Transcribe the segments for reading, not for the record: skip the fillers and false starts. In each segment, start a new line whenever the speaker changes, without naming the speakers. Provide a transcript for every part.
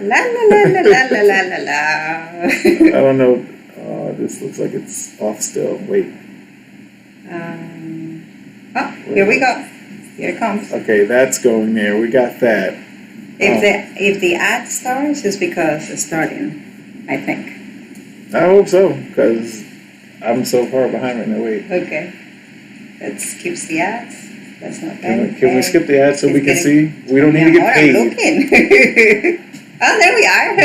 La la la la la la la la la.
I don't know. Oh, this looks like it's off still. Wait.
Here we go. Here it comes.
Okay, that's going there. We got that.
If the ad starts, it's because it's starting, I think.
I hope so, because I'm so far behind right now. Wait.
Okay. Let's skip the ads. That's not bad.
Can we skip the ads so we can see? We don't need to get paid.
I'm looking. Oh, there we are.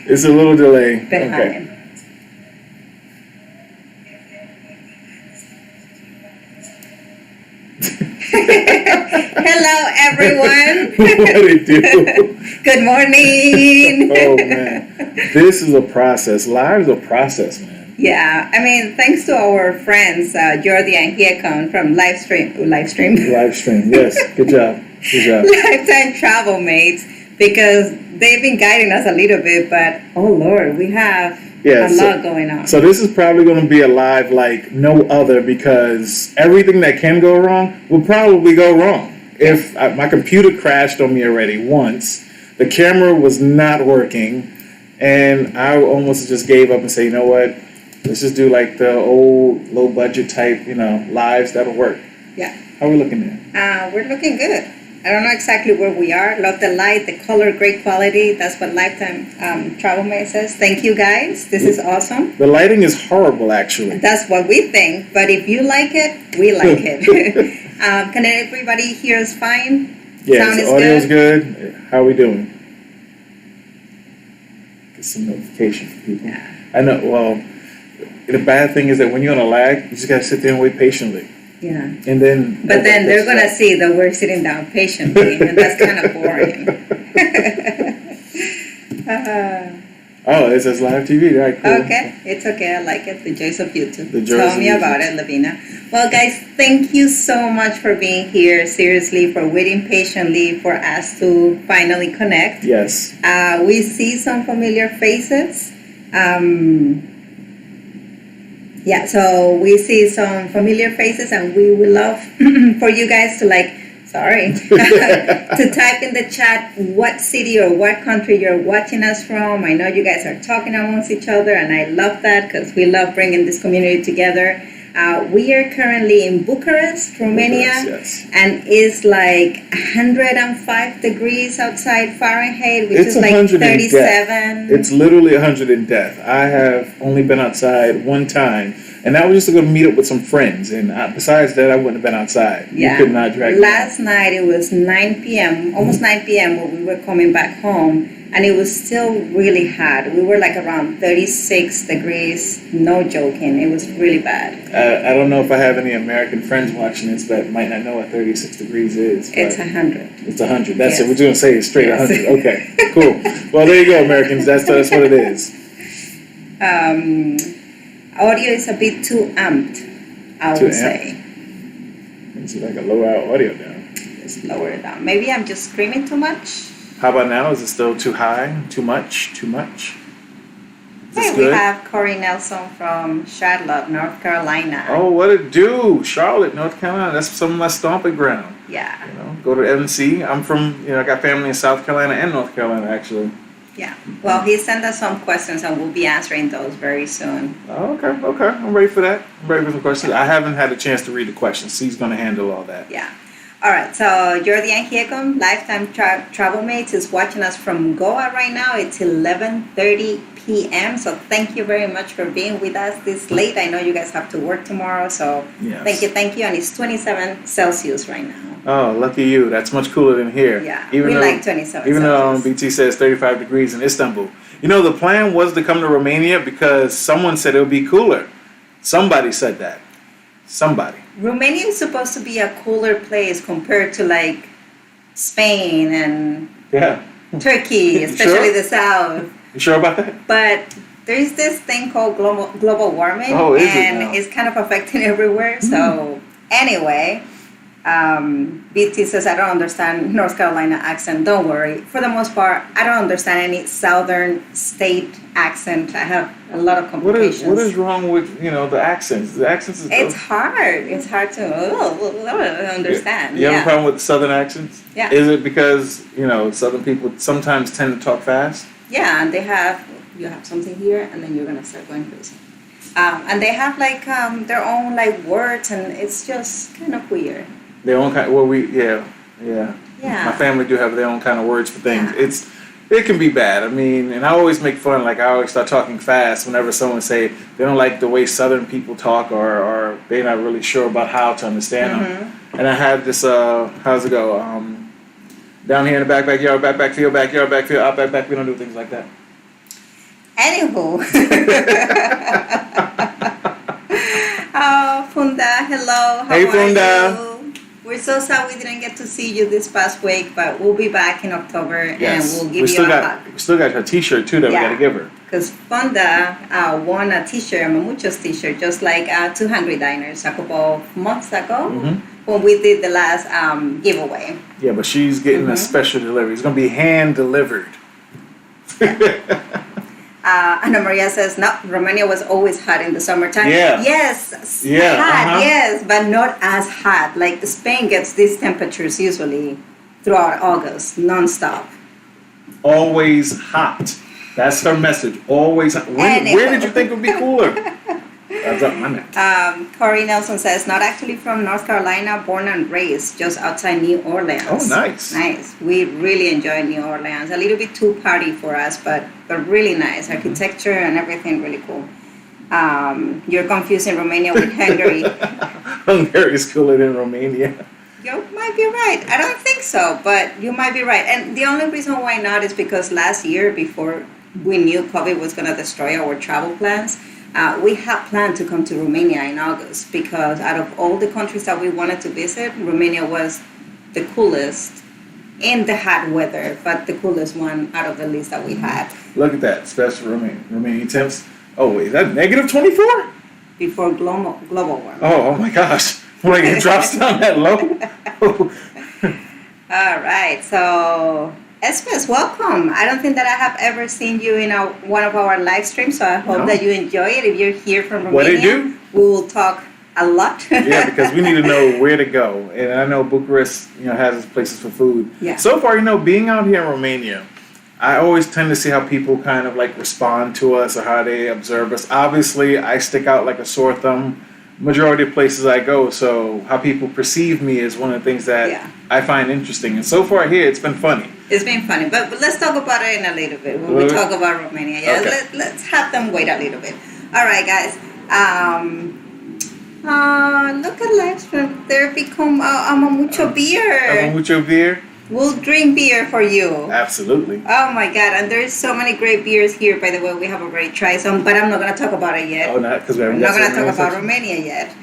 It's a little delay.
Behind.
Okay.
Hello, everyone.
What it do?
Good morning.
Oh man, this is a process. Live's a process, man.
Yeah, I mean, thanks to our friends Jordi and Hiekon from Livestream.
Livestream, yes. Good job.
Lifetime Travel Mates, because they've been guiding us a little bit, but oh Lord, we have a lot going on.
So this is probably going to be a live like no other, because everything that can go wrong will probably go wrong. If my computer crashed on me already once, the camera was not working, and I almost just gave up and say, you know what, let's just do like the old low budget type, lives. That'll work.
Yeah.
How are we looking there?
We're looking good. I don't know exactly where we are. Love the light, the color, great quality. That's what Lifetime Travel Mate says. Thank you, guys. This is awesome.
The lighting is horrible, actually.
That's what we think. But if you like it, we like it. Can everybody hear us fine?
Yeah, the audio's good. How are we doing? Get some notification for people.
Yeah.
I know. Well, the bad thing is that when you're on a lag, you just gotta sit there and wait patiently.
Yeah.
And then.
But then they're gonna see that we're sitting down patiently, and that's kind of boring.
Oh, it says live TV. All right, cool.
Okay, it's okay. I like it. The joys of YouTube.
The joys
Tell me
of
about it, Lavina. Well, guys, thank you so much for being here. Seriously, for waiting patiently for us to finally connect.
Yes.
We see some familiar faces. Yeah, so we see some familiar faces, and we would love for you guys to to type in the chat what city or what country you're watching us from. I know you guys are talking amongst each other, and I love that because we love bringing this community together. We are currently in Bucharest, Romania, and it's like 105 degrees outside Fahrenheit, which is like 37.
It's literally 100 in death. I have only been outside one time, and that was just to go meet up with some friends. And besides that, I wouldn't have been outside.
Yeah.
You could not drag me.
Last night it was 9 p.m., almost 9 p.m. when we were coming back home, and it was still really hot. We were like around 36 degrees, no joking. It was really bad.
I don't know if I have any American friends watching this that might not know what 36 degrees is.
It's 100.
It's 100. That's it. We're going to say it's straight 100. Okay, cool. Well, there you go, Americans. That's what it is.
Audio is a bit too amped, I would say.
It's like a low audio down.
Let's lower it down. Maybe I'm just screaming too much.
How about now? Is it still too high? Too much? Too much?
Hey, we have Corey Nelson from Charlotte, North Carolina.
Oh, what it do? Charlotte, North Carolina. That's some of my stomping ground.
Yeah.
Go to MNC. I'm from, I got family in South Carolina and North Carolina, actually.
Yeah. Well, he sent us some questions, and we'll be answering those very soon.
Oh, okay. I'm ready for that. I'm ready for some questions. I haven't had a chance to read the questions. He's going to handle all that.
Yeah. All right. So Jordi and Hiekon, Lifetime Travel Mates, is watching us from Goa right now. It's 11:30 p.m. So thank you very much for being with us this late. I know you guys have to work tomorrow, so thank you. And it's 27 Celsius right now.
Oh, lucky you. That's much cooler than here.
Yeah, we like 27
Even
Celsius.
though BT says 35 degrees in Istanbul. The plan was to come to Romania because someone said it would be cooler. Somebody said that. Somebody.
Romania is supposed to be a cooler place compared to like Spain and Turkey, especially the south.
You sure about that?
But there's this thing called global warming,
and
it's kind of affecting everywhere. So anyway, BT says, I don't understand North Carolina accent. Don't worry. For the most part, I don't understand any southern state accent. I have a lot of complications.
What is wrong with, the accents? The accents is...
It's hard. It's hard to understand.
You have a problem with southern accents?
Yeah.
Is it because, southern people sometimes tend to talk fast?
Yeah, and you have something here, and then you're going to start going crazy. And they have, their own, words, and it's just kind of weird.
Their own kind. Yeah. My family do have their own kind of words for things.
Yeah.
It can be bad. I mean, and I always make fun. I always start talking fast whenever someone say they don't like the way Southern people talk, or they're not really sure about how to understand them. And I had this. How's it go? Down here in the backyard, backfield, out back. We don't do things like that.
Anywho. Oh, Funda, hello.
Hey, Funda.
We're so sad we didn't get to see you this past week, but we'll be back in October, and we'll give you a hug.
We still got her T-shirt too that we got to give her.
Because Funda won a T-shirt, a Mamucho's T-shirt, just like Two Hungry Diners a couple of months ago when we did the last giveaway.
Yeah, but she's getting a special delivery. It's going to be hand delivered.
Ana Maria says, no, Romania was always hot in the summertime.
Yeah.
Yes.
Yeah.
Hot, yes, but not as hot. Like Spain gets these temperatures usually throughout August, nonstop.
Always hot. That's her message. Always hot. Where did you think it would be cooler? That's up my neck.
Corey Nelson says, not actually from North Carolina, born and raised, just outside New Orleans.
Oh, nice.
Nice. We really enjoy New Orleans. A little bit too party for us, but really nice. Architecture and everything really cool. You're confusing Romania with Hungary.
Hungary is cooler than Romania.
You might be right. I don't think so, but you might be right. And the only reason why not is because last year, before we knew COVID was going to destroy our travel plans, we had planned to come to Romania in August because out of all the countries that we wanted to visit, Romania was the coolest in the hot weather, but the coolest one out of the list that we had.
Look at that, special Romanian temps. Oh, wait, is that negative 24?
Before global warming.
Oh my gosh. Like it drops down that low?
All right, so Espes, welcome. I don't think that I have ever seen you in one of our live streams, so I hope that you enjoy it. If you're here from Romania,
what they do?
We will talk a lot.
Yeah, because we need to know where to go. And I know Bucharest, has its places for food.
Yeah.
So far, being out here in Romania, I always tend to see how people kind of respond to us or how they observe us. Obviously, I stick out like a sore thumb majority of places I go, so how people perceive me is one of the things that I find interesting. And so far here, it's been funny.
It's been funny, but let's talk about it in a little bit when we talk about Romania. Yeah, okay. Let's have them wait a little bit. All right, guys. Look at Livestream. They've become a Mamucho beer.
A Mamucho beer?
We'll drink beer for you.
Absolutely.
Oh my God! And there's so many great beers here. By the way, we have already tried some, but I'm not going to talk about it yet.
Oh, not because we're
not going to talk about Romania yet.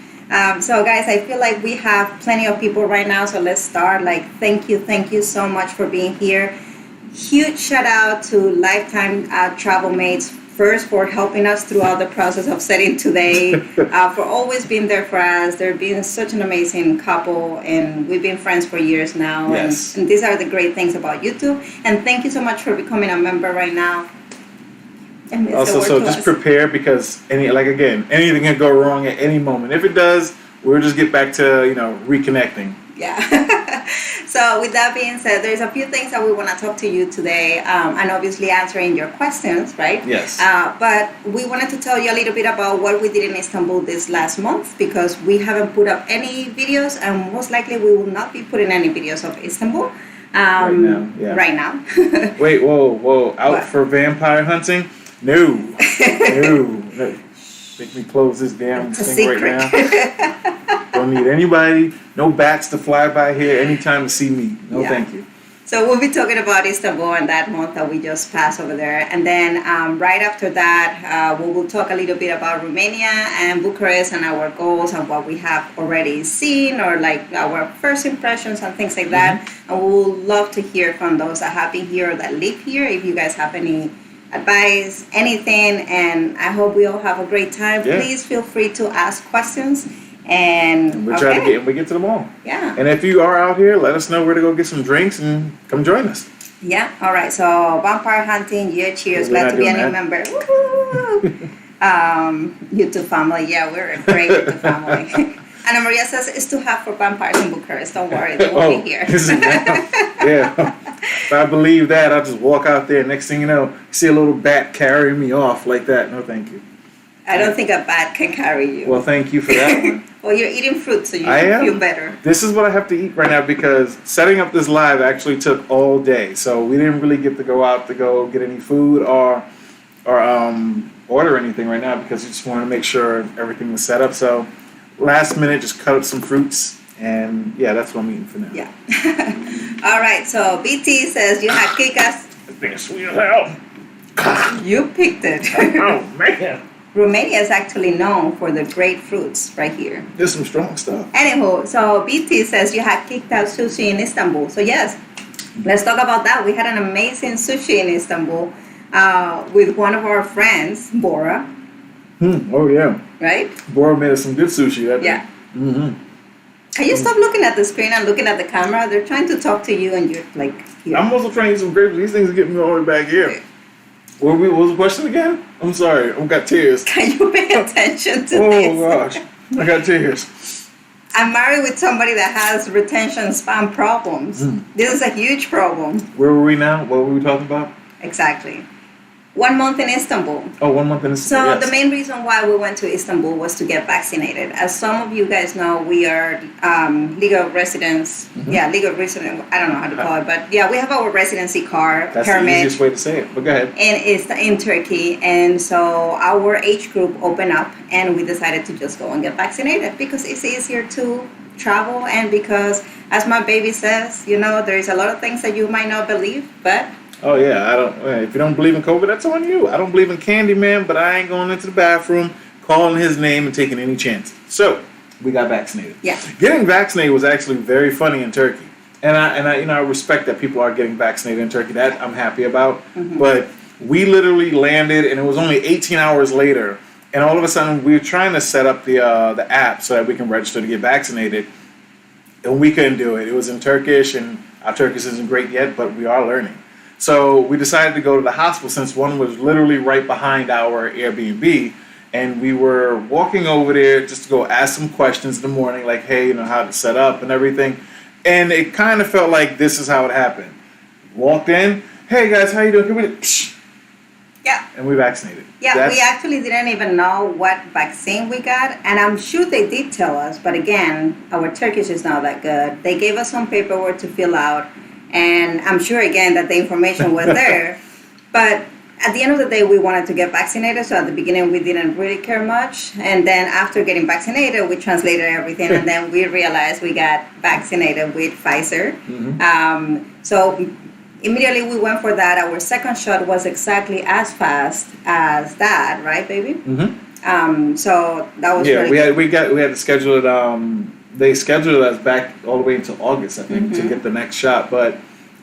So, guys, I feel like we have plenty of people right now. So let's start. Thank you so much for being here. Huge shout out to Lifetime Travel Mates. First, for helping us throughout the process of setting today, for always being there for us. They're being such an amazing couple, and we've been friends for years now.
Yes.
And these are the great things about YouTube. And thank you so much for becoming a member right now.
Also, so just prepare because anything can go wrong at any moment. If it does, we'll just get back to reconnecting.
Yeah. So with that being said, there's a few things that we want to talk to you today, and obviously answering your questions, right?
Yes.
But we wanted to tell you a little bit about what we did in Istanbul this last month because we haven't put up any videos, and most likely we will not be putting any videos of Istanbul right now.
Wait, whoa! Out what? For vampire hunting? No. Make me close this damn thing right now. Don't need anybody, no bats to fly by here anytime to see me. No, thank you.
So we'll be talking about Istanbul and that month that we just passed over there. And then right after that, we will talk a little bit about Romania and Bucharest and our goals and what we have already seen or our first impressions and things like that. And we would love to hear from those that have been here or that live here. If you guys have any advice, anything, and I hope we all have a great time.
Yeah.
Please feel free to ask questions. And
we try to get to the mall.
Yeah.
And if you are out here, let us know where to go get some drinks and come join us.
Yeah. All right. So vampire hunting. Yeah. Cheers. Glad to be a new member. YouTube family. Yeah, we're a great YouTube family. Anna Maria says it's too hot for vampires in Bucharest. Don't worry, they won't be here.
Yeah. If I believe that, I'll just walk out there. Next thing you know, see a little bat carrying me off like that. No, thank you.
I don't think a bat can carry you.
Well, thank you for that one.
Well, you're eating fruit, so you should feel better.
This is what I have to eat right now because setting up this live actually took all day. So we didn't really get to go out to go get any food or order anything right now because we just wanted to make sure everything was set up. So last minute, just cut up some fruits, and yeah, that's what I'm eating for now.
Yeah. All right, so BT says you had kikas.
This thing is sweet as hell.
You picked it.
Oh, man.
Romania is actually known for the great fruits right here.
There's some strong stuff.
Anywho, so BT says you had kicked out sushi in Istanbul. So yes, let's talk about that. We had an amazing sushi in Istanbul with one of our friends, Bora.
Oh, yeah.
Right?
Bora made us some good sushi that day.
Yeah. Can you stop looking at the screen and looking at the camera? They're trying to talk to you and you're like here.
I'm also trying to eat some grapes. These things are getting me all the way back here. What was the question again? I'm sorry. I've got tears.
Can you pay attention to
this?
this?
Oh, gosh. I got tears.
I'm married with somebody that has retention span problems. This is a huge problem.
Where were we now? What were we talking about?
Exactly. 1 month in Istanbul.
Oh, 1 month in Istanbul.
So the main reason why we went to Istanbul was to get vaccinated. As some of you guys know, we are legal residents. Yeah, legal resident. I don't know how to call it, but yeah, we have our residency card.
That's
permit,
the easiest way to say it. But go ahead.
And it's in Turkey, and so our age group opened up, and we decided to just go and get vaccinated because it's easier to travel, and because, as my baby says, you know, there is a lot of things that you might not believe, but.
Oh yeah, if you don't believe in COVID, that's on you. I don't believe in Candyman, but I ain't going into the bathroom, calling his name and taking any chances. So we got vaccinated.
Yeah.
Getting vaccinated was actually very funny in Turkey, and I respect that people are getting vaccinated in Turkey. That I'm happy about. But we literally landed, and it was only 18 hours later, and all of a sudden we were trying to set up the app so that we can register to get vaccinated, and we couldn't do it. It was in Turkish, and our Turkish isn't great yet, but we are learning. So we decided to go to the hospital since one was literally right behind our Airbnb, and we were walking over there just to go ask some questions in the morning, like, hey, you know, how to set up and everything. And it kind of felt like this is how it happened. Walked in, hey guys, how you doing? Come in. Psh.
Yeah.
And we vaccinated.
Yeah, we actually didn't even know what vaccine we got, and I'm sure they did tell us, but again, our Turkish is not that good. They gave us some paperwork to fill out. And I'm sure, again, that the information was there. But at the end of the day, we wanted to get vaccinated. So at the beginning, we didn't really care much. And then after getting vaccinated, we translated everything. And then we realized we got vaccinated with Pfizer. So immediately we went for that. Our second shot was exactly as fast as that. Right, baby? So that was really good.
we had to schedule it. They scheduled us back all the way until August, I think, to get the next shot. But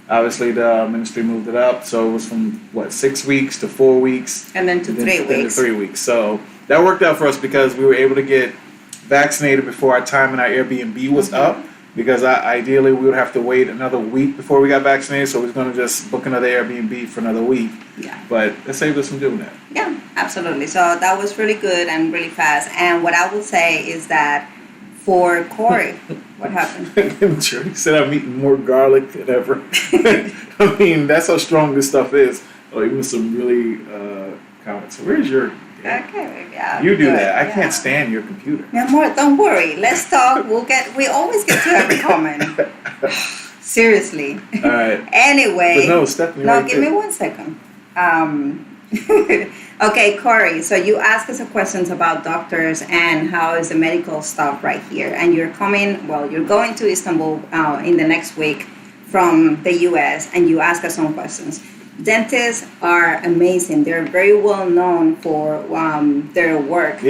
obviously the ministry moved it up. So it was from, 6 weeks to 4 weeks.
And then to 3 weeks.
To 3 weeks. So that worked out for us because we were able to get vaccinated before our time in our Airbnb was up. Because ideally we would have to wait another week before we got vaccinated. So we was going to just book another Airbnb for another week. Yeah. But it saved us from doing that.
Yeah, absolutely. So that was really good and really fast. And what I would say is that for Corey, what happened?
Sure, he said I'm eating more garlic than ever. I mean, that's how strong this stuff is. Oh, even some really comments. Where's your...
Okay, yeah.
You do that. I can't stand your computer.
Yeah, more. Don't worry. Let's talk. We always get to every comment. Seriously.
All right.
Anyway.
But no, Stephanie.
No, give me 1 second. Okay, Corey. So you asked us questions about doctors and how is the medical stuff right here, and you're going to Istanbul in the next week from the U.S. and you ask us some questions. Dentists are amazing. They're very well known for their work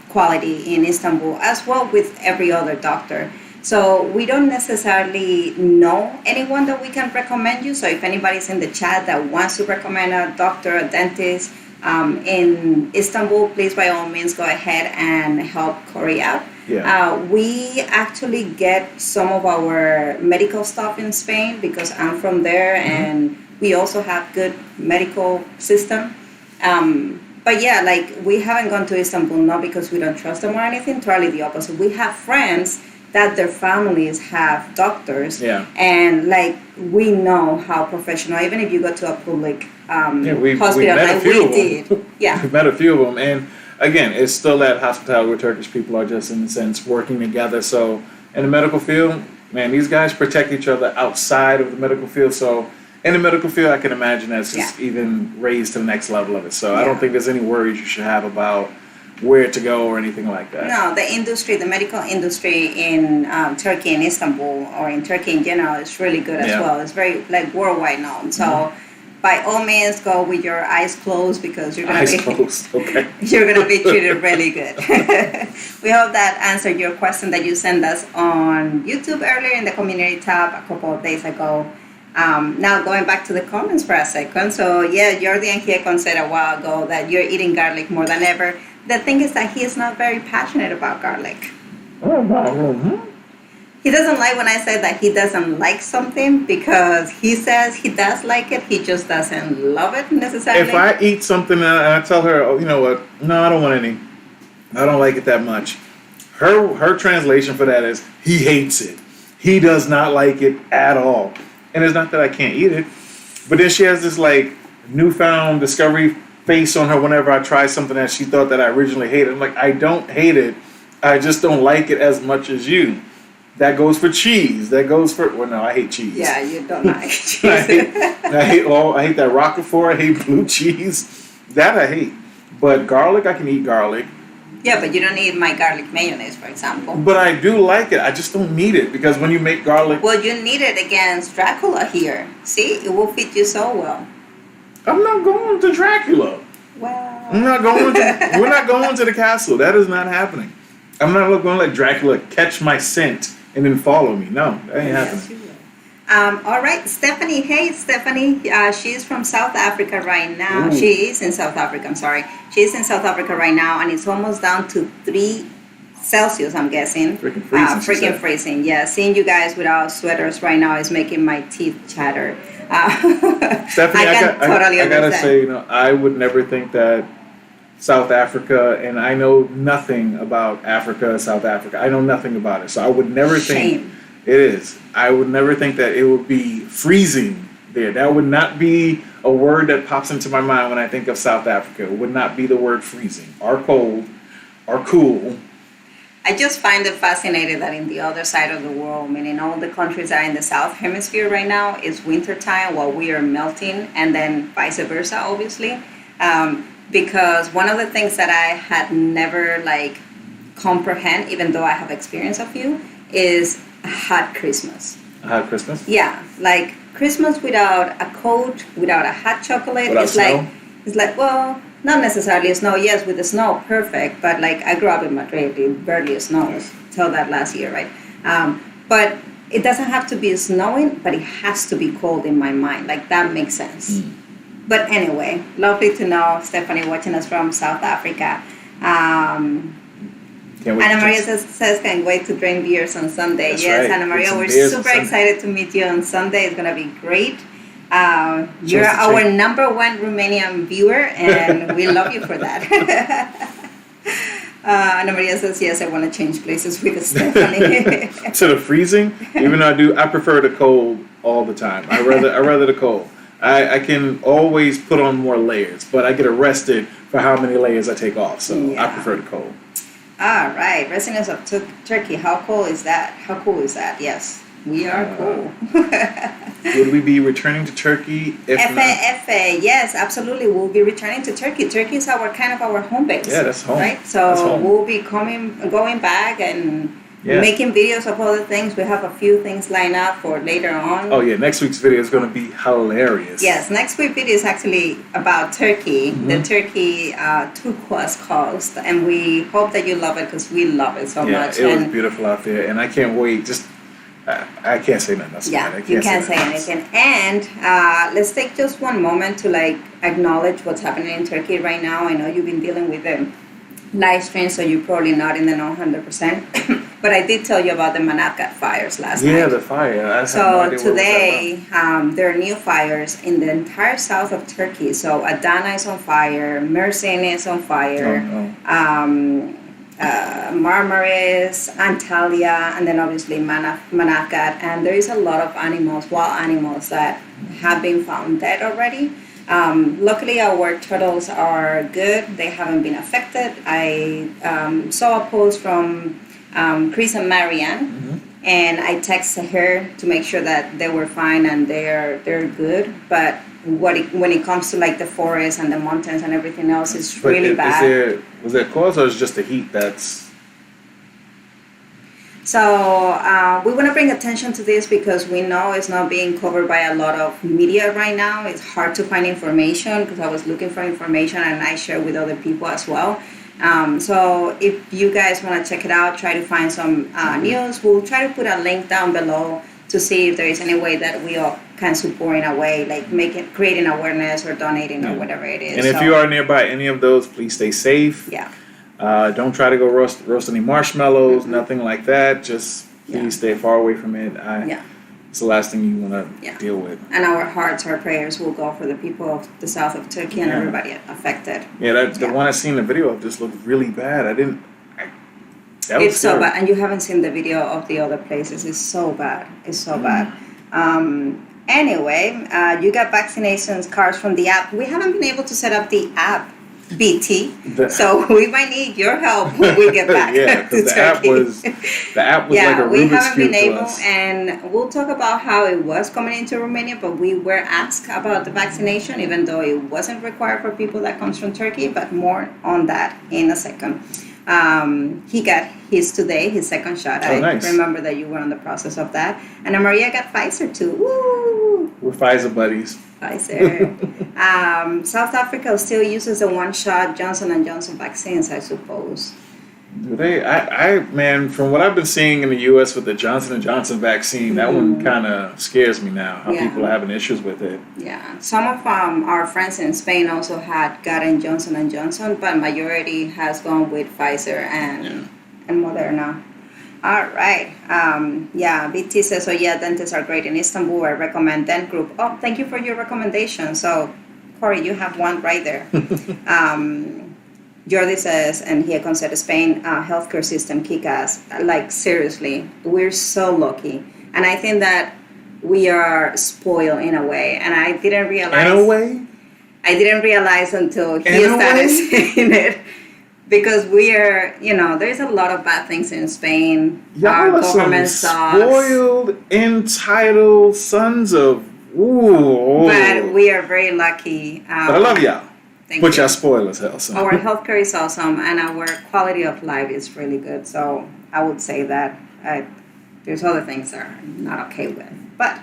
quality in Istanbul, as well with every other doctor. So we don't necessarily know anyone that we can recommend you. So if anybody's in the chat that wants to recommend a doctor, a dentist in Istanbul, please by all means go ahead and help Corey out. We actually get some of our medical stuff in Spain because I'm from there, and we also have good medical system. But yeah, like we haven't gone to Istanbul not because we don't trust them or anything. Totally the opposite. We have friends that their families have doctors, and like we know how professional. Even if you go to a public hospital, like we did,
we've met a few of them, and again, it's still that hospitality where Turkish people are just in a sense working together. So in the medical field, man, these guys protect each other outside of the medical field. So in the medical field, I can imagine that's just even raised to the next level of it. So I don't think there's any worries you should have about where to go or anything like that.
No, the medical industry in Turkey and Istanbul, or in Turkey in general, is really good as well. It's very like worldwide known. So by all means, go with your eyes closed because you're gonna you're gonna be treated really good. We hope that answered your question that you sent us on YouTube earlier in the community tab a couple of days ago. Now going back to the comments for a second. So Jordi and Hiekon said a while ago that you're eating garlic more than ever. The thing is that he is not very passionate about garlic. He doesn't like when I say that he doesn't like something because he says he does like it. He just doesn't love it necessarily.
If I eat something and I tell her, oh, you know what? No, I don't want any. I don't like it that much. Her translation for that is he hates it. He does not like it at all. And it's not that I can't eat it, but then she has this like newfound discovery face on her whenever I try something that she thought that I originally hated. I'm like, I don't hate it. I just don't like it as much as you. That goes for cheese. That goes for, well, no, I hate cheese.
Yeah, you don't like cheese.
I hate that Roquefort. I hate blue cheese. That I hate. But garlic, I can eat garlic.
Yeah, but you don't eat my garlic mayonnaise, for example.
But I do like it. I just don't need it because when you make garlic...
Well, you need it against Dracula here. See? It will fit you so well.
I'm not going to Dracula.
Well...
we're not going to the castle. That is not happening. I'm not going to let Dracula catch my scent and then follow me. No, that ain't happening.
All right, Stephanie. Hey, Stephanie. She's from South Africa right now.
Ooh.
She is in South Africa. I'm sorry. She's in South Africa right now, and it's almost down to 3 Celsius, I'm guessing.
Freaking freezing.
Freaking freezing. Yeah, seeing you guys without sweaters right now is making my teeth chatter.
Stephanie,
I
gotta say, I would never think that South Africa, and I know nothing about Africa, South Africa. I know nothing about it, so I would never think it is. I would never think that it would be freezing there. That would not be a word that pops into my mind when I think of South Africa. It would not be the word freezing or cold or cool.
I just find it fascinating that in the other side of the world, meaning all the countries that are in the South Hemisphere right now, it's winter time while we are melting, and then vice versa, obviously. Because one of the things that I had never comprehend, even though I have experience a few, is a hot Christmas.
A hot Christmas?
Yeah, like Christmas without a coat, without a hot chocolate.
Without snow?
It's like, well, not necessarily snow. Yes, with the snow, perfect. But I grew up in Madrid, it barely snows till that last year, right? But it doesn't have to be snowing, but it has to be cold in my mind. That makes sense. But anyway, lovely to know Stephanie watching us from South Africa. Anna Maria says, can't wait to drink beers on Sunday.
That's
yes,
right.
Anna Maria, we're super excited to meet you on Sunday. It's going to be great. You're our number 1 Romanian viewer, and we love you for that. Anna Maria says, yes, I want to change places with Stephanie.
To the freezing, even though I prefer the cold all the time. I rather the cold. I can always put on more layers, but I get arrested for how many layers I take off. So I prefer the cold.
All right, residents of Turkey. How cool is that? How cool is that? Yes, we are cool.
Would we be returning to Turkey if not?
Yes, absolutely. We'll be returning to Turkey. Turkey is our home base.
Yeah, that's home.
Right? So we'll be going back and making videos of other things. We have a few things lined up for later on.
Oh yeah, next week's video is going to be hilarious.
Yes, next week's video is actually about Turkey, the Turkey turquoise coast, and we hope that you love it because we love it so much.
Yeah, it was beautiful out there, and I can't wait. I can't say nothing else.
Yeah, you can't say anything. And let's take just one moment to acknowledge what's happening in Turkey right now. I know you've been dealing with Livestream, so you're probably not in the know 100%. But I did tell you about the Manavgat fires last night.
Yeah, the fire. I had no
So
idea
today, there are new fires in the entire south of Turkey. So Adana is on fire, Mersin is on fire, Marmaris, Antalya, and then obviously Manavgat. And there is a lot of animals, wild animals, that have been found dead already. Luckily, our turtles are good. They haven't been affected. I saw a post from Chris and Marianne, and I texted her to make sure that they were fine and they're good. But when it comes to like the forest and the mountains and everything else, it's really bad.
Was there cause, or is it just the heat that's...
So we want to bring attention to this because we know it's not being covered by a lot of media right now. It's hard to find information because I was looking for information and I share with other people as well. So if you guys want to check it out, try to find some news. We'll try to put a link down below to see if there is any way that we all can support in a way, like creating awareness or donating or whatever it is.
And if you are nearby any of those, please stay safe.
Yeah.
Don't try to go roast any marshmallows, nothing like that. Just please stay far away from it. It's the last thing you want to deal with.
And our hearts, our prayers will go for the people of the south of Turkey and everybody affected.
Yeah, the one I seen in the video of just looked really bad.
It's so bad. And you haven't seen the video of the other places. It's so bad. It's so bad. Anyway, you got vaccinations cards from the app. We haven't been able to set up the app, BT. So we might need your help when we get back to
the
Turkey.
The app was like a Rubik's Cube.
We haven't been able,
us.
And we'll talk about how it was coming into Romania, but we were asked about the vaccination, even though it wasn't required for people that comes from Turkey, but more on that in a second. He got his today, his second shot.
Nice.
I remember that you were on the process of that. And Maria got Pfizer too. Woo!
We're Pfizer buddies.
Pfizer. South Africa still uses the one-shot Johnson & Johnson vaccines, I suppose.
Do they? Man, from what I've been seeing in the U.S. with the Johnson & Johnson vaccine, that one kind of scares me now, how people are having issues with it.
Yeah. Some of our friends in Spain also had gotten Johnson & Johnson, but majority has gone with Pfizer and Moderna. All right. BT says, dentists are great in Istanbul. I recommend Dent Group. Oh, thank you for your recommendation. So, Corey, you have one right there. Jordi says, and he considers Spain healthcare system kick-ass. Like, seriously, we're so lucky. And I think that we are spoiled in a way. And I didn't realize...
In a way?
I didn't realize until he started saying it. Because we are, there's a lot of bad things in Spain.
Y'all are some spoiled, entitled sons of... Ooh.
But we are very lucky.
But I love y'all. But y'all spoil as hell. So.
Our healthcare is awesome, and our quality of life is really good. So I would say that there's other things that I'm not okay with. But,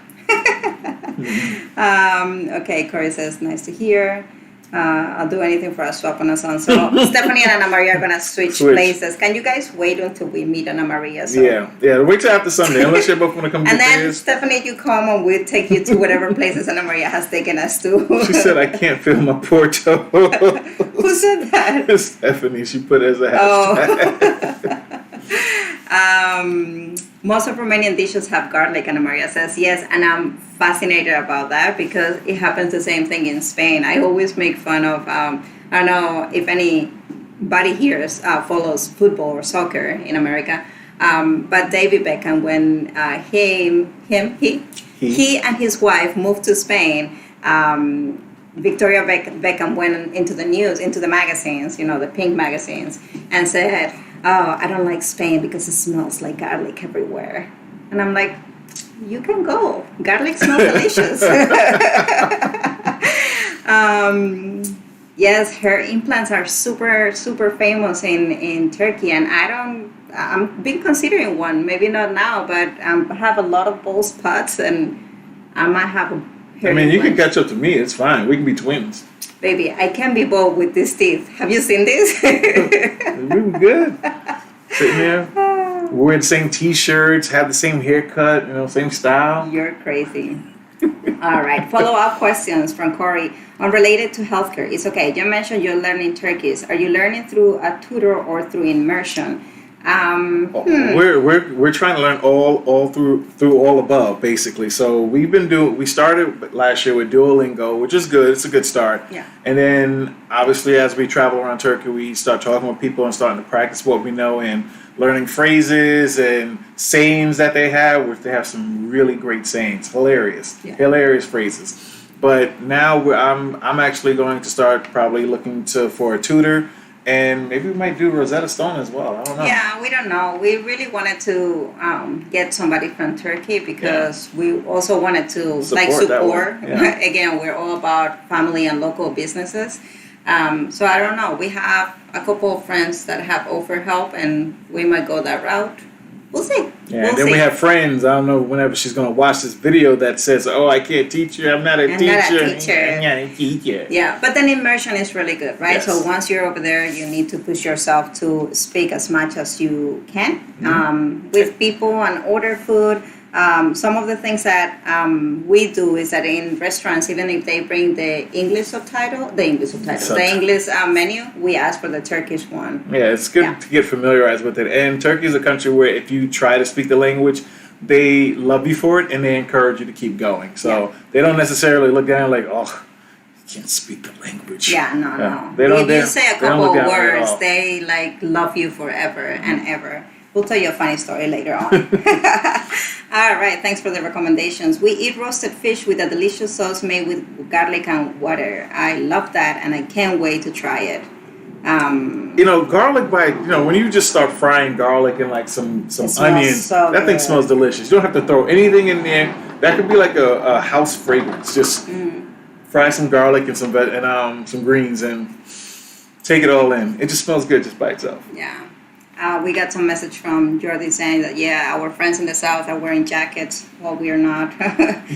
okay, Corey says, nice to hear. I'll do anything for a swap on a son. So Stephanie and Ana Maria are going to switch places. Can you guys wait until we meet Ana Maria? So.
Yeah. Wait till after Sunday, unless you both want to come.
And then Stephanie, you come and we'll take you to whatever places Ana Maria has taken us to.
She said, "I can't feel my poor toe."
Who said that?
Stephanie. She put it as a hashtag.
Most of Romanian dishes have garlic, Ana Maria says. Yes, and I'm fascinated about that because it happens the same thing in Spain. I always make fun of, I don't know if anybody here follows football or soccer in America, but David Beckham, when he and his wife moved to Spain, Victoria Beckham went into the news, into the magazines, the pink magazines, and said, "Oh, I don't like Spain because it smells like garlic everywhere." And I'm like, you can go. Garlic smells delicious. Yes, her implants are super, super famous in Turkey. And I'm been considering one. Maybe not now, but I have a lot of bald spots and I might have a hair implant.
You can catch up to me. It's fine. We can be twins.
Baby, I can be bald with these teeth. Have you seen this?
We were good. Sitting there, wearing the same T-shirts, have the same haircut, same style.
You're crazy. All right. Follow-up questions from Corey. Unrelated to healthcare. It's okay. You mentioned you're learning Turkish. Are you learning through a tutor or through immersion?
We're trying to learn all through all above, basically. So we started last year with Duolingo, which is good. It's a good start.
Yeah.
And then obviously as we travel around Turkey, we start talking with people and starting to practice what we know and learning phrases and sayings that they have, which they have some really great sayings, hilarious phrases. But now I'm actually going to start probably looking for a tutor. And maybe we might do Rosetta Stone as well. I don't know.
Yeah, we don't know. We really wanted to get somebody from Turkey because we also wanted to support.
Yeah.
Again, we're all about family and local businesses. So I don't know. We have a couple of friends that have offered help, and we might go that route. We'll see.
Yeah, and then we have friends. I don't know whenever she's going to watch this video that says, "Oh, I can't teach you. I'm not a teacher. I'm not a teacher."
Yeah, but then immersion is really good, right?
Yes.
So once you're over there, you need to push yourself to speak as much as you can with people and order food. Some of the things that we do is that in restaurants, even if they bring the English menu, we ask for the Turkish one.
Yeah, it's good to get familiarized with it. And Turkey is a country where if you try to speak the language, they love you for it and they encourage you to keep going. So they don't necessarily look down like, oh, you can't speak the language.
Yeah, no.
They don't,
if you say a couple of words,
right
they love you forever and ever. We'll tell you a funny story later on. All right, thanks for the recommendations. We eat roasted fish with a delicious sauce made with garlic and water. I love that, and I can't wait to try it.
Garlic when you just start frying garlic and like some onions,
so
that thing smells delicious. You don't have to throw anything in there. That could be like a house fragrance. Just fry some garlic and some greens and take it all in. It just smells good just by itself.
Yeah. We got some message from Jordi saying that, our friends in the South are wearing jackets while we are not.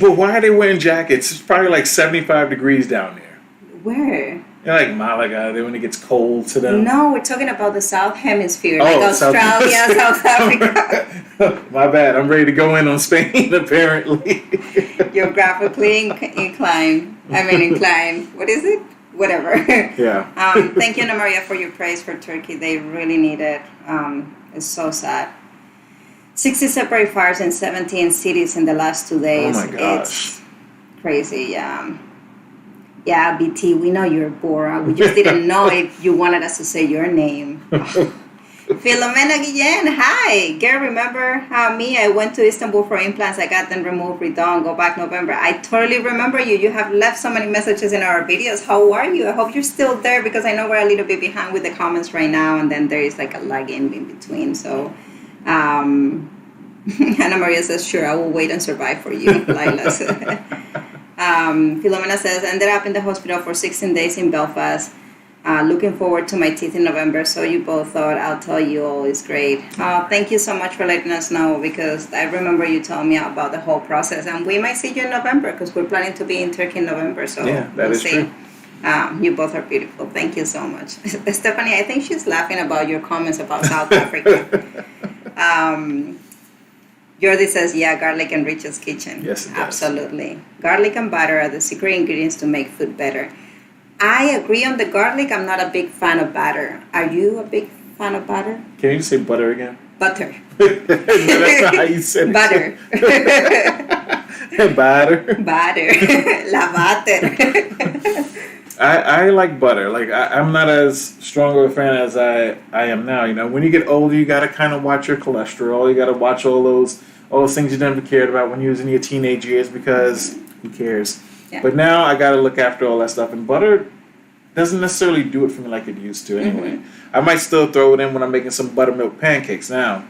But why are they wearing jackets? It's probably like 75 degrees down there.
Where?
Like Malaga, when it gets cold to them.
No, we're talking about the South Hemisphere, like Australia, South Africa.
My bad. I'm ready to go in on Spain, apparently.
You're graphically inclined. What is it? Whatever.
Yeah.
Thank you, Ana Maria, for your praise for Turkey. They really need it. It's so sad. 60 separate fires in 17 cities in the last 2 days.
Oh my gosh.
It's crazy, yeah. Yeah, BT, we know you're Bora. We just didn't know if you wanted us to say your name. Filomena Guillen, hi. Girl, remember me? I went to Istanbul for implants. I got them removed, redone, go back November. I totally remember you. You have left so many messages in our videos. How are you? I hope you're still there because I know we're a little bit behind with the comments right now, and then there is like a lag in between. So, Ana Maria says, sure, I will wait and survive for you, Lila. Filomena says, ended up in the hospital for 16 days in Belfast. Looking forward to my teeth in November. So you both thought I'll tell you all is great. Thank you so much for letting us know because I remember you telling me about the whole process, and we might see you in November because we're planning to be in Turkey in November. So
that is true.
You both are beautiful. Thank you so much. Stephanie, I think she's laughing about your comments about South Africa. Jordi says, garlic enriches kitchen.
Yes, it does.
Absolutely. Garlic and butter are the secret ingredients to make food better. I agree on the garlic. I'm not a big fan of butter. Are you a big fan of butter?
Can you say butter again?
Butter.
That's not how you said it.
Butter.
Butter.
Butter. La butter.
I like butter. Like I'm not as strong of a fan as I am now. When you get older, you got to kind of watch your cholesterol. You got to watch all those things you never cared about when you was in your teenage years because who cares? Yeah. But now I got to look after all that stuff. And butter doesn't necessarily do it for me like it used to anyway. Mm-hmm. I might still throw it in when I'm making some buttermilk pancakes now.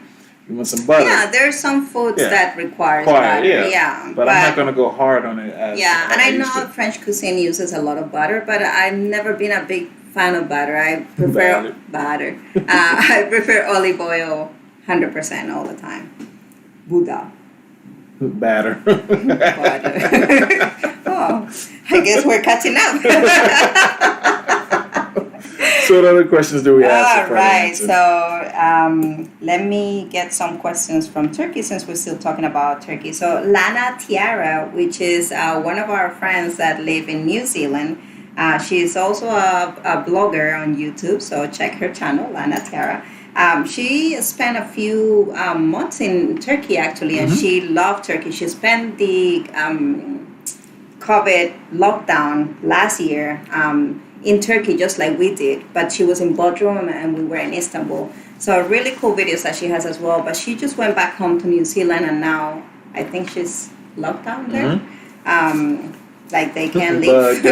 You want some butter.
Yeah, there's some foods that require butter. Yeah.
But I'm not going to go hard on it as
and I know French cuisine uses a lot of butter, but I've never been a big fan of butter. I prefer butter. I prefer olive oil 100% all the time. Buddha.
Batter.
Oh, I guess we're catching up.
So what other questions do we have?
All right. So let me get some questions from Turkey since we're still talking about Turkey. So Lana Tiara, which is one of our friends that live in New Zealand. She's also a blogger on YouTube, so check her channel, Lana Tiara. She spent a few months in Turkey actually, and she loved Turkey. She spent the COVID lockdown last year in Turkey, just like we did, but she was in Bodrum and we were in Istanbul. So really cool videos that she has as well. But she just went back home to New Zealand, and now I think she's locked down there. Like they can't leave,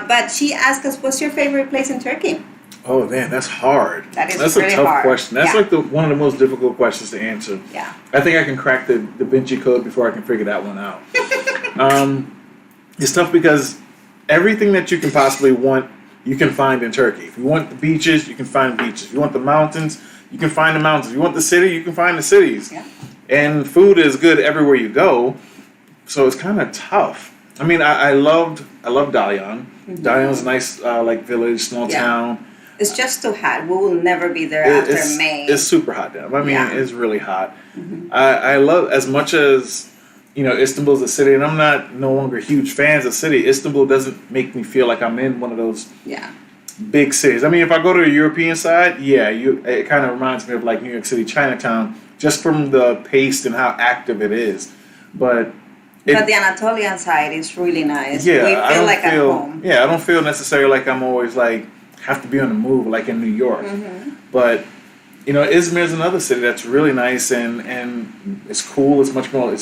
but she asked us, "What's your favorite place in Turkey?"
Oh man, that's hard.
That's
really a tough
hard.
Question. That's like one of the most difficult questions to answer.
Yeah.
I think I can crack the Da Vinci Code before I can figure that one out. It's tough because everything that you can possibly want, you can find in Turkey. If you want the beaches, you can find beaches. If you want the mountains, you can find the mountains. If you want the city, you can find the cities.
Yeah.
And food is good everywhere you go, so it's kind of tough. I mean, I loved Dalian. Dalian's a nice like village, small town.
It's just too hot. We will never be there after May.
It's super hot there. I mean, it's really hot. I love, as much as, Istanbul's a city, and I'm no longer huge fans of the city. Istanbul doesn't make me feel like I'm in one of those big cities. I mean, if I go to the European side, it kind of reminds me of like New York City, Chinatown, just from the pace and how active it is. But the
Anatolian side is really nice.
Yeah,
we feel like at home.
Yeah, I don't feel necessarily like I'm always like have to be on the move like in New York. But Izmir is another city that's really nice and it's cool. It's a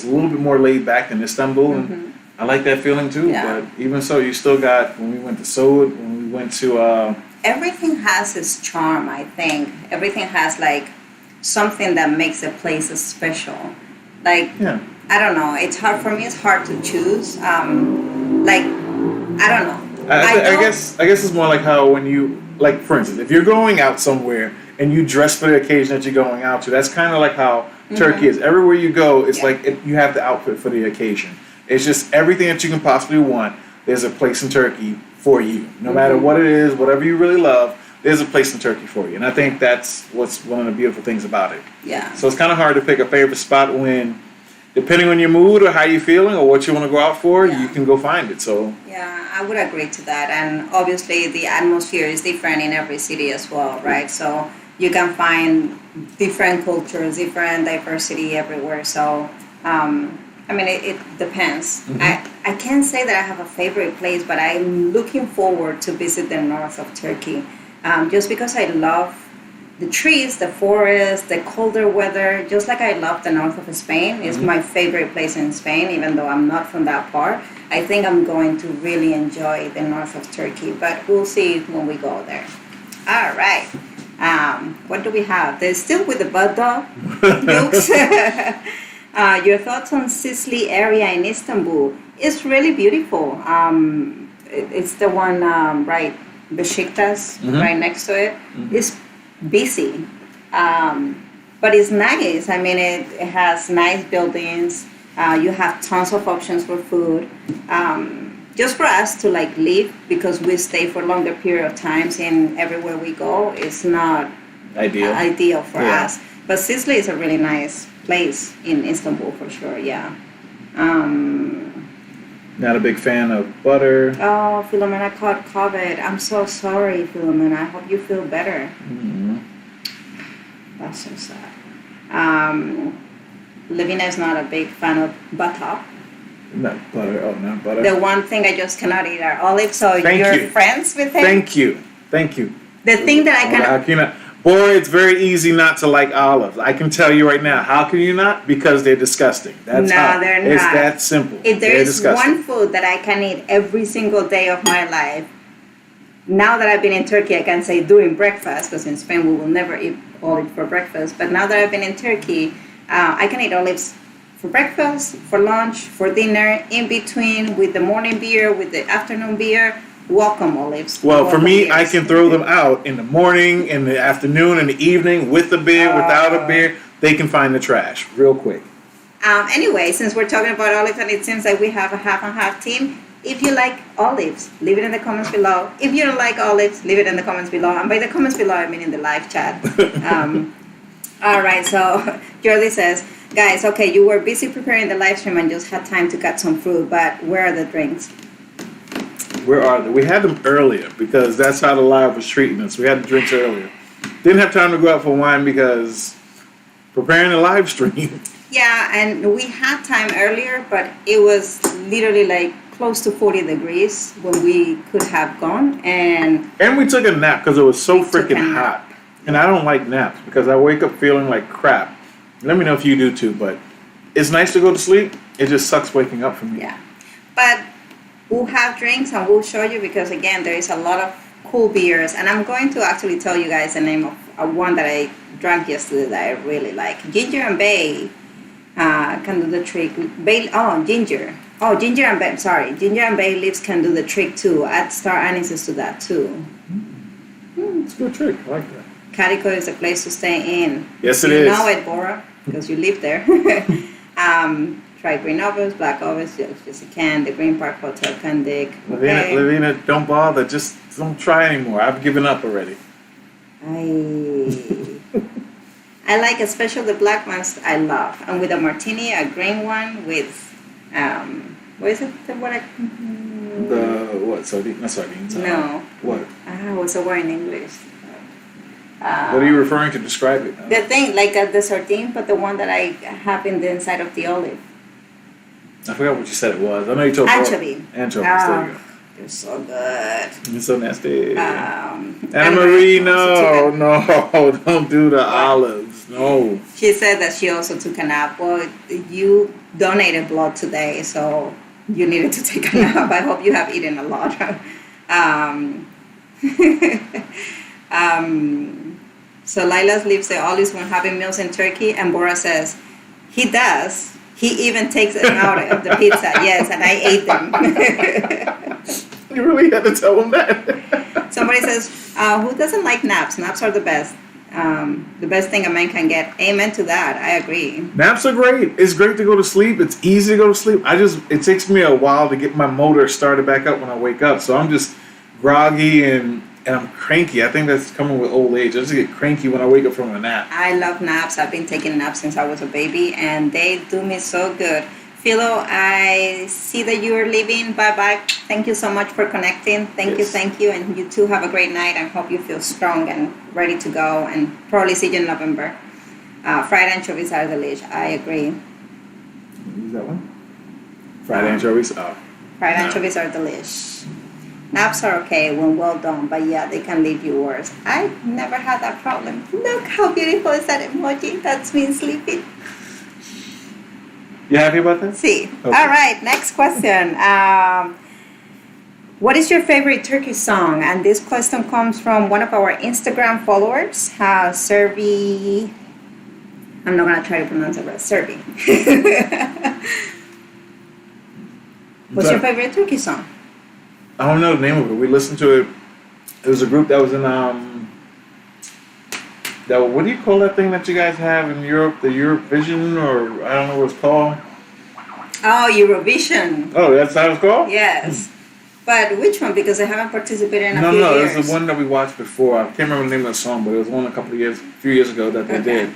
little bit more laid back than Istanbul, and I like that feeling too.
Yeah.
But even so, you still got, when we went to Suud, when we went to
everything has its charm. I think everything has like something that makes a place special. Like I don't know. It's hard for me. It's hard to choose. I don't know.
I guess it's more like how when you, like, for instance, if you're going out somewhere and you dress for the occasion that you're going out to, that's kind of like how Turkey is. Everywhere you go, it's like you have the outfit for the occasion. It's just everything that you can possibly want. There's a place in Turkey for you. No matter what it is, whatever you really love, there's a place in Turkey for you. And I think that's what's one of the beautiful things about it.
Yeah.
So it's kind of hard to pick a favorite spot when, depending on your mood or how you're feeling or what you want to go out for, you can go find it. So
yeah, I would agree to that. And obviously the atmosphere is different in every city as well, right? So you can find different cultures, different diversity everywhere. So I mean, it depends. I can't say that I have a favorite place, but I'm looking forward to visit the north of Turkey, just because I love the trees, the forest, the colder weather. Just like I love the north of Spain. It's my favorite place in Spain, even though I'm not from that part. I think I'm going to really enjoy the north of Turkey, but we'll see when we go there. All right. What do we have? There's still with the bud dog jokes. Your thoughts on Sicily area in Istanbul? It's really beautiful. It's the one right, Besiktas, right next to it. It's busy, but it's nice. I mean, it has nice buildings. You have tons of options for food. Just for us to like live, because we stay for longer period of times in everywhere we go, it's not ideal for us. But Sicily is a really nice place in Istanbul for sure. Yeah.
Not a big fan of butter.
Oh, Philomena caught COVID. I'm so sorry, Philomena. I hope you feel better. That's so sad. Levina is not a big fan of butter.
Not butter. Oh, not butter.
The one thing I just cannot eat are olives. So you're friends with him?
Thank you.
The thing that I
How can you not? Boy, it's very easy not to like olives. I can tell you right now. How can you not? Because they're disgusting. That's how.
They're not.
It's that simple.
If there is one food that I can eat every single day of my life, now that I've been in Turkey, I can say during breakfast, because in Spain we will never eat olives for breakfast. But now that I've been in Turkey, I can eat olives for breakfast, for lunch, for dinner, in between, with the morning beer, with the afternoon beer. Welcome olives.
Well, for me, I can throw them out in the morning, in the afternoon, in the evening, with the beer, without a beer. They can find the trash real quick.
Anyway, since we're talking about olives and it seems like we have a half and half team, If you like olives, leave it in the comments below. If you don't like olives, leave it in the comments below. And by the comments below, I mean in the live chat. All right, so Jordi says, guys, okay, you were busy preparing the live stream and just had time to cut some fruit, but where are the drinks?
Where are they? We had them earlier because that's how the live was treating us. We had the drinks earlier. Didn't have time to go out for wine because preparing the live stream.
Yeah, and we had time earlier, but it was literally like close to 40 degrees when we could have gone. And
we took a nap because it was so freaking hot. And I don't like naps because I wake up feeling like crap. Let me know if you do too, but it's nice to go to sleep. It just sucks waking up for me.
Yeah, but we'll have drinks and we'll show you because, again, there is a lot of cool beers. And I'm going to actually tell you guys the name of one that I drank yesterday that I really like. Ginger and Bay can do the trick. Ginger. Oh, ginger and bay. Sorry, ginger and bay leaves can do the trick too. Add star anise to that too.
It's a good trick. I like that.
Calico is a place to stay in.
Yes, it is.
You know it, Bora, because you live there. Try green ovens, black ovens, just a can. The Green Park Hotel can dig. Okay.
Lavina, don't bother. Just don't try anymore. I've given up already.
I like, especially the black ones. I love, and with a martini, a green one with. What is it?
The what? Sardines? Not sardines.
No.
What?
What's the word in English?
What are you referring to? Describe it.
The thing, like the sardine, but the one that I have in the inside of the olive.
I forgot what you said it was. I know you told
anchovy.
Anchovies. There you go.
They're so good.
You're so nasty.
Anna
Marie, no, don't do the olives. No.
She said that she also took a nap. Well, you donated blood today, so you needed to take a nap. I hope you have eaten a lot. So Lilas leaves the olives when having meals in Turkey, and Bora says he does. He even takes them out of the pizza. Yes, and I ate them.
You really had to tell him that.
Somebody says, who doesn't like naps? Naps are the best. The best thing a man can get. Amen to that. I agree.
Naps are great. It's great to go to sleep. It's easy to go to sleep. It takes me a while to get my motor started back up when I wake up. So I'm just groggy and I'm cranky. I think that's coming with old age. I just get cranky when I wake up from a nap.
I love naps. I've been taking naps since I was a baby, and they do me so good. Philo, I see that you are leaving. Bye-bye. Thank you so much for connecting. Thank you. And you too have a great night. I hope you feel strong and ready to go, and probably see you in November. Fried anchovies are delish. I agree.
Use that one? Fried anchovies? Oh.
Fried anchovies are delish. Naps are okay when well done, but yeah, they can leave you worse. I never had that problem. Look how beautiful is that emoji. That's me sleeping.
You happy about that?
See.
Okay.
All right, next question. What is your favorite Turkish song? And this question comes from one of our Instagram followers, Servi. I'm not going to try to pronounce it right. Servi. What's your favorite Turkish song?
I don't know the name of it. We listened to it. It was a group that was in what do you call that thing that you guys have in Europe? The Eurovision, or I don't know what it's called.
Oh, Eurovision.
Oh, that's how it's called?
Yes. But which one? Because I haven't participated in a few years.
No, it's the one that we watched before. I can't remember the name of the song, but it was one a few years ago that they did.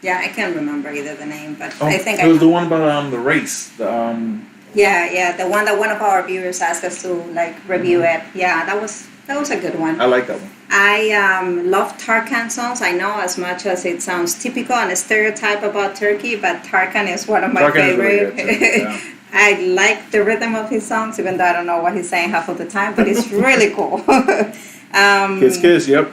Yeah, I can't remember either the name, but
I think it was the one about the race.
Yeah, the one that one of our viewers asked us to review it. Yeah, that was a good one.
I like that one.
I love Tarkan songs. I know as much as it sounds typical and a stereotype about Turkey, but Tarkan is one of my favorite. Really I like the rhythm of his songs, even though I don't know what he's saying half of the time, but it's really cool.
Kiss, yep.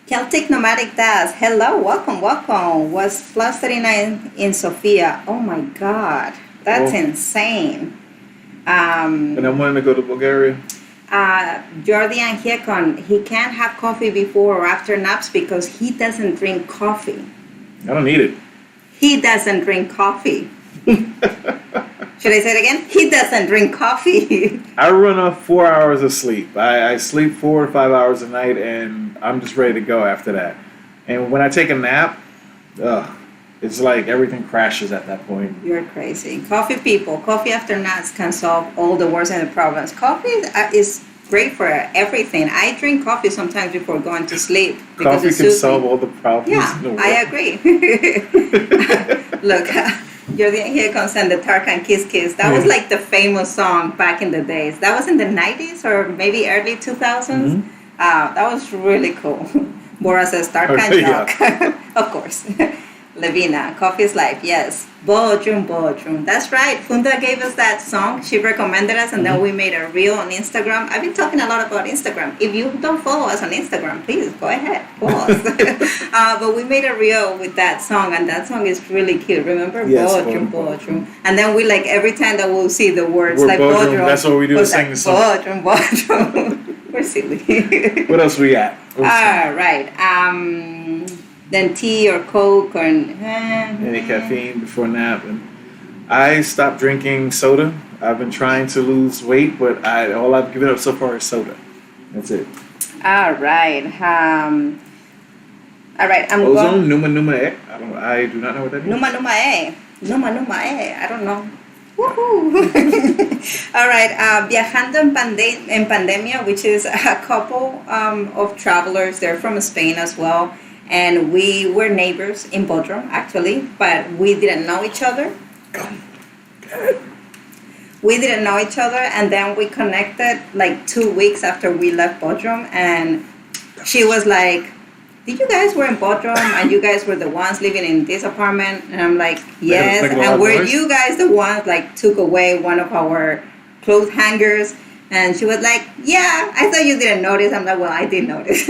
Celtic Nomadic Das, hello, welcome. Was plus 39 in Sofia. Oh my God, that's insane.
And I'm wanting to go to Bulgaria.
Jordi and Hiekon, he can't have coffee before or after naps because he doesn't drink coffee.
I don't need it.
He doesn't drink coffee. Should I say it again? He doesn't drink coffee.
I run off 4 hours of sleep. I sleep 4 to 5 hours a night, and I'm just ready to go after that. And when I take a nap, it's like everything crashes at that point.
You're crazy. Coffee people, coffee after nuts can solve all the worries and the problems. Coffee is great for everything. I drink coffee sometimes before going to sleep.
Coffee can solve all the problems.
Yeah, I agree. Look, Here Comes and the Tarkan Kiss Kiss. That was like the famous song back in the days. That was in the 90s or maybe early 2000s. That was really cool. Bora says Tarkan Jock. Of course. Levina, Coffee is Life, yes. Bodrum. That's right. Funda gave us that song. She recommended us, and then we made a reel on Instagram. I've been talking a lot about Instagram. If you don't follow us on Instagram, please go ahead, follow us. But we made a reel with that song, and that song is really cute. Remember? Yes, Bodrum. And then we every time that we'll see the words
we're
like Bodrum.
That's what we do, sing the song.
Bodrum. We're silly.
What else we got?
All right. Then tea or Coke or
any caffeine before nap. And I stopped drinking soda. I've been trying to lose weight, but all I've given up so far is soda. That's it.
All right. I'm
Ozone Numa E. I do not know what that is.
Numa E. I don't know. Woohoo! All right. Viajando en Pandemia, which is a couple of travelers. They're from Spain as well. And we were neighbors in Bodrum, actually, but we didn't know each other. And then we connected like 2 weeks after we left Bodrum, and she was like, "Did you guys were in Bodrum, and you guys were the ones living in this apartment?" And I'm like, "Yes." And were you guys the ones took away one of our clothes hangers? And she was like, "Yeah, I thought you didn't notice." I'm like, "Well, I did notice."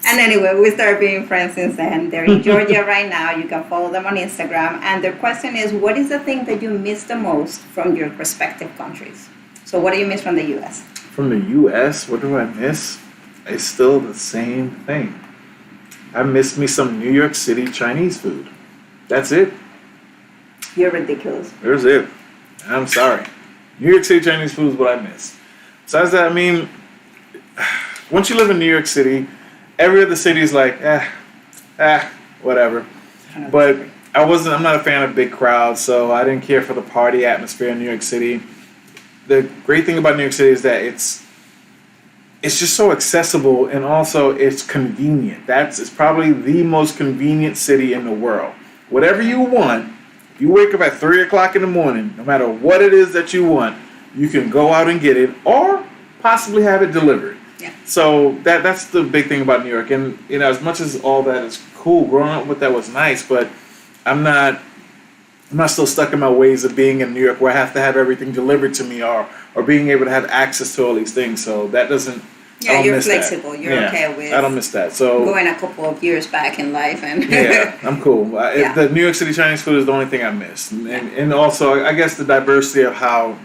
And anyway, we started being friends since then. They're in Georgia right now. You can follow them on Instagram. And their question is, what is the thing that you miss the most from your respective countries? So what do you miss from the U.S.?
From the U.S., what do I miss? It's still the same thing. I miss me some New York City Chinese food. That's it.
You're ridiculous.
There's it. I'm sorry. New York City Chinese food is what I miss. Besides that, I mean, once you live in New York City, every other city is like, whatever. But I'm not a fan of big crowds, so I didn't care for the party atmosphere in New York City. The great thing about New York City is that it's just so accessible, and also it's convenient. It's probably the most convenient city in the world. Whatever you want, if you wake up at 3 o'clock in the morning, no matter what it is that you want, you can go out and get it, or possibly have it delivered.
Yeah.
So that's the big thing about New York. And as much as all that is cool, growing up with that was nice, but I'm not still stuck in my ways of being in New York where I have to have everything delivered to me, or being able to have access to all these things. So that doesn't.
Yeah, you're flexible. That. You're okay with.
I don't miss that. So
going a couple of years back in life, and
yeah, I'm cool. The New York City Chinese food is the only thing I miss, and also I guess the diversity of how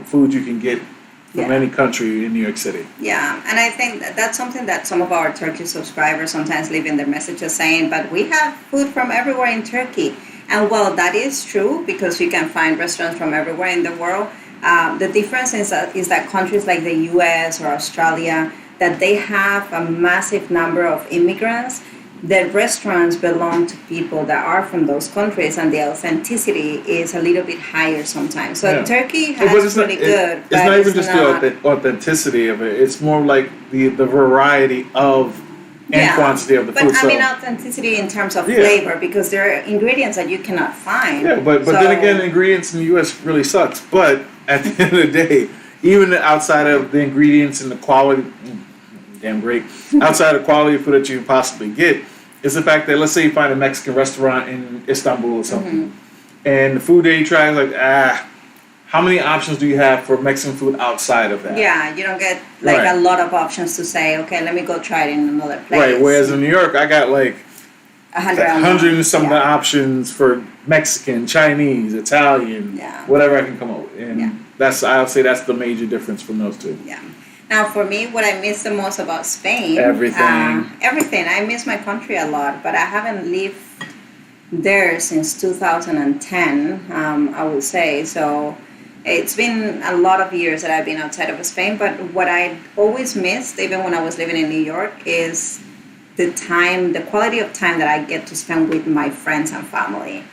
food you can get from any country in New York City.
Yeah, and I think that's something that some of our Turkish subscribers sometimes leave in their messages saying, but we have food from everywhere in Turkey. And well, that is true, because you can find restaurants from everywhere in the world. The difference is that countries like the US or Australia, that they have a massive number of immigrants. The restaurants belong to people that are from those countries, and the authenticity is a little bit higher sometimes. So Turkey has pretty good.
It's not even just the authenticity of it. It's more like the variety of and quantity of the food.
But I mean authenticity in terms of flavor, because there are ingredients that you cannot find.
Yeah, but then again, ingredients in the U.S. really sucks. But at the end of the day, even outside of the ingredients and the quality, damn great, outside of quality of food that you can possibly get, is the fact that, let's say you find a Mexican restaurant in Istanbul or something, and the food that you try is like, how many options do you have for Mexican food outside of that?
Yeah, you don't get a lot of options to say, okay, let me go try it in another place.
Right, whereas in New York, I got 100 and some options for Mexican, Chinese, Italian, whatever I can come up with. And I'll say that's the major difference from those two.
Yeah. Now, for me, what I miss the most about Spain...
Everything.
Everything. I miss my country a lot, but I haven't lived there since 2010, I would say. So it's been a lot of years that I've been outside of Spain, but what I always missed, even when I was living in New York, is the quality of time that I get to spend with my friends and family.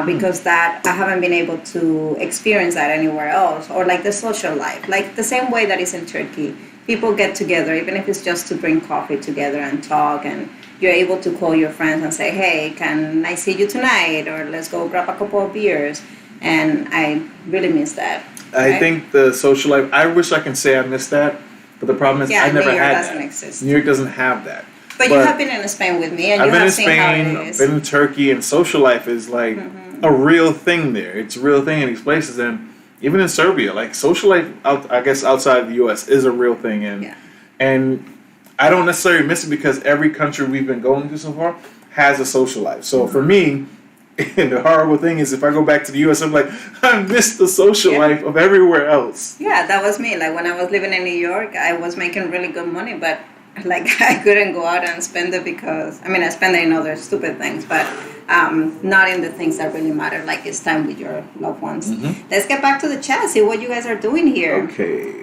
Because that I haven't been able to experience that anywhere else, or like the social life, like the same way that is in Turkey. People get together, even if it's just to bring coffee together and talk, and you're able to call your friends and say, hey, can I see you tonight, or let's go grab a couple of beers. And I really miss that.
I think the social life, I wish I can say I miss that, but the problem is I never had that.
Exist.
New York doesn't have that.
But you have been in Spain with me, and
I've
you
been
have
in
seen how
Spain,
it is.
I've been in Turkey, and social life is like a real thing there. It's a real thing in these places, and even in Serbia, like social life, I guess outside of the U.S. is a real thing, and I don't necessarily miss it because every country we've been going to so far has a social life. So for me, the horrible thing is if I go back to the U.S., I'm like, I miss the social life of everywhere else.
Yeah, that was me. Like when I was living in New York, I was making really good money, but like I couldn't go out and spend it because, I mean, I spend it in other stupid things, but not in the things that really matter, like it's time with your loved ones. Let's get back to the chat, see what you guys are doing here.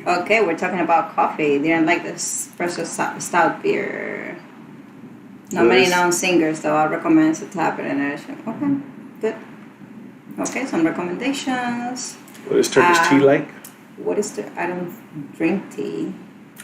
Okay, we're talking about coffee. They don't like the espresso stout beer. Not many known singers, though. I recommend to tap it in edition. Okay, good. Okay, some recommendations.
What is Turkish tea like?
What is I don't drink tea.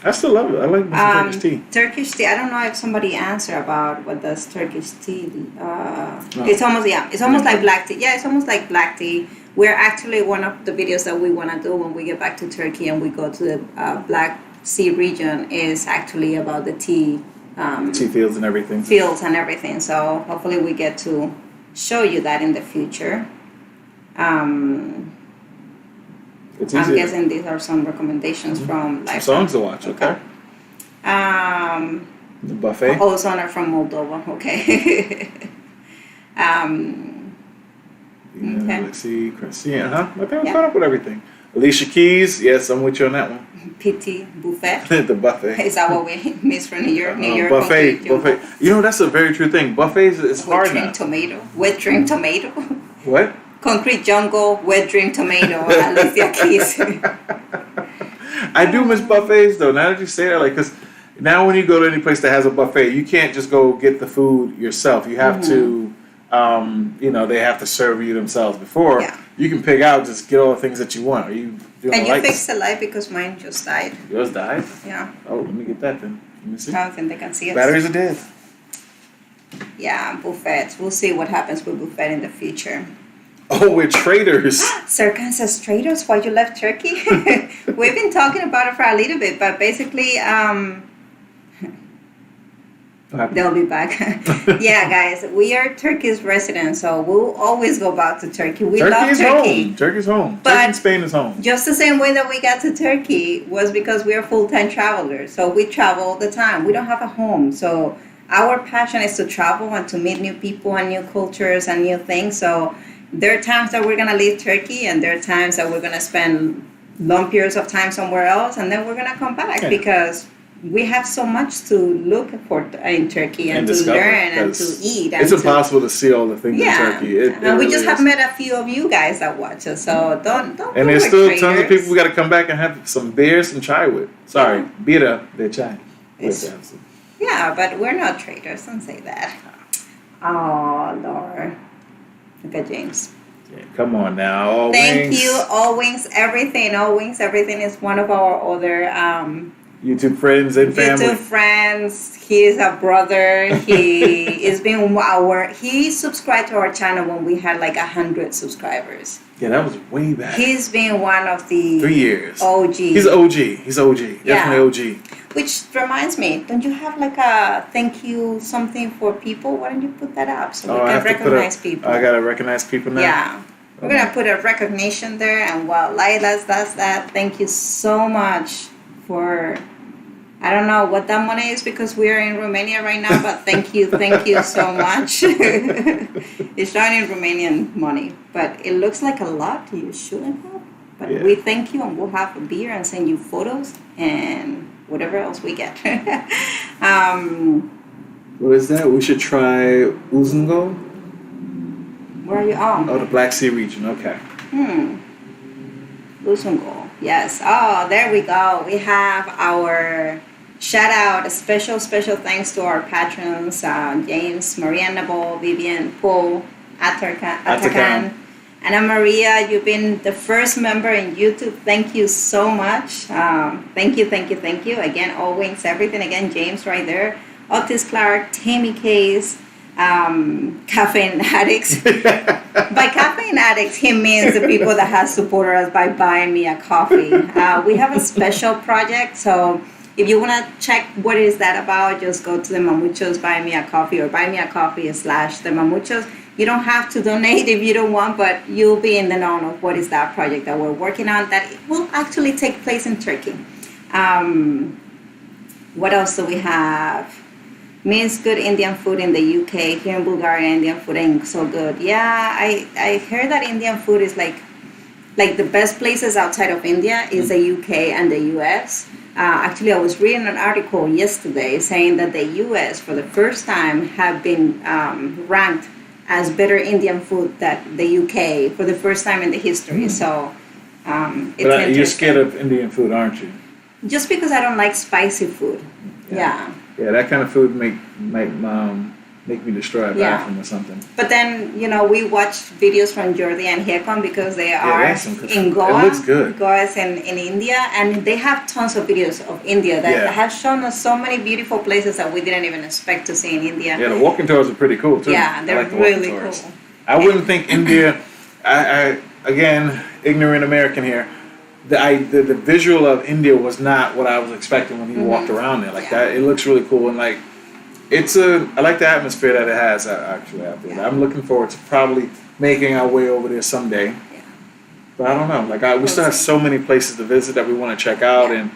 I still love it. I like Turkish tea.
Turkish tea. I don't know if somebody answered about what does Turkish tea. It's almost like black tea. Yeah, it's almost like black tea. We're actually one of the videos that we want to do when we get back to Turkey and we go to the Black Sea region is actually about the tea.
Tea fields and everything.
So hopefully we get to show you that in the future. I'm guessing these are some recommendations from Livestream.
Songs to watch, okay. The buffet.
Ozona from Moldova, okay. Okay.
Let's see, Christian, I think I'm caught up with everything. Alicia Keys, yes, I'm with you on that one.
Petit buffet.
The buffet.
Is that what we miss from New York? New York
buffet. You know, that's a very true thing. Buffets is hard now.
Wet dream tomato.
What?
Concrete jungle, wet dream tomato. Alicia Keys.
I do miss buffets though. Now that you say that, like, because now when you go to any place that has a buffet, you can't just go get the food yourself. You have to, they have to serve you themselves before. Yeah. You can pick out, just get all the things that you want. Are you doing
and you fixed the light because mine just died.
Yours died?
Yeah.
Oh, let me get that then. Let me see.
I don't think they can see it.
Batteries are dead.
Yeah, buffets. We'll see what happens with buffet in the future.
Oh, we're traitors.
Serkan says traitors? Why you left Turkey? We've been talking about it for a little bit, but basically, they'll be back. Yeah, guys, we are Turkey's residents, so we'll always go back to Turkey. We love Turkey.
Home. Turkey's home.
But
Turkey and Spain is home.
Just the same way that we got to Turkey was because we are full-time travelers. So we travel all the time. We don't have a home. So our passion is to travel and to meet new people and new cultures and new things. So there are times that we're going to leave Turkey and there are times that we're going to spend long periods of time somewhere else and then we're going to come back because we have so much to look for in Turkey and to learn and to eat. And
it's impossible to see all the things in Turkey.
And we just have met a few of you guys that watch us, so don't.
And there's still tons of people we got to come back and have some beers and chai with. Sorry, bira de chai.
Yeah, but we're not traitors. Don't say that. Oh, Lord. Look at James.
Yeah, come on now. All
Thank
wings.
you. All Wings Everything. All Wings Everything is one of our other
YouTube friends and family.
YouTube friends. He is a brother. He is being he subscribed to our channel when we had like 100 subscribers.
Yeah, that was way back.
He's been one of the
3 years.
OG.
He's OG. Definitely OG.
Which reminds me, don't you have like a thank you something for people? Why don't you put that up so we can recognize people?
I gotta recognize people now.
Yeah. We're gonna put a recognition there, and while Lilas does that, thank you so much for. I don't know what that money is because we are in Romania right now, but thank you so much. It's not in Romanian money, but it looks like a lot. You shouldn't have. But we thank you, and we'll have a beer and send you photos and whatever else we get.
What is that? We should try Uzungo.
Where are you?
Oh, the Black Sea region. Okay.
Uzungo. Yes. Oh, there we go. We have our shout out, a special thanks to our patrons, James, Maria Nabal, Vivian, Paul, Atakan, Anna Maria. You've been the first member in YouTube. Thank you so much. Thank you. Again, always everything. Again, James right there. Otis Clark, Tammy Case, caffeine addicts. By caffeine addicts, he means the people that have supported us by buying me a coffee. We have a special project, so if you want to check what is that about, just go to the Mamuchos Buy Me a Coffee or Buy Me a Coffee / the Mamuchos. You don't have to donate if you don't want, but you'll be in the know of what is that project that we're working on that will actually take place in Turkey. What else do we have? Means good Indian food in the UK. Here in Bulgaria, Indian food ain't so good. Yeah, I heard that Indian food is like the best places outside of India is the UK and the US. Actually, I was reading an article yesterday saying that the US, for the first time, have been ranked as better Indian food than the UK for the first time in the history. So, it's
you're scared of Indian food, aren't you?
Just because I don't like spicy food. Yeah.
Yeah, that kind of food make me destroy a bathroom or something.
But then, we watched videos from Jordi and Hekon because they are in Goa.
It looks good.
Goa is in India, and they have tons of videos of India that have shown us so many beautiful places that we didn't even expect to see in India.
Yeah, the walking tours are pretty cool too.
Yeah, they're really cool.
I wouldn't think India. I again, ignorant American here. The visual of India was not what I was expecting when you walked around there. That, it looks really cool, and I like the atmosphere that it has actually out there. I'm looking forward to probably making our way over there someday.
Yeah.
But I don't know. We still have so many places to visit that we want to check out, and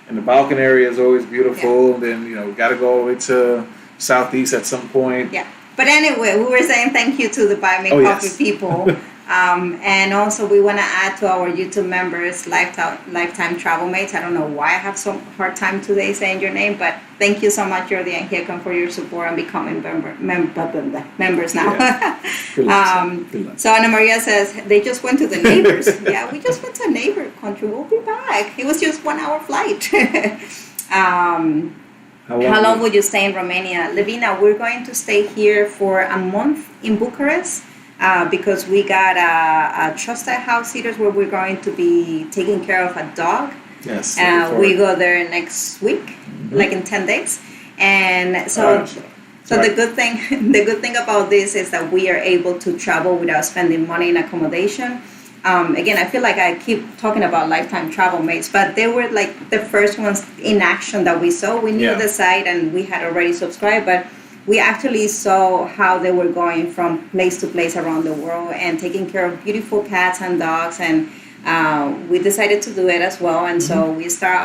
the Balkan area is always beautiful. And then we got to go over to Southeast at some point.
Yeah. But anyway, we were saying thank you to the Buy Me Coffee people. And also we want to add to our YouTube members, Lifetime Travel Mates. I don't know why I have some hard time today saying your name, but thank you so much, Jordi and Hekon, for your support and becoming members now.
Yeah. Good luck.
So Ana Maria says, they just went to the neighbors. Yeah, we just went to a neighbor country. We'll be back. It was just 1 hour flight. How long would you stay in Romania? Levina, we're going to stay here for a month in Bucharest. Because we got a trusted house sitters where we're going to be taking care of a dog.
Yes.
We go there next week, like in 10 days. And so the good thing about this is that we are able to travel without spending money in accommodation. Again, I feel like I keep talking about Lifetime Travel Mates, but they were like the first ones in action that we saw. We knew the site and we had already subscribed, but we actually saw how they were going from place to place around the world and taking care of beautiful cats and dogs, and we decided to do it as well. And so we start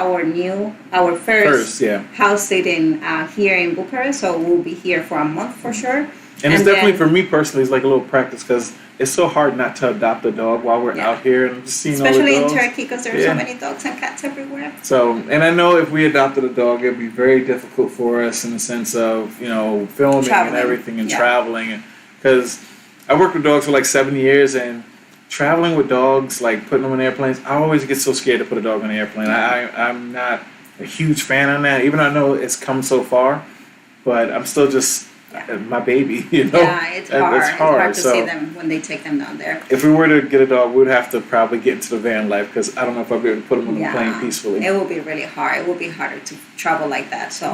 our first house sitting here in Bucharest. So we'll be here for a month for sure.
And it's definitely, for me personally, it's like a little practice because it's so hard not to adopt a dog while we're out here and just seeing
especially
all the dogs.
In Turkey because there's so many dogs and cats everywhere.
So, and I know if we adopted a dog, it'd be very difficult for us in the sense of, filming and everything and traveling. Because I worked with dogs for like 7 years, and traveling with dogs, like putting them on airplanes, I always get so scared to put a dog on an airplane. I'm not a huge fan on that, even though I know it's come so far, but I'm still just... my baby,
Yeah, it's hard. It's hard to
so,
see them when they take them down there.
If we were to get a dog, we'd have to probably get into the van life because I don't know if I'd be able to put them on the plane peacefully.
It will be really hard. It will be harder to travel like that. So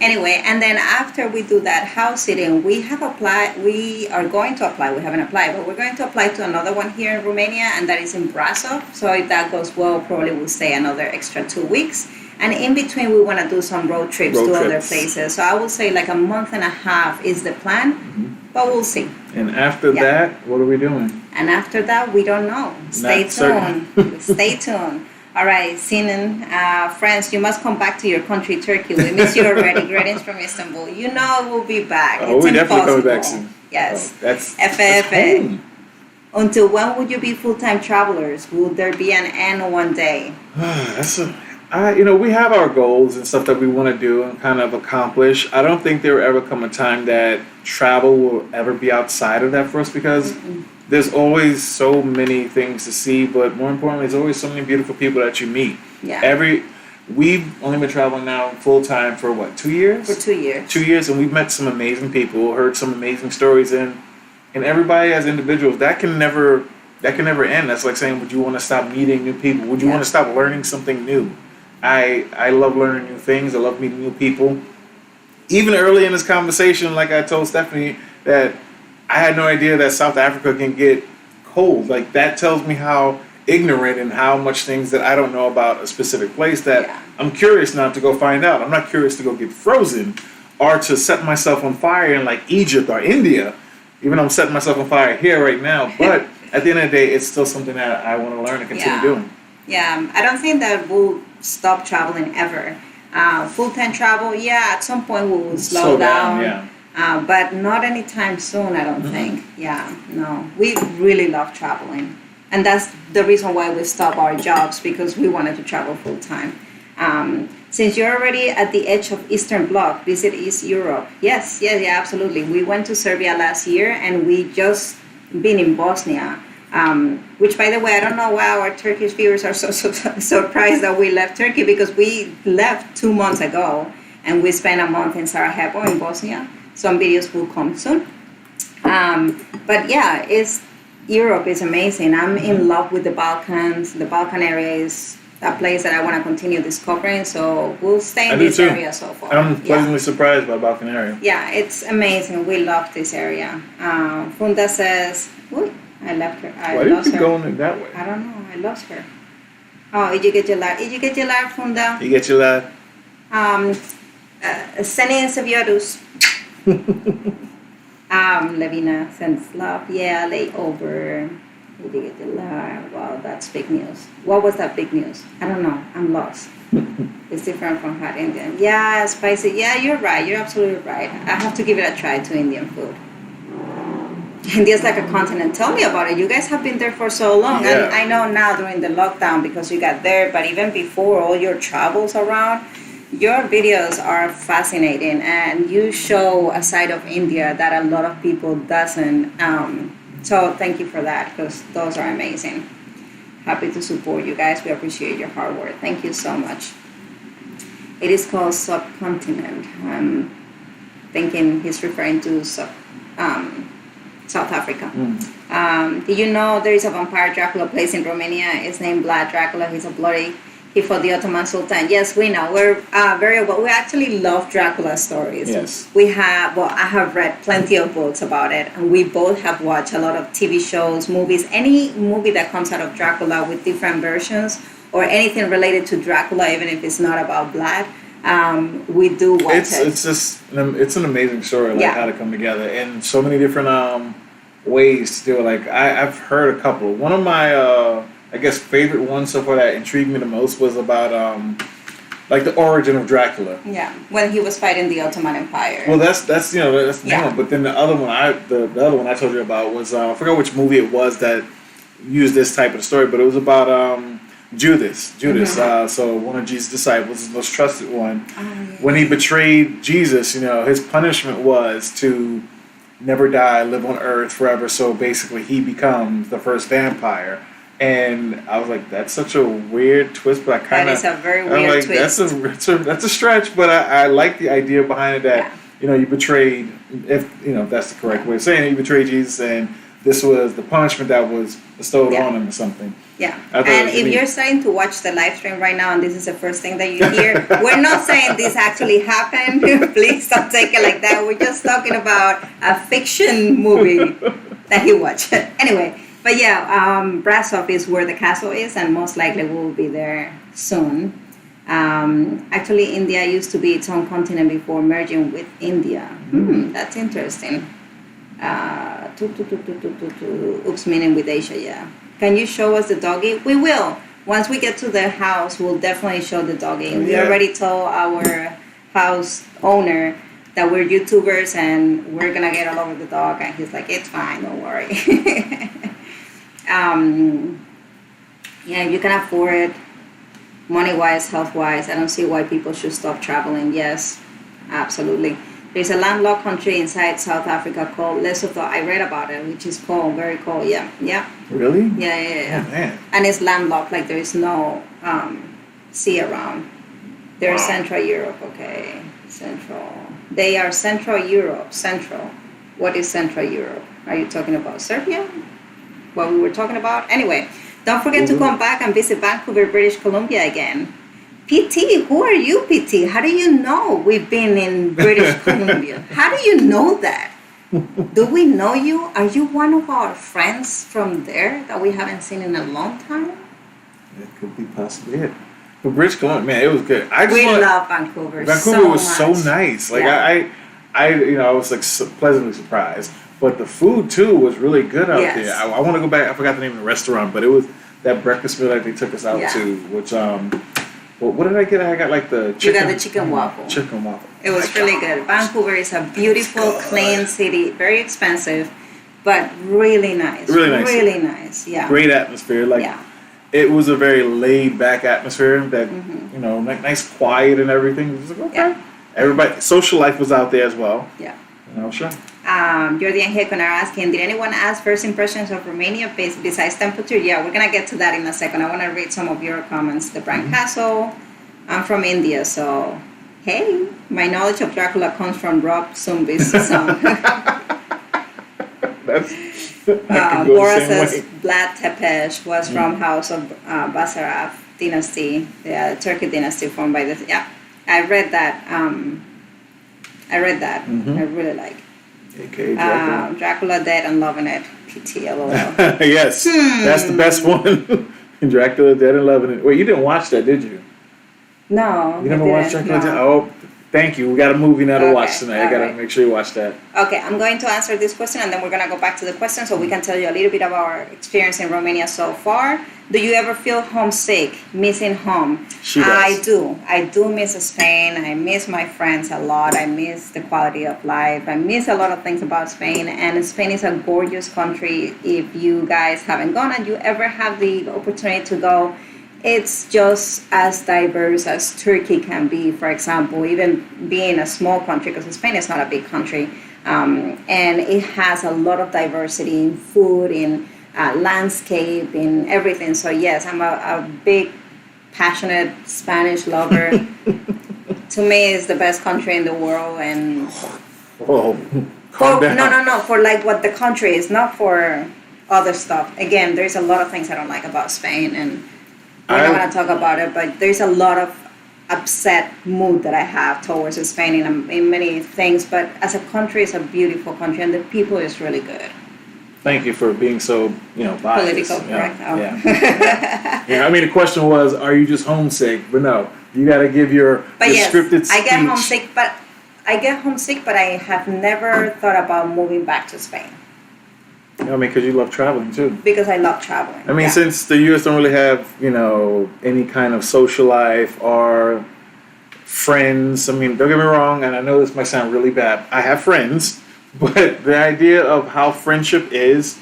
anyway, and then after we do that house sitting, we are going to apply. We haven't applied, but we're going to apply to another one here in Romania, and that is in Brasov. So if that goes well, probably we'll stay another extra 2 weeks. And in between, we want to do some road trips to other places. So I would say like a month and a half is the plan, but we'll see.
And after that, what are we doing?
And after that, we don't know. Stay tuned. Stay tuned. All right, Sinan, friends, you must come back to your country, Turkey. We miss you already. Greetings from Istanbul. We'll be back.
Oh, we're definitely coming back soon.
Yes.
That's
home. Until when would you be full-time travelers? Will there be an end one day?
We have our goals and stuff that we want to do and kind of accomplish. I don't think there will ever come a time that travel will ever be outside of that for us because there's always so many things to see, but more importantly, there's always so many beautiful people that you meet.
Yeah.
we've only been traveling now full time for what, 2 years?
For 2 years.
2 years, and we've met some amazing people, heard some amazing stories, and everybody as individuals, that can never end. That's like saying, would you want to stop meeting new people? Would you want to stop learning something new? I love learning new things. I love meeting new people. Even early in this conversation, like I told Stephanie, that I had no idea that South Africa can get cold. Like, that tells me how ignorant and how much things that I don't know about a specific place that I'm curious now to go find out. I'm not curious to go get frozen or to set myself on fire in like Egypt or India, even though I'm setting myself on fire here right now. But at the end of the day, it's still something that I want to learn and continue doing.
Yeah, I don't think that we'll stop traveling ever. Full-time travel, at some point we will slow down. But not anytime soon, I don't think. Yeah, no. We really love traveling. And that's the reason why we stopped our jobs, because we wanted to travel full-time. Since you're already at the edge of Eastern Bloc, visit East Europe. Yes, absolutely. We went to Serbia last year, and we just been in Bosnia. Which, by the way, I don't know why our Turkish viewers are so surprised that we left Turkey, because we left 2 months ago, and we spent a month in Sarajevo in Bosnia. Some videos will come soon. But yeah, Europe is amazing. I'm in love with the Balkans. The Balkan area is a place that I want to continue discovering, so we'll stay in this area so far.
I'm pleasantly surprised by the Balkan area.
Yeah, it's amazing. We love this area. Funda says, "Ooh, I left her.
Why do you keep going that way?"
I don't know. I lost her. Oh, did you get your live? Funda?
You get your live?
Sending Seviorus. Levina sends love. Yeah, layover. Did you get your live? Wow, that's big news. What was that big news? I don't know. I'm lost. It's different from hot Indian. Yeah, spicy. Yeah, you're right. You're absolutely right. I have to give it a try to Indian food. India's like a continent. Tell me about it. You guys have been there for so long.
Yeah.
And I know now during the lockdown because you got there, but even before all your travels around, your videos are fascinating, and you show a side of India that a lot of people doesn't. So thank you for that, because those are amazing. Happy to support you guys. We appreciate your hard work. Thank you so much. It is called Subcontinent. I'm thinking he's referring to South Africa. Did you know there is a vampire Dracula place in Romania? It's named Vlad Dracula. He's a bloody... He fought the Ottoman Sultan. Yes, we know. We're very well. We actually love Dracula stories.
Yes.
We have. Well, I have read plenty of books about it, and we both have watched a lot of TV shows, movies. Any movie that comes out of Dracula with different versions, or anything related to Dracula, even if it's not about Vlad, we do watch it.
It's just it's an amazing story, like how to come together in so many different ways to do it. Like I've heard a couple. One of my I guess favorite ones so far that intrigued me the most was about like the origin of Dracula.
Yeah, when he was fighting the Ottoman Empire.
Well, that's the one. But then the other one the other one I told you about was I forgot which movie it was that used this type of story, but it was about Judas. Mm-hmm. So one of Jesus' disciples, the most trusted one. When he betrayed Jesus, his punishment was to never die, live on earth forever. So basically, he becomes the first vampire. And I was like, that's such a weird twist, but I kind of...
That is a very weird twist.
That's a stretch, but I like the idea behind it that, you betrayed, if that's the correct way of saying it, you betrayed Jesus, and this was the punishment that was bestowed on him or something.
Yeah. And if you're starting to watch the live stream right now, and this is the first thing that you hear, we're not saying this actually happened. Please don't take it like that. We're just talking about a fiction movie that he watched. Anyway. But yeah, Brasov is where the castle is, and most likely we'll be there soon. Actually, India used to be its own continent before merging with India. That's interesting. Oops, meaning with Asia, yeah. Can you show us the doggy? We will. Once we get to the house, we'll definitely show the doggy. We already told our house owner that we're YouTubers and we're going to get all over the dog. And he's like, it's fine, don't worry. You can afford it money-wise, health-wise. I don't see why people should stop traveling. Yes, absolutely. There's a landlocked country inside South Africa called Lesotho. I read about it, which is cold, very cold. Yeah.
Really?
Yeah.
Oh, man.
And it's landlocked, like there is no sea around. They're Central Europe, okay. Central. They are Central Europe. Central. What is Central Europe? Are you talking about Serbia? What we were talking about? Anyway, don't forget to come back and visit Vancouver, British Columbia again. PT, who are you, PT? How do you know we've been in British Columbia? How do you know that? Do we know you? Are you one of our friends from there that we haven't seen in a long time?
It could be possibly it. But British Columbia, man, it was good.
We love Vancouver.
Vancouver was
much.
so nice. Like I was like pleasantly surprised. But the food too was really good out there. I want to go back. I forgot the name of the restaurant, but it was that breakfast meal that they took us out to. Which what did I get? I got like the chicken.
You got the chicken waffle.
Chicken waffle.
It was really good. Vancouver is a beautiful, clean city. Very expensive, but really nice. Really nice. Yeah.
Great atmosphere. It was a very laid back atmosphere. That nice, quiet and everything. It was like, okay. Yeah. Everybody, social life was out there as well.
Yeah.
Sure.
Jordi and Hekon are asking, did anyone ask first impressions of Romania besides temperature? Yeah, we're going to get to that in a second. I want to read some of your comments. The Brian Castle, I'm from India, so hey, my knowledge of Dracula comes from Rob Zombie's song. Bora says Vlad Tepes was from House of Basarab dynasty, the Turkic dynasty formed by the... Yeah, I read that. I really like.
Okay, Dracula.
Dracula Dead and Loving It. PTLOL.
Yes, that's the best one. Dracula Dead and Loving It. Wait, you didn't watch that, did you?
No.
You never watched Dracula Dead? Oh, thank you. We got a movie now to watch tonight. I got to make sure you watch that.
Okay, I'm going to answer this question and then we're going to go back to the question so we can tell you a little bit about our experience in Romania so far. Do you ever feel homesick, missing home?
She does.
I do. I do miss Spain. I miss my friends a lot. I miss the quality of life. I miss a lot of things about Spain. And Spain is a gorgeous country. If you guys haven't gone and you ever have the opportunity to go, it's just as diverse as Turkey can be, for example, even being a small country, because Spain is not a big country. And it has a lot of diversity in food, in landscape, in everything. So yes, I'm a big, passionate Spanish lover. To me, it's the best country in the world. And no, for like what the country is, not for other stuff. Again, there's a lot of things I don't like about Spain, and we're not going to talk about it, but there's a lot of upset mood that I have towards Spain in many things. But as a country, it's a beautiful country, and the people is really good.
Thank you for being so, biased.
Political correct.
Yeah. I mean, the question was, are you just homesick? But no, you got to give your scripted speech.
I get homesick, but I have never thought about moving back to Spain.
Because you love traveling too.
Because I love traveling.
I mean, since the U.S. don't really have, any kind of social life or friends. I mean, don't get me wrong, and I know this might sound really bad. I have friends. But the idea of how friendship is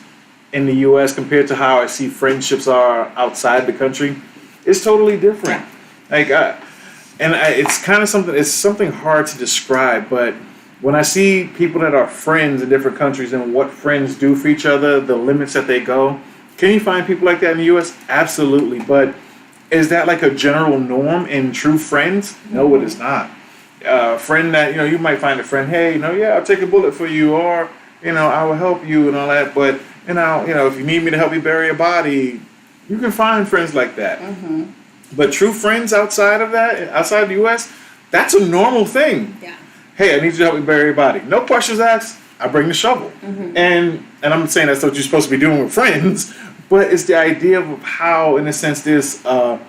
in the U.S. compared to how I see friendships are outside the country is totally different. Yeah. It's kind of something. It's something hard to describe. But when I see people that are friends in different countries and what friends do for each other, the limits that they go, can you find people like that in the U.S.? Absolutely. But is that like a general norm in true friends? No, it is not. Friend that, you might find a friend, hey, I'll take a bullet for you, or, I will help you and all that. But, if you need me to help you bury a body, you can find friends like that. Mm-hmm. But true friends outside of that, outside the U.S., that's a normal thing. Yeah. Hey, I need you to help me bury a body. No questions asked. I bring the shovel. Mm-hmm. And I'm saying that's what you're supposed to be doing with friends, but it's the idea of how, in a sense, there's a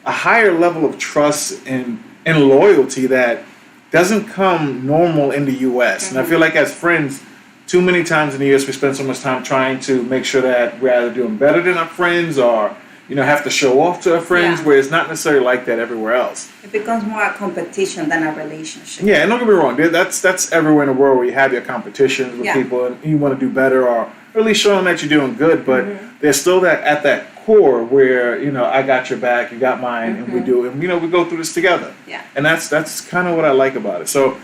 higher level of trust and loyalty that doesn't come normal in the U.S. Mm-hmm. And I feel like as friends, too many times in the U.S. we spend so much time trying to make sure that we're either doing better than our friends or, have to show off to our friends, where it's not necessarily like that everywhere else.
It becomes more a competition than a relationship.
Yeah, and don't get me wrong, that's everywhere in the world where you have your competitions with people and you want to do better or at least show them that you're doing good, but there's still that at that core where, I got your back, you got mine, and we do it, and we go through this together. Yeah. And that's kind of what I like about it. So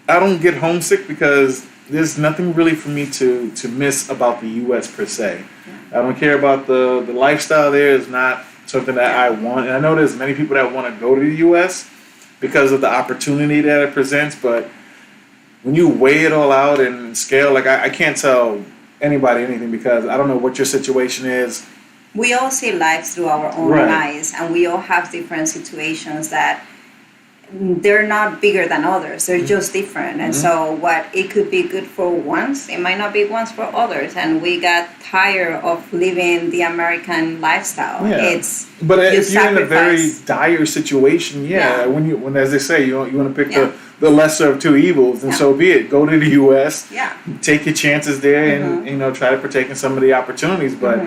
I don't get homesick because there's nothing really for me to miss about the U.S. per se. Yeah. I don't care about the lifestyle there is not something that I want. And I know there's many people that want to go to the U.S., because of the opportunity that it presents. But when you weigh it all out and scale, like I can't tell anybody anything because I don't know what your situation is.
We all see life through our own
Right.
eyes, and we all have different situations that they're not bigger than others. They're just different. And so what it could be good for once, it might not be once for others. And we got tired of living the American lifestyle.
Yeah. But if you're in a very
sacrifice.
dire situation,
Yeah.
when as they say, you want to pick
Yeah.
the lesser of two evils, and
Yeah.
so be it. Go to the U.S.
Yeah.
Take your chances there, and try to partake in some of the opportunities. But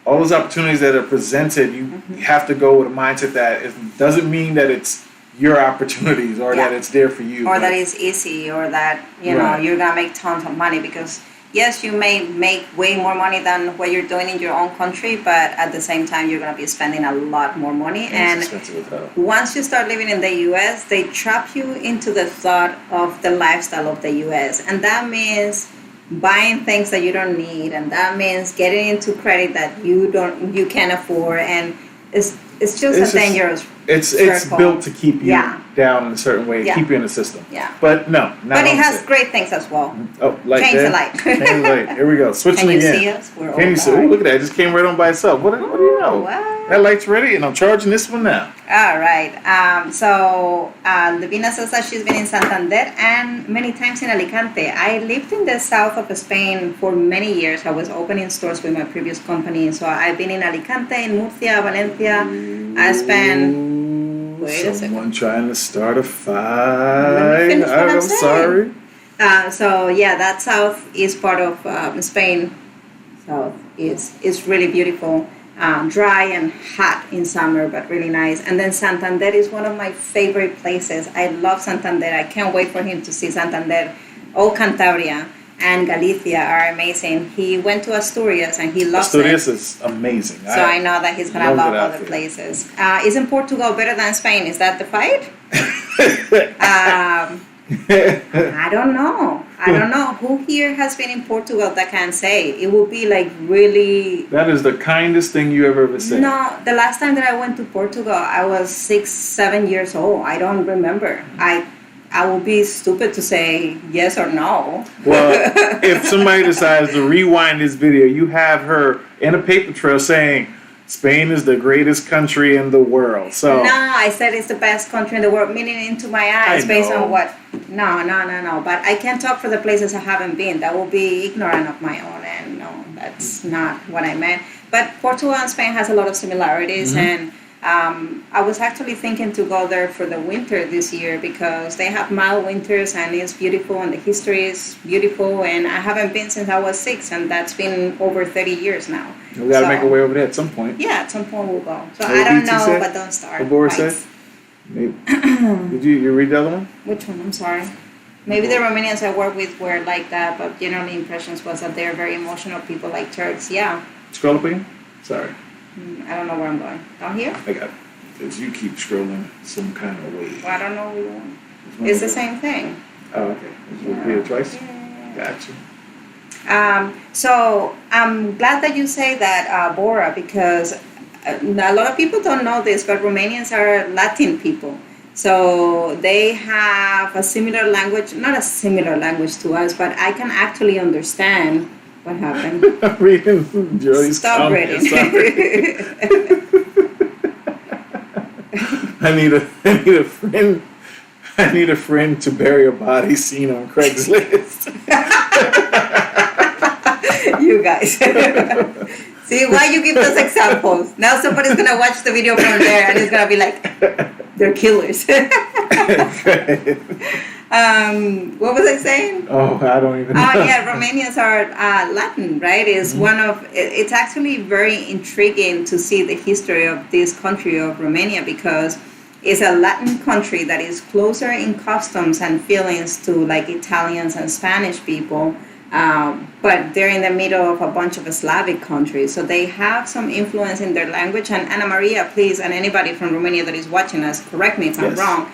all those opportunities that are presented, you have to go with a mindset that it doesn't mean that it's your opportunities or that it's there for you,
or that it's easy, or that
Right.
you're gonna make tons of money, because yes, you may make way more money than what you're doing in your own country, but at the same time you're gonna be spending a lot more money. And
it's expensive as hell.
once you start living in the US, they trap you into the thought of the lifestyle of the US, and that means buying things that you don't need, and that means getting into credit that you can't afford, and it's just a dangerous
It's
circle.
built to keep you
Yeah.
down in a certain way,
Yeah.
keep you in the system.
Yeah.
But no, not
But it has
Homesick.
great things as well.
Oh, like
Change the
that?
light.
Change the light. Here we go. Switching
Can you
again.
see us? We're
Can you see? Oh, look at that. It just came right on by itself. What do you know?
Wow.
That light's ready, and I'm charging this one now.
All right. So Levina says that she's been in Santander and many times in Alicante. I lived in the south of Spain for many years. I was opening stores with my previous company. So I've been in Alicante, in Murcia, Valencia. I spent... Wait a second.
Someone trying to start a
Let
fight.
me finish what I'm saying.
sorry.
So yeah, that south is part of Spain. So it's really beautiful, dry and hot in summer, but really nice. And then Santander is one of my favorite places. I love Santander. I can't wait for him to see Santander. All Cantabria and Galicia are amazing. He went to Asturias and he loves
Asturias
it.
is amazing.
So I know that he's gonna
love
love
it out
other
there.
places. Isn't Portugal better than Spain? Is that the fight? I don't know. Who here has been in Portugal that can say? It would be like really...
That is the kindest thing you ever said.
No, the last time that I went to Portugal, I was 6-7 years old. I don't remember. I would be stupid to say yes or no.
Well, if somebody decides to rewind this video, you have her in a paper trail saying Spain is the greatest country in the world. So
No, I said it's the best country in the world, meaning into my eyes,
I
based
know.
on what? No. But I can't talk for the places I haven't been. That will be ignorant of my own, and no, that's not what I meant. But Portugal and Spain has a lot of similarities, and I was actually thinking to go there for the winter this year because they have mild winters and it's beautiful and the history is beautiful, and I haven't been since I was 6, and that's been over 30 years now.
we got to make our way over there at some point.
Yeah, at some point we'll go. So
What
I don't
BT
know,
said?
but don't start.
What Boris
fights.
said? Maybe. Did you read the other one?
Which one? I'm sorry. Maybe the Romanians I work with were like that, but generally impressions was that they're very emotional people like Turks. Yeah.
Scroll up again? Sorry.
I don't know where I'm going. Down here?
I got it. Because you keep scrolling some kind of way.
Well, I don't know. It's the same thing.
Oh, okay. Did you repeat it twice? Gotcha.
So I'm glad that you say that, Bora, because a lot of people don't know this, but Romanians are Latin people. So they have a similar language, not a similar language to us, but I can actually understand what happened.
I'm reading Joey's
Stop
comment.
reading.
Sorry. I need a friend to bury a body seen on Craigslist.
You guys. See why you give those examples? Now somebody's gonna watch the video from there and it's gonna be like, they're killers. What was I saying?
Oh, I don't even know.
Yeah, Romanians are Latin, right? It's actually very intriguing to see the history of this country of Romania, because it's a Latin country that is closer in customs and feelings to like Italians and Spanish people. But they're in the middle of a bunch of Slavic countries. So they have some influence in their language. And Ana Maria, please, and anybody from Romania that is watching us, correct me if I'm
Yes.
wrong.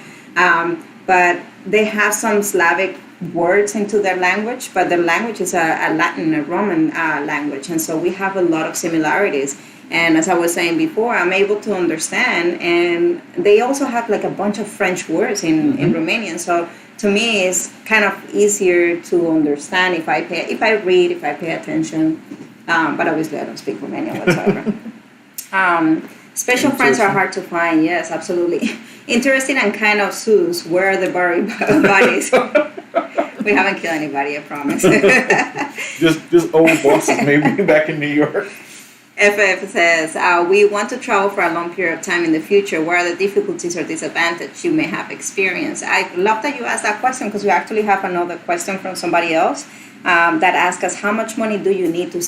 But they have some Slavic words into their language, but their language is a Latin, a Roman language, and so we have a lot of similarities. And as I was saying before, I'm able to understand, and they also have like a bunch of French words in Romanian. So to me, it's kind of easier to understand if I read, if I pay attention. But obviously, I don't speak Romanian whatsoever. Special friends are hard to find. Yes, absolutely. Interesting and kind of sus. Where are the buddies? We haven't killed anybody, I promise.
just old bosses, maybe back in New York.
FF says, we want to travel for a long period of time in the future. What are the difficulties or disadvantages you may have experienced? I love that you asked that question, because we actually have another question from somebody else that asks us, how much money do you need to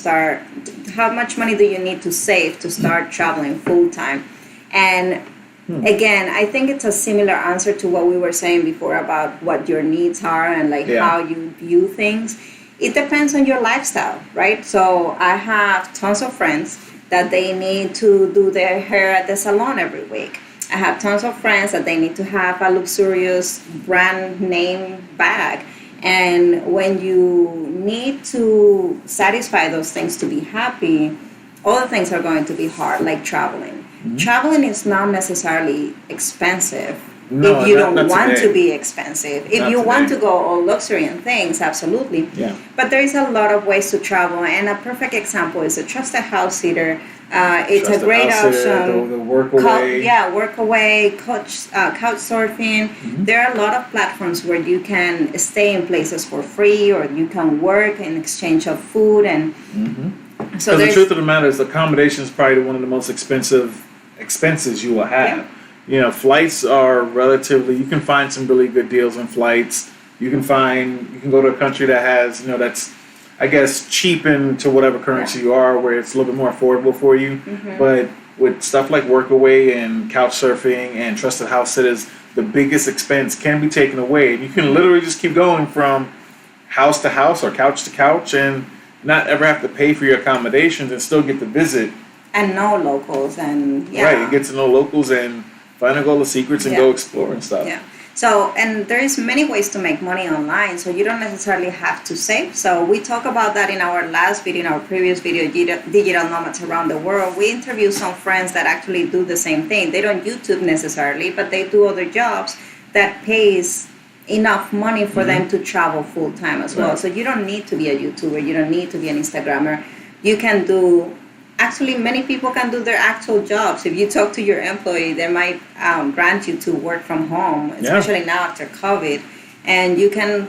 save to start traveling full time? And again, I think it's a similar answer to what we were saying before about what your needs are and how you view things. It depends on your lifestyle, right? So I have tons of friends that they need to do their hair at the salon every week. I have tons of friends that they need to have a luxurious brand name bag. And when you need to satisfy those things to be happy, other things are going to be hard, like traveling. Traveling is not necessarily expensive.
No,
if you don't
not
want
today.
to be expensive. If
Not
you want
today.
to go all luxury and things, absolutely.
Yeah.
But there is a lot of ways to travel, and a perfect example is a trusted house sitter. It's a great option.
The work away.
Work away, couch surfing. There are a lot of platforms where you can stay in places for free, or you can work in exchange of food. And so
the truth of the matter is, accommodation is probably one of the most expenses you will have.
Yeah.
You know, flights are relatively, you can find some really good deals on flights. You can go to a country that has, that's, I guess, cheap into whatever currency you are, where it's a little bit more affordable for you. But with stuff like Workaway and couch surfing and trusted house sitters, the biggest expense can be taken away. And you can literally just keep going from house to house or couch to couch and not ever have to pay for your accommodations and still get to visit.
And know locals and
Right, you get to know locals and find out all the secrets and go explore and stuff.
Yeah. So, and there is many ways to make money online, so you don't necessarily have to save. So we talk about that in our last video, in our previous video, Digital Nomads Around the World. We interview some friends that actually do the same thing. They don't YouTube necessarily, but they do other jobs that pays enough money for them to travel full time as well. So you don't need to be a YouTuber, you don't need to be an Instagrammer. You can do, actually many people can do their actual jobs. If you talk to your employee, they might grant you to work from home, especially now after COVID, and you can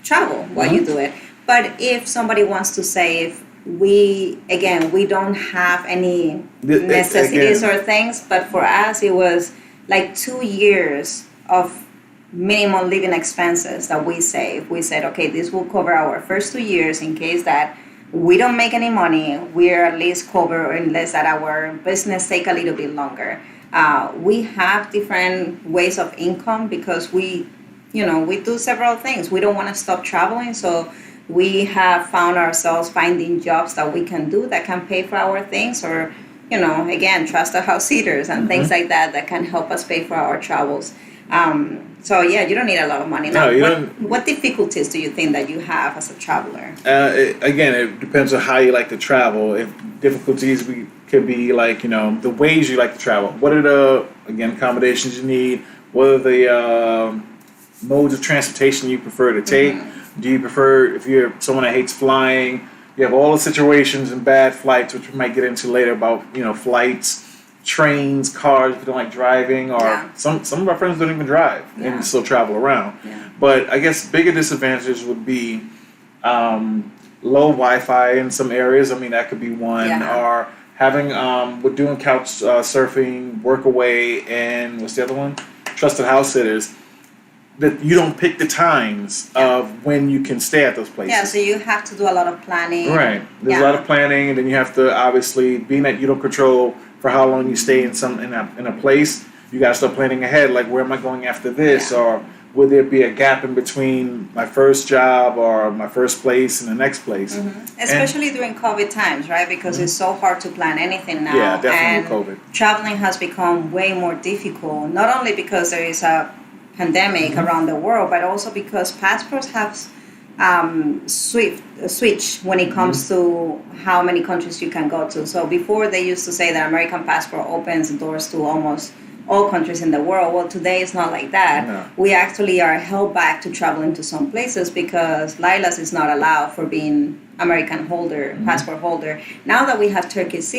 travel while you do it. But if somebody wants to save, we don't have any necessities or things, but for us it was like 2 years of minimum living expenses that we save. We said, okay, this will cover our first 2 years in case that we don't make any money, we're at least covered unless that our business take a little bit longer. We have different ways of income because we do several things. We don't want to stop traveling, so we have found ourselves finding jobs that we can do that can pay for our things, or again, trusted house sitters and things like that can help us pay for our travels. So you don't need a lot of money. Now, what difficulties do you think that you have as a traveler?
It depends on how you like to travel. If difficulties could be like, the ways you like to travel. What are the, accommodations you need? What are the modes of transportation you prefer to take? Do you prefer, if you're someone that hates flying, you have all the situations and bad flights, which we might get into later about, flights, trains, cars, if you don't like driving, or some of our friends don't even drive and still travel around. But I guess bigger disadvantages would be low Wi-Fi in some areas. I mean, that could be one. Or having, we're doing couch surfing, Workaway, and what's the other one? Trusted house sitters. That you don't pick the times of when you can stay at those places.
Yeah, so you have to do a lot of planning.
Right. There's a lot of planning, and then you have to, obviously, being that you don't control for how long you stay in a place, you got to start planning ahead, like where am I going after this, or would there be a gap in between my first job or my first place and the next place?
Especially during COVID times, right? Because it's so hard to plan anything now.
Yeah, definitely
and
COVID.
Traveling has become way more difficult, not only because there is a pandemic around the world, but also because passports have switch when it comes to how many countries you can go to. So before they used to say that American passport opens doors to almost all countries in the world. Well, today it's not like that.
No.
We actually are held back to traveling to some places because Lilas is not allowed for being American holder, passport holder. Now that we have Turkish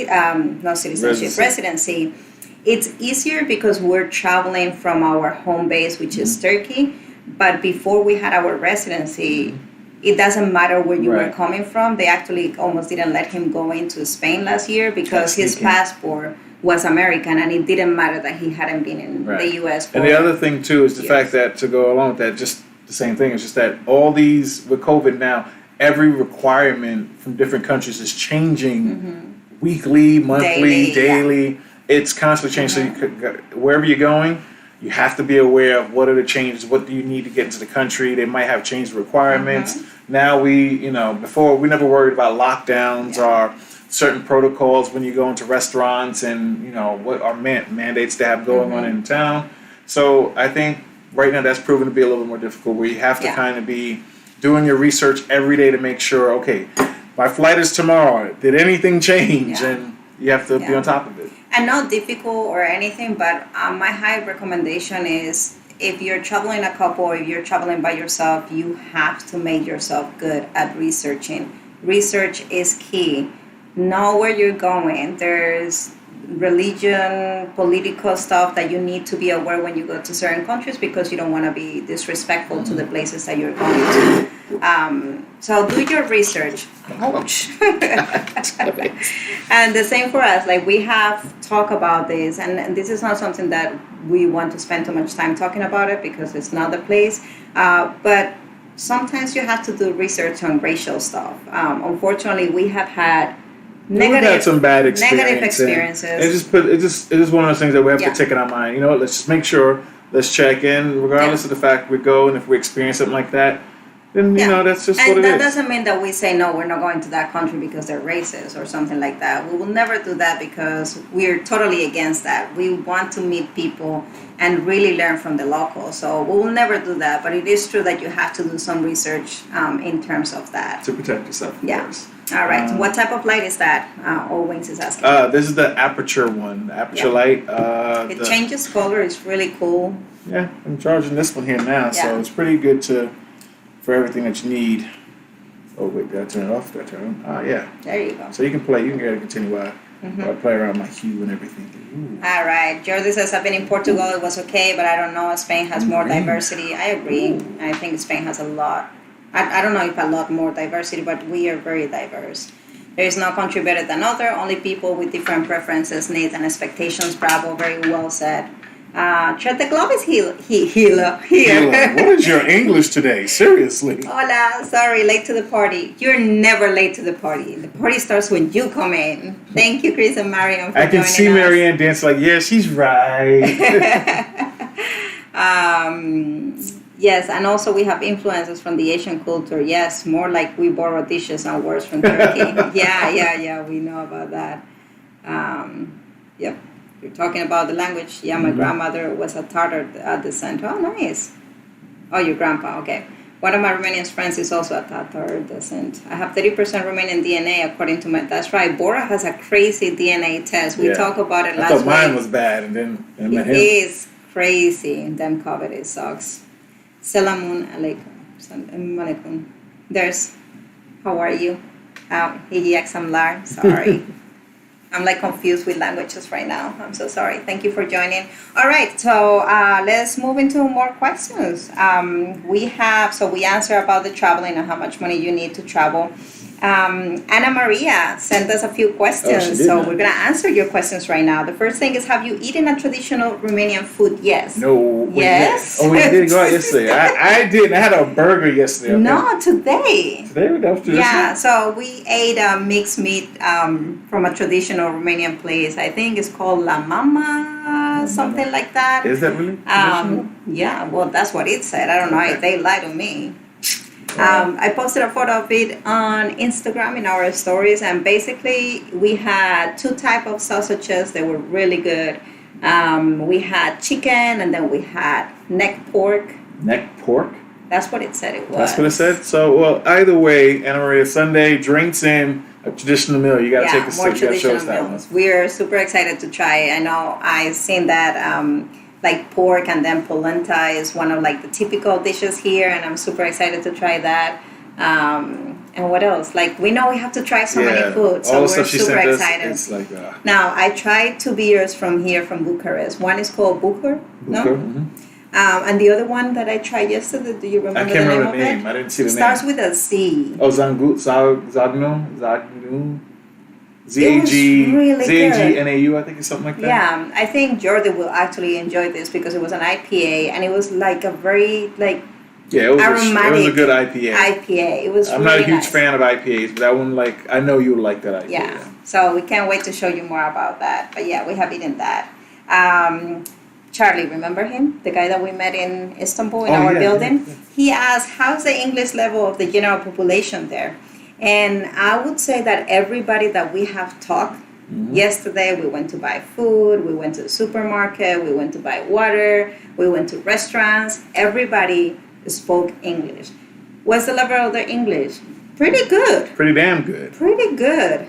residency, it's easier because we're traveling from our home base, which is Turkey. But before we had our residency, it doesn't matter where you were coming from. They actually almost didn't let him go into Spain last year because his passport was American, and it didn't matter that he hadn't been in the U.S. for
And the other thing, too, is the fact that, to go along with that, just the same thing, it's just that all these, with COVID now, every requirement from different countries is changing weekly, monthly, daily. It's constantly changing. So wherever you're going, you have to be aware of what are the changes, what do you need to get into the country. They might have changed requirements. Now before we never worried about lockdowns or certain protocols when you go into restaurants and, what are mandates to have going on in town. So I think right now that's proven to be a little bit more difficult where you have to kind of be doing your research every day to make sure, okay, my flight is tomorrow. Did anything change? And you have to be on top of it.
And not difficult or anything, but my high recommendation is if you're traveling a couple or if you're traveling by yourself, you have to make yourself good at researching. Research is key. Know where you're going. There's religion, political stuff that you need to be aware when you go to certain countries because you don't want to be disrespectful to the places that you're going to. So do your research. Ouch. And the same for us. Like we have talked about this, and this is not something that we want to spend too much time talking about it because it's not the place. But sometimes you have to do research on racial stuff. Unfortunately, we have had
we've had some bad
negative experiences.
It's just one of those things that we have to take in our mind. You know what? Let's just make sure. Let's check in, regardless of the fact we go, and if we experience something like that, then that's just what it is.
And that doesn't mean that we say no, we're not going to that country because they're racist or something like that. We will never do that because we're totally against that. We want to meet people and really learn from the locals. So we will never do that. But it is true that you have to do some research in terms of that.
To protect yourself, of course.
All right. What type of light is that? Old Wings is asking.
This is the aperture one. The aperture light.
It changes color. It's really cool.
Yeah, I'm charging this one here now, so it's pretty good for everything that you need. Oh wait, did I turn it off? Did I turn it on? Yeah.
There you go.
So you can play. You can get to continue while I play around my hue and everything. Ooh.
All right. Jordi says, I've been in Portugal. It was okay, but I don't know. Spain has more diversity. I agree. I think Spain has a lot. I don't know if a lot more diversity, but we are very diverse. There is no country better than other. Only people with different preferences, needs, and expectations. Bravo. Very well said. Tread the Globe is here.
What is your English today? Seriously.
Hola. Sorry, late to the party. You're never late to the party. The party starts when you come in. Thank you, Chris and Marianne, for joining us.
I can see Marianne dance like, yeah, she's right.
Yes, and also we have influences from the Asian culture. Yes, more like we borrow dishes and words from Turkey. Yeah, we know about that. Yep, you're talking about the language. Yeah, my grandmother was a Tatar descent. Oh, nice. Oh, your grandpa, okay. One of my Romanian friends is also a Tatar descent. I have 30% Romanian DNA according to my... That's right, Bora has a crazy DNA test. We talked about it last week.
I thought mine was bad, and then I met him.
It is crazy. Them COVID, it sucks. Salamun alaikum. There's, how are you? Samlar, sorry. I'm like confused with languages right now. I'm so sorry. Thank you for joining. All right, so let's move into more questions. We answer about the traveling and how much money you need to travel. Anna Maria sent us a few questions, so we're going to answer your questions right now. The first thing is, have you eaten a traditional Romanian food? Yes.
No.
Yes.
Oh, we didn't go out yesterday. I did. I had a burger yesterday. Okay.
No, today.
Today we got traditional?
Yeah, so we ate a mixed meat from a traditional Romanian place. I think it's called La Mama, something like that.
Is that really traditional?
Yeah, well, that's what it said. I don't know if they lie to me. I posted a photo of it on Instagram in our stories, and basically we had two types of sausages. They were really good. We had chicken, and then we had neck pork.
Neck pork?
That's what it said it was.
That's what it said? So, well, either way, Anna Maria, Sunday, drinks in a traditional meal. You got to take a
more
sip. You got to show us
traditional
that
meals.
one.
We're super excited to try it. I know I've seen that like pork and then polenta is one of like the typical dishes here, and I'm super excited to try that. And what else? Like, we know we have to try so many foods, so
all the
we're
stuff she
super
sent
excited.
Us, it's like,
Now, I tried 2 beers from here, from Bucharest. One is called Bucur, no?
Mm-hmm.
And the other one that I tried yesterday, do you remember
I can't remember the
of
name.
it?
I didn't see the
It
name.
starts with a Z.
Oh, Zagnu?
Really
Z-A-G-N-A-U, I think it's something like that.
Yeah, I think Jordan will actually enjoy this because it was an IPA and it was like a very like
Yeah, it was
aromatic
a good IPA.
It was
I'm
really
not a huge
nice.
fan of IPAs, but that one, like, I know you would like that IPA.
Yeah, so we can't wait to show you more about that. But yeah, we have eaten that. Charlie, remember him? The guy that we met in Istanbul in our building? Yeah. He asked, how's the English level of the general population there? And I would say that everybody that we have talked, yesterday we went to buy food, we went to the supermarket, we went to buy water, we went to restaurants, everybody spoke English. What's the level of their English? Pretty good.
Pretty damn good.
Pretty good.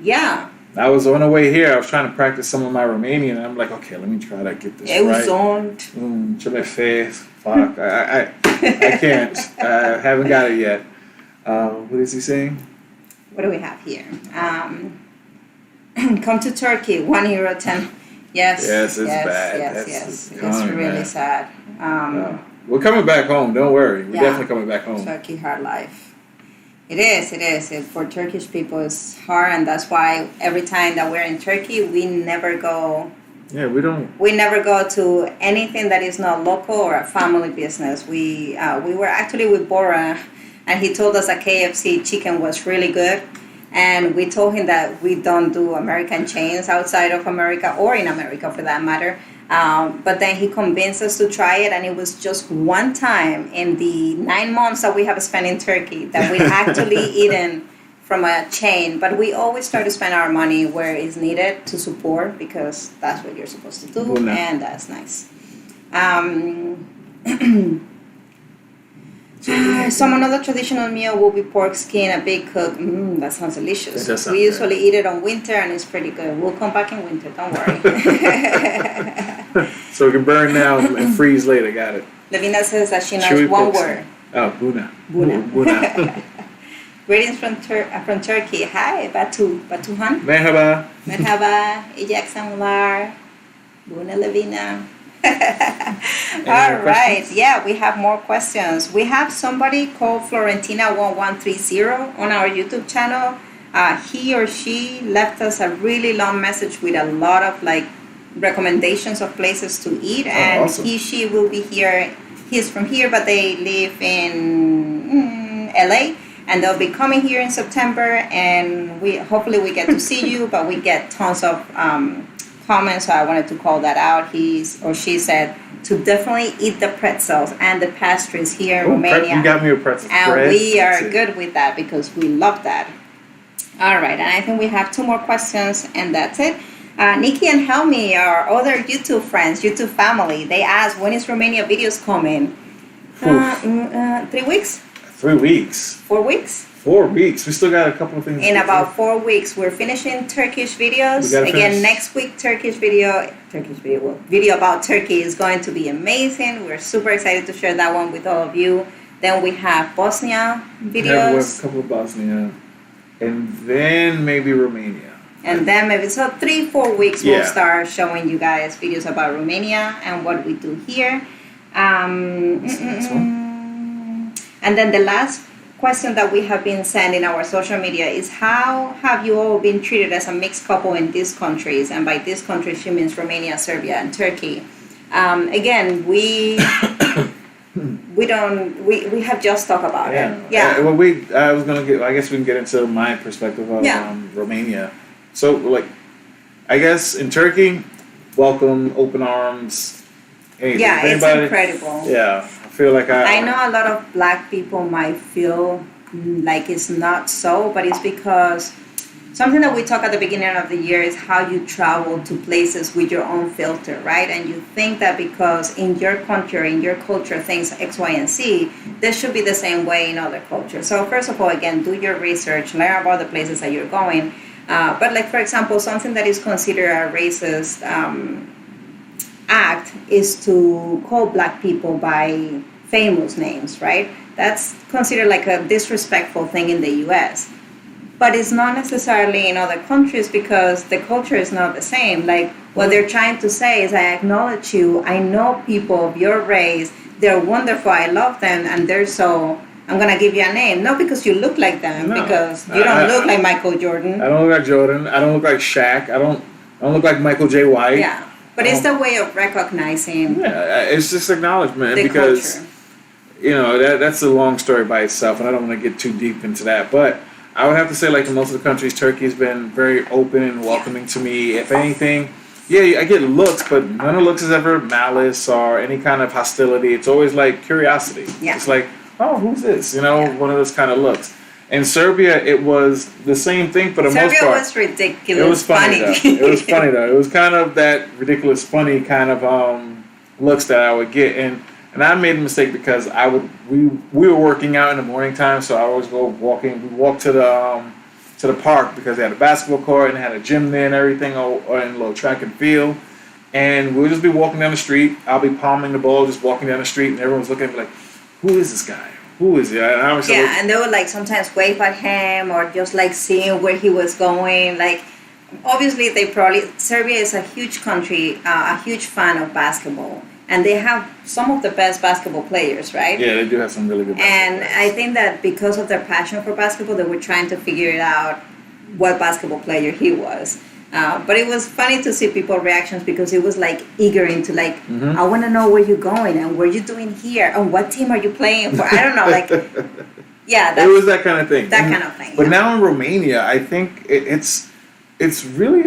Yeah.
I was on the way here, I was trying to practice some of my Romanian, and I'm like, okay, let me try to get this right. Ce le fez? Fuck. I can't. I haven't got it yet. What is he saying?
What do we have here? Come to Turkey, €1.10. Yes.
Yes, it's bad.
Yes. It's really sad.
We're coming back home. Don't worry. We're definitely coming back home.
Turkey hard life. It is. For Turkish people, it's hard, and that's why every time that we're in Turkey, we never go.
Yeah, we don't.
We never go to anything that is not local or a family business. We were actually with Bora, and he told us that KFC chicken was really good. And we told him that we don't do American chains outside of America or in America for that matter. But then he convinced us to try it, and it was just one time in the 9 months that we have spent in Turkey that we actually eaten from a chain. But we always try to spend our money where it's needed to support, because that's what you're supposed to do, and that's nice. Some another traditional meal will be pork skin, a big cook. That sounds delicious. We usually eat it on winter, and it's pretty good. We'll come back in winter, don't worry.
So we can burn now and freeze later. Got it.
Levina says that she knows one word.
Oh, Buna.
Buna. Greetings from Turkey. Hi, Batuhan.
Merhaba.
Merhaba. İyi akşamlar. Buna Levina. All right. Yeah, we have more questions. We have somebody called Florentina1130 on our YouTube channel. He or she left us a really long message with a lot of like recommendations of places to eat, and
awesome.
she will be here. He's from here, but they live in LA, and they'll be coming here in September, and hopefully we get to see you, but we get tons of comments, so I wanted to call that out. He or she said to definitely eat the pretzels and the pastries here in Romania.
You got me a pretzel.
And we are good with that because we love that. All right, and I think we have 2 more questions, and that's it. Nikki and Helmi, our other YouTube friends, YouTube family, they asked, when is Romania videos coming? 3 weeks?
3 weeks.
4 weeks?
4 weeks. We still got a couple of things.
In about 4 weeks, we're finishing Turkish videos. Again, next week, video about Turkey is going to be amazing. We're super excited to share that one with all of you. Then we have Bosnia videos.
Yeah, we have a couple of Bosnia. And then maybe Romania.
And then maybe, so 3-4 weeks, we'll start showing you guys videos about Romania and what we do here. And then the last question that we have been sending our social media is, how have you all been treated as a mixed couple in these countries? And by these countries, she means Romania, Serbia, and Turkey. Again, we have just talked about it. Yeah.
Well, I guess we can get into my perspective of Romania. So, like, I guess in Turkey, welcome, open arms.
It's incredible.
Yeah. I feel like I
know a lot of black people might feel like it's not so, but it's because something that we talk at the beginning of the year is how you travel to places with your own filter, right? And you think that because in your country or in your culture things X, Y, and Z, this should be the same way in other cultures. So first of all, again, do your research, learn about the places that you're going. But like, for example, something that is considered a racist act is to call black people by famous names, right? That's considered like a disrespectful thing in the US. But it's not necessarily in other countries because the culture is not the same. Like what they're trying to say is, I acknowledge you, I know people of your race, they're wonderful, I love them, and they're so, I'm going to give you a name. Not because you look like them, because you don't look like Michael Jordan.
I don't look like Jordan. I don't look like Shaq. I don't look like Michael J. White.
Yeah, but it's the way of recognizing.
Yeah, it's just acknowledgement
the
because,
culture.
you know, that's a long story by itself, and I don't want to get too deep into that. But I would have to say, like in most of the countries, Turkey has been very open and welcoming to me. If anything, yeah, I get looks, but none of looks is ever malice or any kind of hostility. It's always like curiosity.
Yeah.
It's like, oh, who's this? You know, one of those kind of looks. In Serbia, it was the same thing for the most part.
Serbia was ridiculous.
It was funny though. It was funny though. It was kind of that ridiculous, funny kind of looks that I would get, and I made a mistake because we were working out in the morning time, so I always go walking. We walked to the park because they had a basketball court and they had a gym there and everything, or in a little track and field. And we'll just be walking down the street. I'll be palming the ball, just walking down the street, and everyone's looking at me like, "Who is this guy? Who is he?" And I was
and they would like sometimes wave at him or just like seeing where he was going. Like, obviously, Serbia is a huge country, a huge fan of basketball. And they have some of the best basketball players, right?
Yeah, they do have some really good basketball players.
I think that because of their passion for basketball, they were trying to figure out what basketball player he was. But it was funny to see people's reactions because it was like eager into like, I want to know where you're going and what you're doing here and what team are you playing for? I don't know, like, yeah.
It was that kind of thing.
That kind of thing.
But now in Romania, I think it's really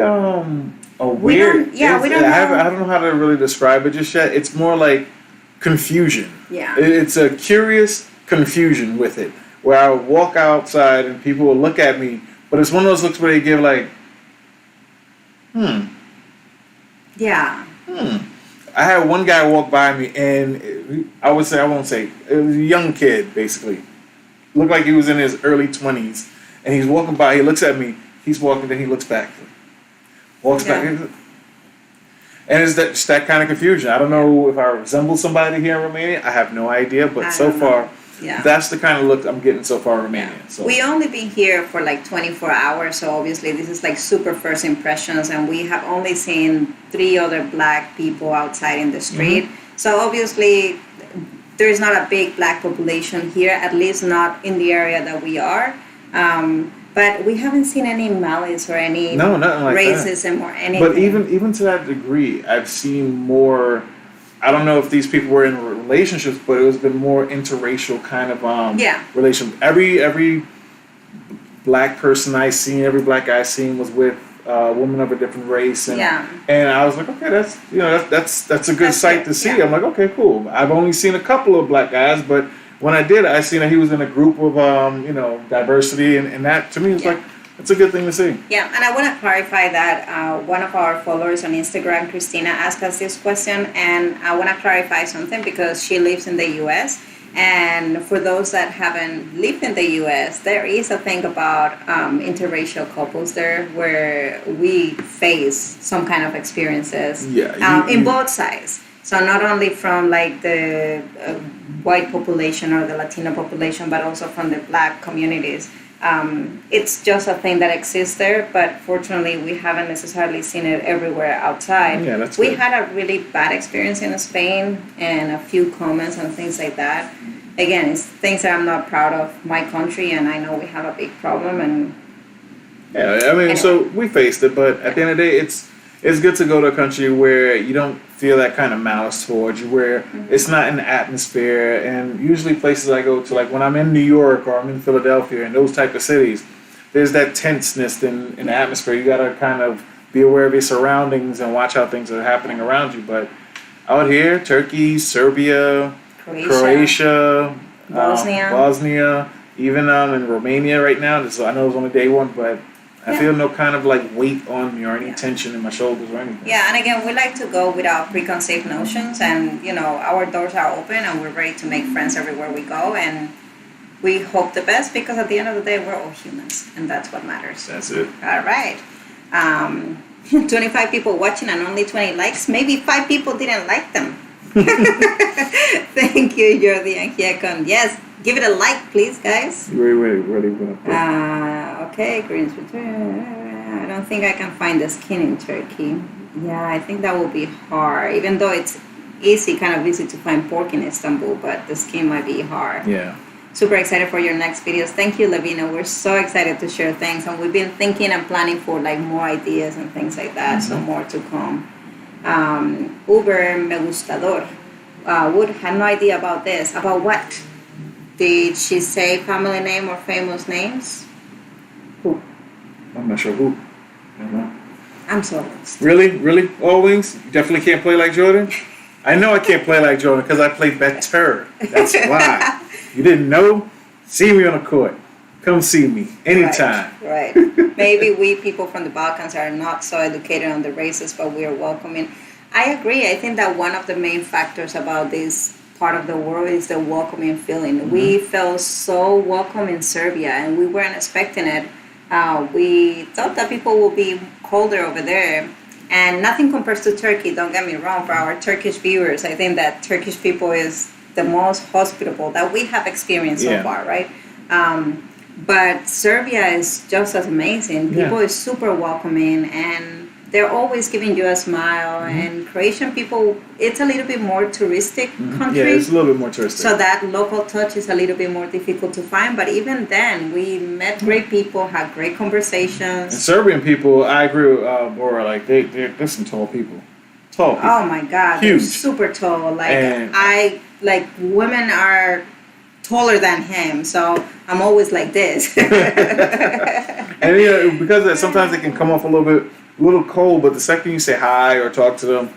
a weird.
We don't know.
I don't know how to really describe it just yet. It's more like confusion.
Yeah.
It's a curious confusion with it, where I would walk outside and people will look at me, but it's one of those looks where they give like,
Yeah.
I had one guy walk by me, and I won't say, it was a young kid, basically. Looked like he was in his early 20s, and he's walking by, he looks at me, he's walking, then he looks back. Walks back. And it's just that kind of confusion. I don't know if I resemble somebody here in Romania. I have no idea, but so far, that's the kind of look I'm getting so far in Romania.
Yeah.
So.
We only been here for like 24 hours, so obviously this is like super first impressions, and we have only seen 3 other black people outside in the street. So obviously there's not a big black population here, at least not in the area that we are. But we haven't seen any malice or any
nothing like
racism or anything.
But even to that degree, I've seen more. I don't know if these people were in relationships, but it was been more interracial kind of relation. Every black person I seen, every black guy I seen was with a woman of a different race, and I was like, okay, that's a good sight to see. I'm like, okay, cool. I've only seen a couple of black guys, but when I did, I seen that he was in a group of diversity, and that to me is like, it's a good thing to see.
Yeah, and I want to clarify that one of our followers on Instagram, Christina, asked us this question, and I want to clarify something because she lives in the U.S. And for those that haven't lived in the U.S., there is a thing about interracial couples there where we face some kind of experiences in both sides. So not only from like the white population or the Latino population, but also from the black communities. It's just a thing that exists there, but fortunately we haven't necessarily seen it everywhere outside.
Yeah, that's
we
good.
had a really bad experience in Spain and a few comments and things like that. Again, it's things that I'm not proud of my country, and I know we have a big problem. And
so we faced it, but at the end of the day, it's good to go to a country where you don't feel that kind of malice towards you, where it's not in the atmosphere. And usually places I go to, like when I'm in New York or I'm in Philadelphia and those type of cities, there's that tenseness in the atmosphere. You got to kind of be aware of your surroundings and watch how things are happening around you. But out here, Turkey, Serbia, Croatia,
Bosnia,
even in Romania right now. I know it was only day 1, but I feel no kind of like weight on me or any tension in my shoulders or anything.
Yeah, and again, we like to go without preconceived notions, and our doors are open, and we're ready to make friends everywhere we go, and we hope the best because at the end of the day, we're all humans, and that's what matters.
That's it.
All right. 25 people watching and only 20 likes. Maybe 5 people didn't like them. Thank you, Jordi and Hiekon. Yes, give it a like, please, guys.
Wait, what are you going to put?
Okay, greens. I don't think I can find the skin in turkey. Yeah, I think that will be hard, even though it's kind of easy to find pork in Istanbul, but the skin might be hard.
Yeah.
Super excited for your next videos. Thank you, Lavina. We're so excited to share things, and we've been thinking and planning for like more ideas and things like that. So more to come. Uber me gustador. Wood had no idea about this. About what? Did she say family name or famous names? Who?
I'm not sure who. I don't know.
I'm so lost.
Really? All wings? You definitely can't play like Jordan? I know I can't play like Jordan because I play better. That's why. You didn't know? See me on the court. Come see me anytime.
Right. Maybe we people from the Balkans are not so educated on the races, but we are welcoming. I agree. I think that one of the main factors about this part of the world is the welcoming feeling. Mm-hmm. We felt so welcome in Serbia, and we weren't expecting it. We thought that people would be colder over there. And nothing compares to Turkey, don't get me wrong, for our Turkish viewers. I think that Turkish people is the most hospitable that we have experienced so far, right? But Serbia is just as amazing. People is super welcoming, and they're always giving you a smile. Mm-hmm. And Croatian people, it's a little bit more touristic country.
Yeah, it's a little bit more touristic.
So that local touch is a little bit more difficult to find. But even then, we met great people, had great conversations.
And Serbian people, I agree with Bora, like they're some tall people. Tall people.
Oh my God,
huge.
They're super tall. Like women are taller than him, so I'm always like this.
And because of that, sometimes it can come off a little cold, but the second you say hi or talk to them,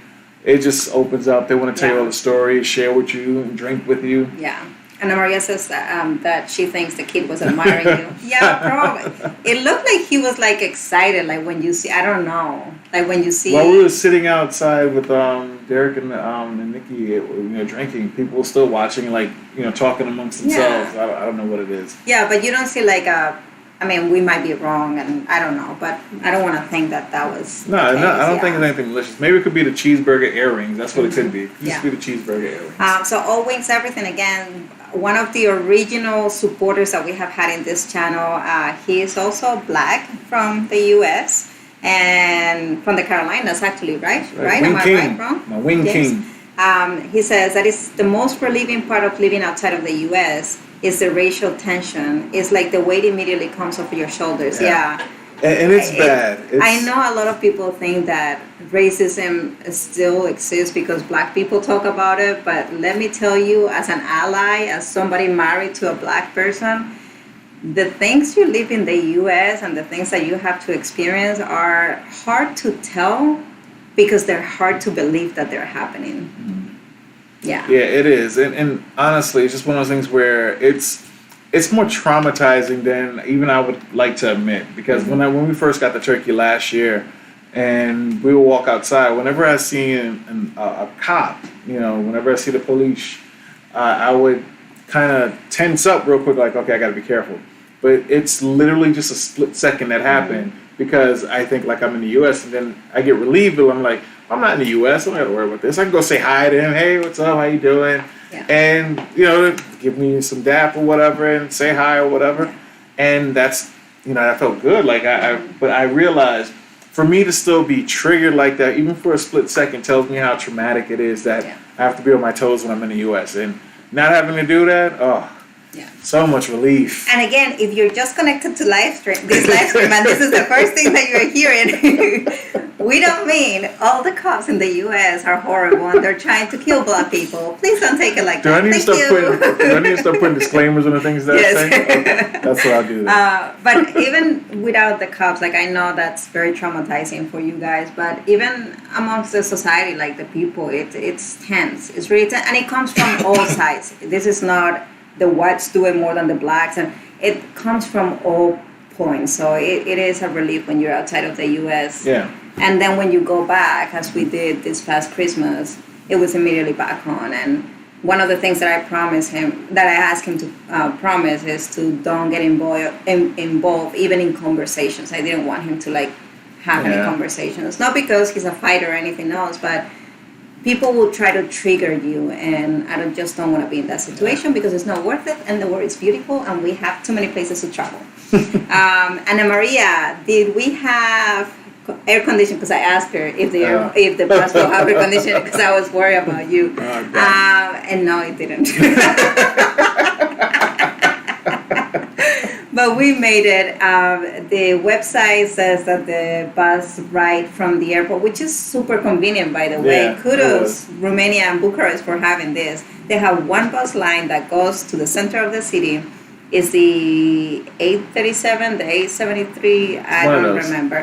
it just opens up. They want to tell you all the stories, share with you, and drink with you.
Yeah. Anna Maria says that she thinks the kid was admiring you. Yeah, probably. It looked like he was like excited, like when you see, I don't know, like when you see.
While we were sitting outside with Derek and Nikki, drinking, people were still watching, like talking amongst themselves. I don't know what it is.
Yeah, but you don't see like we might be wrong, and I don't know, but I don't want to think that was.
No, I don't think it's anything malicious. Maybe it could be the cheeseburger earrings. That's what it could be. It could be the cheeseburger earrings.
So All Wings Everything again. One of the original supporters that we have had in this channel, he is also black from the U.S. and from the Carolinas, actually, right? Right? Am I right, wrong?
My wing king.
He says that is the most relieving part of living outside of the U.S. is the racial tension. It's like the weight immediately comes off your shoulders. Yeah.
And it's bad.
I know a lot of people think that racism still exists because black people talk about it, but let me tell you, as an ally, as somebody married to a black person, the things you live in the U.S. and the things that you have to experience are hard to tell because they're hard to believe that they're happening. Mm-hmm. Yeah,
it is. And honestly, it's just one of those things where it's more traumatizing than even I would like to admit. Because when we first got the turkey last year, and we would walk outside, whenever I see a cop, whenever I see the police, I would kind of tense up real quick, like, okay, I got to be careful. But it's literally just a split second that happened because I think like I'm in the U.S. and then I get relieved, but I'm like, I'm not in the U.S. I don't got to worry about this. I can go say hi to him. Hey, what's up? How you doing? Yeah. And, give me some dap or whatever and say hi or whatever. And that's, I felt good. Like but I realized for me to still be triggered like that, even for a split second, tells me how traumatic it is that I have to be on my toes when I'm in the U.S. And not having to do that, so much relief.
And again, if you're just connected to this live stream, and this is the first thing that you're hearing, we don't mean all the cops in the U.S. are horrible and they're trying to kill black people. Please don't take it like that.
Do I need to start putting disclaimers on the things that I say? Okay, that's what I'll do.
But even without the cops, like I know that's very traumatizing for you guys, but even amongst the society, like the people, it's tense. It's really tense, and it comes from all sides. This is not the whites do it more than the blacks, and it comes from all point. So it is a relief when you're outside of the U.S.
Yeah.
And then when you go back, as we did this past Christmas, it was immediately back on. And one of the things that I asked him to promise is to don't get involved even in conversations. I didn't want him to like have any conversations. Not because he's a fighter or anything else, but people will try to trigger you, and I just don't want to be in that situation because it's not worth it, and the world is beautiful, and we have too many places to travel. Anna Maria, did we have air conditioning? Because I asked her if the bus will have air conditioning because I was worried about you. And no, it didn't. But we made it. The website says that the bus ride from the airport, which is super convenient, by the way. Kudos, Romania and Bucharest, for having this. They have one bus line that goes to the center of the city. It's the 837, the 873, I don't remember.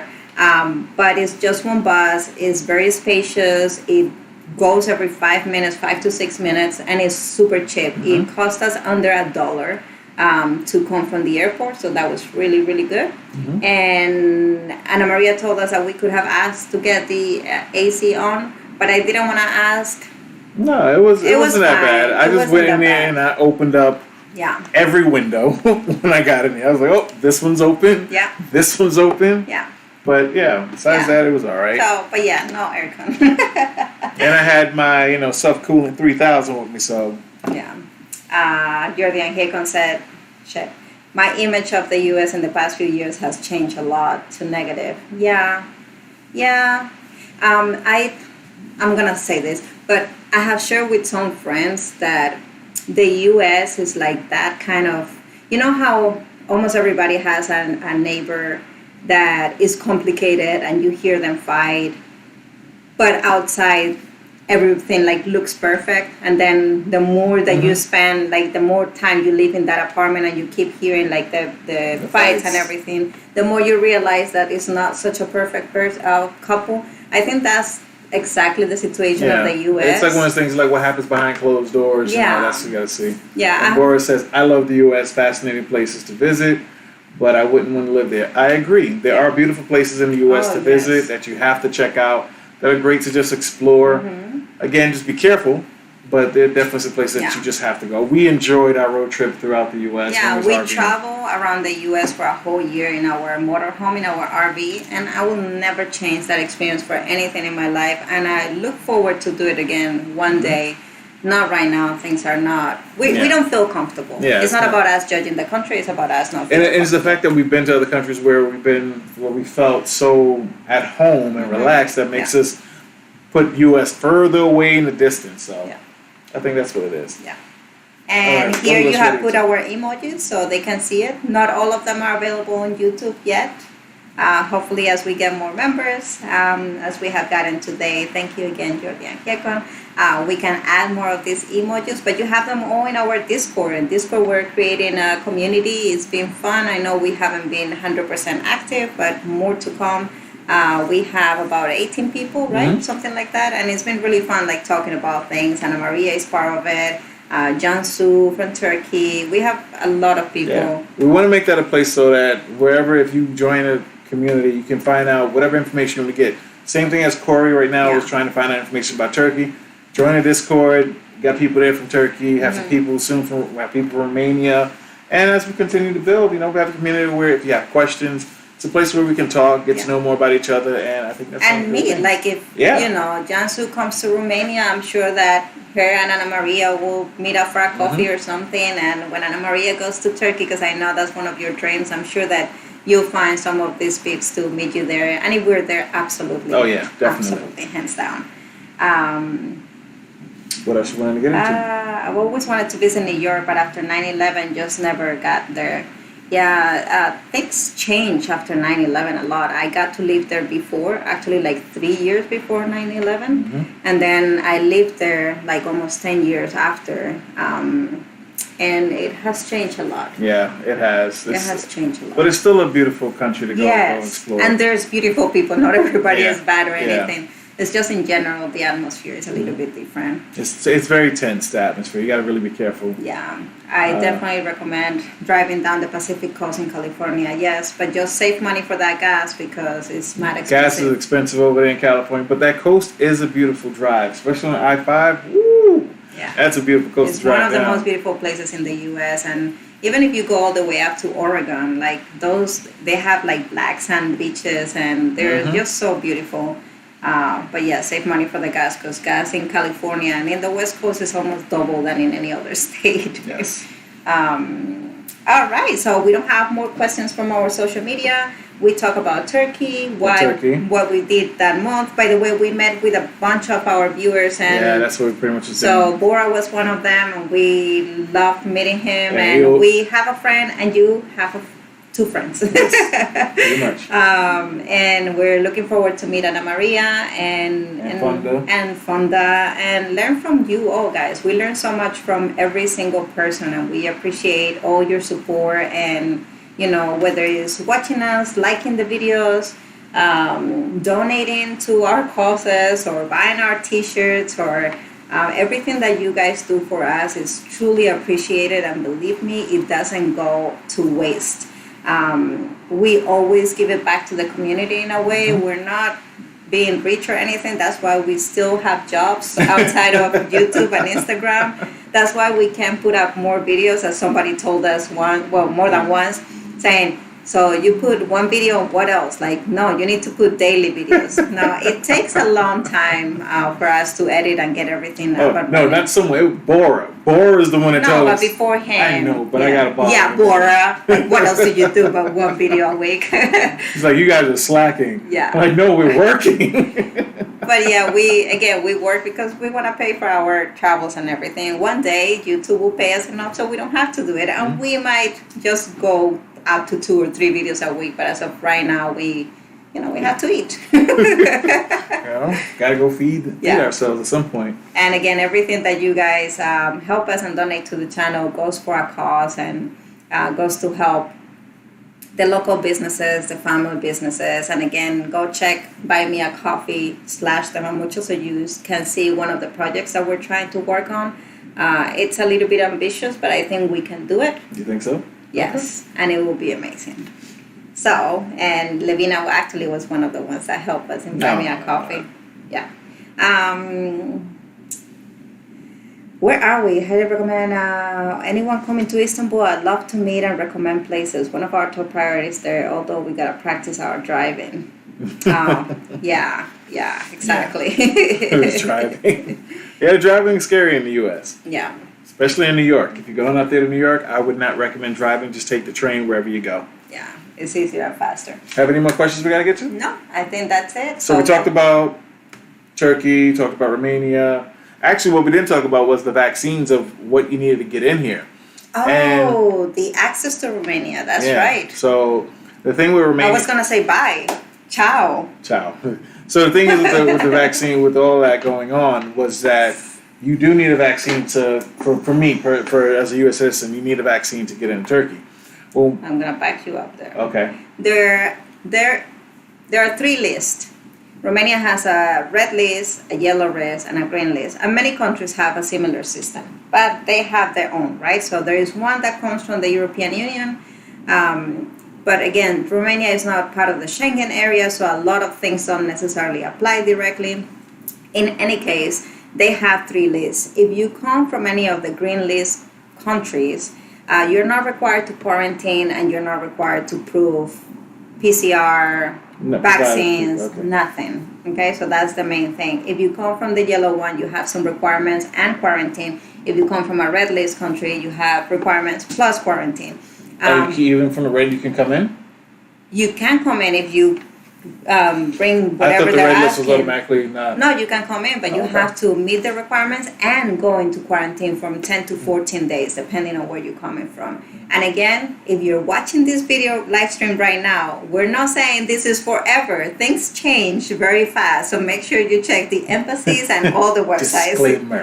But it's just one bus. It's very spacious. It goes every 5 minutes, 5 to 6 minutes, and it's super cheap. Mm-hmm. It cost us under $1 to come from the airport, so that was really, really good. Mm-hmm. And Ana Maria told us that we could have asked to get the AC on, but I didn't want to ask.
No, it wasn't that bad. I just went in there and I opened up every window when I got in there. I was like, oh, this one's open. Yeah. This one's open. Yeah. But besides that, it was all right. So,
but no aircon.
And I had my, self-cooling 3000 with me, so.
Yeah. Jordi and Hekon said, "Shit, my image of the U.S. in the past few years has changed a lot to negative." Yeah. I'm gonna say this, but I have shared with some friends that the U.S. is like that kind of, how almost everybody has a neighbor that is complicated and you hear them fight, but outside everything looks perfect, and then the more that you spend, the more time you live in that apartment and you keep hearing the fights and everything, the more you realize that it's not such a perfect couple. I think that's exactly the situation of the U.S.
It's like one of those things what happens behind closed doors. That's what you gotta see. And Boris says, I love the U.S., fascinating places to visit, but I wouldn't want to live there. I agree. There are beautiful places in the U.S. to visit that you have to check out, that are great to just explore. Again, just be careful, but there are definitely some places that you just have to go. We enjoyed our road trip throughout the U.S.
Yeah, we travel around the U.S. for a whole year in our motorhome, in our RV, and I will never change that experience for anything in my life, and I look forward to do it again one day. Not right now. Things are not. We don't feel comfortable. It's not about us judging the country. It's about us not feeling
comfortable. And it's the fact that we've been to other countries where we felt so at home and relaxed that makes us put U.S. further away in the distance. So I think that's what it is. Yeah.
And here you have put our emojis so they can see it. Not all of them are available on YouTube yet. Hopefully, as we get more members, as we have gotten today, thank you again, Jordi and Hekon. We can add more of these emojis, but you have them all in our Discord. In Discord, we're creating a community. It's been fun. I know we haven't been 100% active, but more to come. We have about 18 people, right? Mm-hmm. Something like that. And it's been really fun, talking about things. Ana Maria is part of it. Jansu from Turkey. We have a lot of people.
Yeah. We want to make that a place so that wherever, if you join a community, you can find out whatever information you want to get. Same thing as Corey right now is trying to find out information about Turkey. Join a Discord. Got people there from Turkey. Have some people soon from people from Romania. And as we continue to build, we have a community where if you have questions, it's a place where we can talk, get to know more about each other, and I think that's
and meet. If Jansu comes to Romania, I'm sure that her and Ana Maria will meet up for a coffee or something. And when Ana Maria goes to Turkey, because I know that's one of your dreams, I'm sure that you'll find some of these peeps to meet you there. And if we're there, absolutely.
Oh yeah, definitely.
Absolutely, hands down.
What else you wanted to get into?
I've always wanted to visit New York, but after 9/11, just never got there. Yeah, things changed after 9/11 a lot. I got to live there before, actually 3 years before 9/11. And then I lived there almost 10 years after. And it has changed a lot.
Yeah, it has.
It has changed a lot.
But it's still a beautiful country to go explore.
And there's beautiful people. Not everybody is bad or anything. it's just in general, the atmosphere is a little bit different.
It's very tense, the atmosphere. You got to really be careful.
Yeah, I definitely recommend driving down the Pacific Coast in California, yes, but just save money for that gas because it's mad expensive.
Gas is expensive over there in California, but that coast is a beautiful drive, especially on I-5. Woo!
Yeah.
That's a beautiful coast
It's
to drive
one of the
down.
most beautiful places in the U.S. and even if you go all the way up to Oregon, like those, they have like black sand beaches and they're just so beautiful. But yeah, save money for the gas because gas in California and in the West Coast is almost double than in any other state.
Yes.
All right, so we don't have more questions from our social media. We talk about Turkey, what we did that month. By the way, we met with a bunch of our viewers, and
Yeah, that's what we pretty much was
so
doing.
Bora was one of them, and we loved meeting him.
Yeah,
and we have a friend, and you have two friends.
Pretty much.
And we're looking forward to meet Ana Maria and Fonda and learn from you all, guys. We learn so much from every single person, and we appreciate all your support and, you know, whether it's watching us, liking the videos, donating to our causes or buying our t-shirts or everything that you guys do for us is truly appreciated, and believe me, it doesn't go to waste. We always give it back to the community in a way. We're not being rich or anything. That's why we still have jobs outside of YouTube and Instagram. That's why we can put up more videos, as somebody told us more than once, saying, so you put one video, what else? Like, no, you need to put daily videos. No, it takes a long time for us to edit and get everything up.
No, not somewhere. Bora. Bora is the one that told
No,
us.
but beforehand.
I know, but I got a boss.
Yeah, Bora. Like, what else do you do but one video a week?
It's like, you guys are slacking.
Yeah.
I'm like, no, we're working.
But yeah, we work because we want to pay for our travels and everything. One day, YouTube will pay us enough so we don't have to do it. And we might just go up to 2 or 3 videos a week. But as of right now, we have to eat.
Gotta go feed ourselves at some point.
And again, everything that you guys help us and donate to the channel goes for a cause and goes to help the local businesses, the family businesses. And again, go check Buy Me a Coffee /Temamucho so you can see one of the projects that we're trying to work on. It's a little bit ambitious, but I think we can do it.
You think so?
Yes, and it will be amazing. So, and Levina actually was one of the ones that helped us in Buy Me a Coffee. Yeah. Where are we? Highly recommend anyone coming to Istanbul. I'd love to meet and recommend places. One of our top priorities there, although we gotta practice our driving. Yeah, exactly.
Who's driving? Yeah, driving is scary in the U.S.
Yeah.
Especially in New York. If you're going out there to New York, I would not recommend driving. Just take the train wherever you go.
Yeah, it's easier and faster.
Have any more questions we got to get to?
No, I think that's it.
So we talked about Turkey, talked about Romania. Actually, what we didn't talk about was the vaccines of what you needed to get in here.
Oh, the access to Romania. That's right.
So the thing with Romania...
I was going to say bye. Ciao.
So the thing is with the vaccine, with all that going on, was that you do need a vaccine for me, as a U.S. citizen, you need a vaccine to get into Turkey. Well,
I'm going to back you up there.
Okay.
There are 3 lists. Romania has a red list, a yellow list, and a green list. And many countries have a similar system, but they have their own, right? So there is one that comes from the European Union. But again, Romania is not part of the Schengen area, so a lot of things don't necessarily apply directly. In any case, they have 3 lists. If you come from any of the green list countries, you're not required to quarantine and you're not required to prove PCR, vaccines, nothing. Okay, so that's the main thing. If you come from the yellow one, you have some requirements and quarantine. If you come from a red list country, you have requirements plus quarantine.
Even from the red, you can come in?
You can come in if you bring whatever
I thought the
they're
red list was
asking.
automatically not.
No, you can come in, but you have to meet the requirements and go into quarantine from 10 to 14 days, depending on where you're coming from. And again, if you're watching this video live stream right now, we're not saying this is forever. Things change very fast, so make sure you check the embassies and all the websites.
Disclaimer.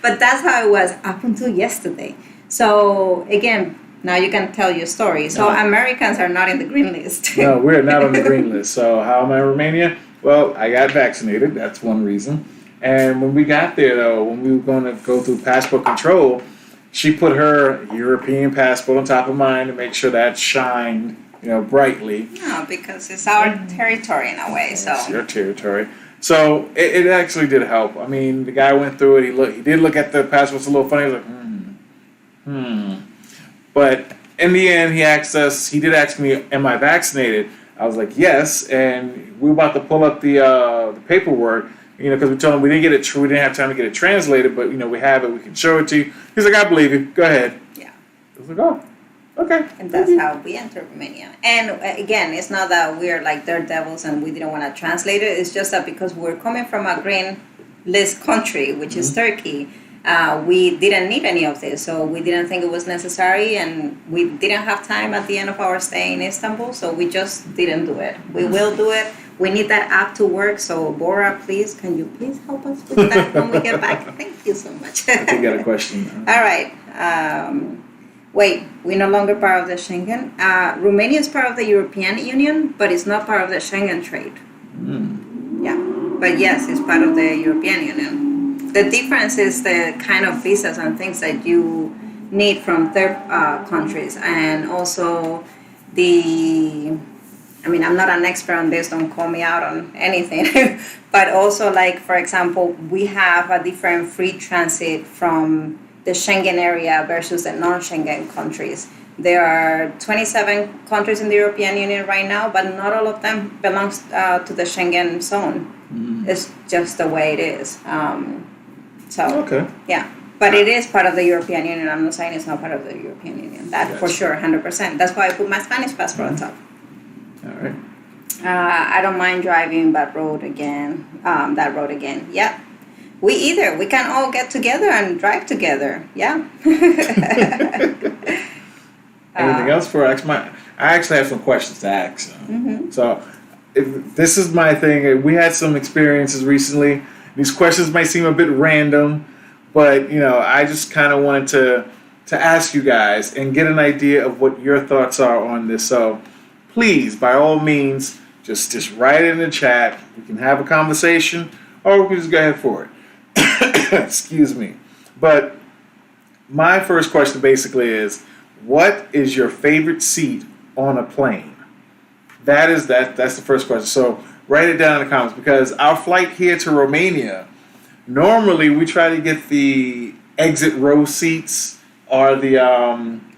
But that's how it was up until yesterday. So again, now you can tell your story. So Americans are not in the green list.
No, we're not on the green list. So how am I in Romania? Well, I got vaccinated. That's one reason. And when we got there, though, when we were going to go through passport control, she put her European passport on top of mine to make sure that shined, brightly.
No, because it's our territory in a way. So
it's your territory. So it actually did help. I mean, the guy went through it. He did look at the passport. It's a little funny. He was like, But in the end, he did ask me, am I vaccinated? I was like, yes. And we were about to pull up the paperwork, because we told him we didn't have time to get it translated, but, we have it. We can show it to you. He's like, I believe you. Go ahead.
Yeah.
I was like, oh, okay.
And that's how we enter Romania. And again, it's not that we're like daredevils and we didn't want to translate it. It's just that because we're coming from a green list country, which is Turkey, we didn't need any of this. So we didn't think it was necessary, and we didn't have time at the end of our stay in Istanbul. So we just didn't do it. We will do it. We need that app to work. So Bora, please, can you please help us with that when we get back? Thank you so much.
I think you got a question.
All right. Wait, we're no longer part of the Schengen. Romania is part of the European Union, but it's not part of the Schengen trade. Yeah, but yes, it's part of the European Union. The difference is the kind of visas and things that you need from third countries, and also I'm not an expert on this, don't call me out on anything, but also, like, for example, we have a different free transit from the Schengen area versus the non-Schengen countries. There are 27 countries in the European Union right now, but not all of them belongs to the Schengen zone. It's just the way it is.
Okay.
Yeah. But it is part of the European Union. I'm not saying it's not part of the European Union. That for sure, 100%. That's why I put my Spanish passport on top.
All right.
I don't mind driving that road again. Yeah. We can all get together and drive together. Yeah.
Anything else for X? I actually have some questions to ask. So, this is my thing. We had some experiences recently. These questions might seem a bit random, but I just kind of wanted to ask you guys and get an idea of what your thoughts are on this. So, please, by all means, just write it in the chat. We can have a conversation, or we can just go ahead for it. Excuse me. But my first question basically is, what is your favorite seat on a plane? That's the first question. So write it down in the comments, because our flight here to Romania, normally we try to get the exit row seats or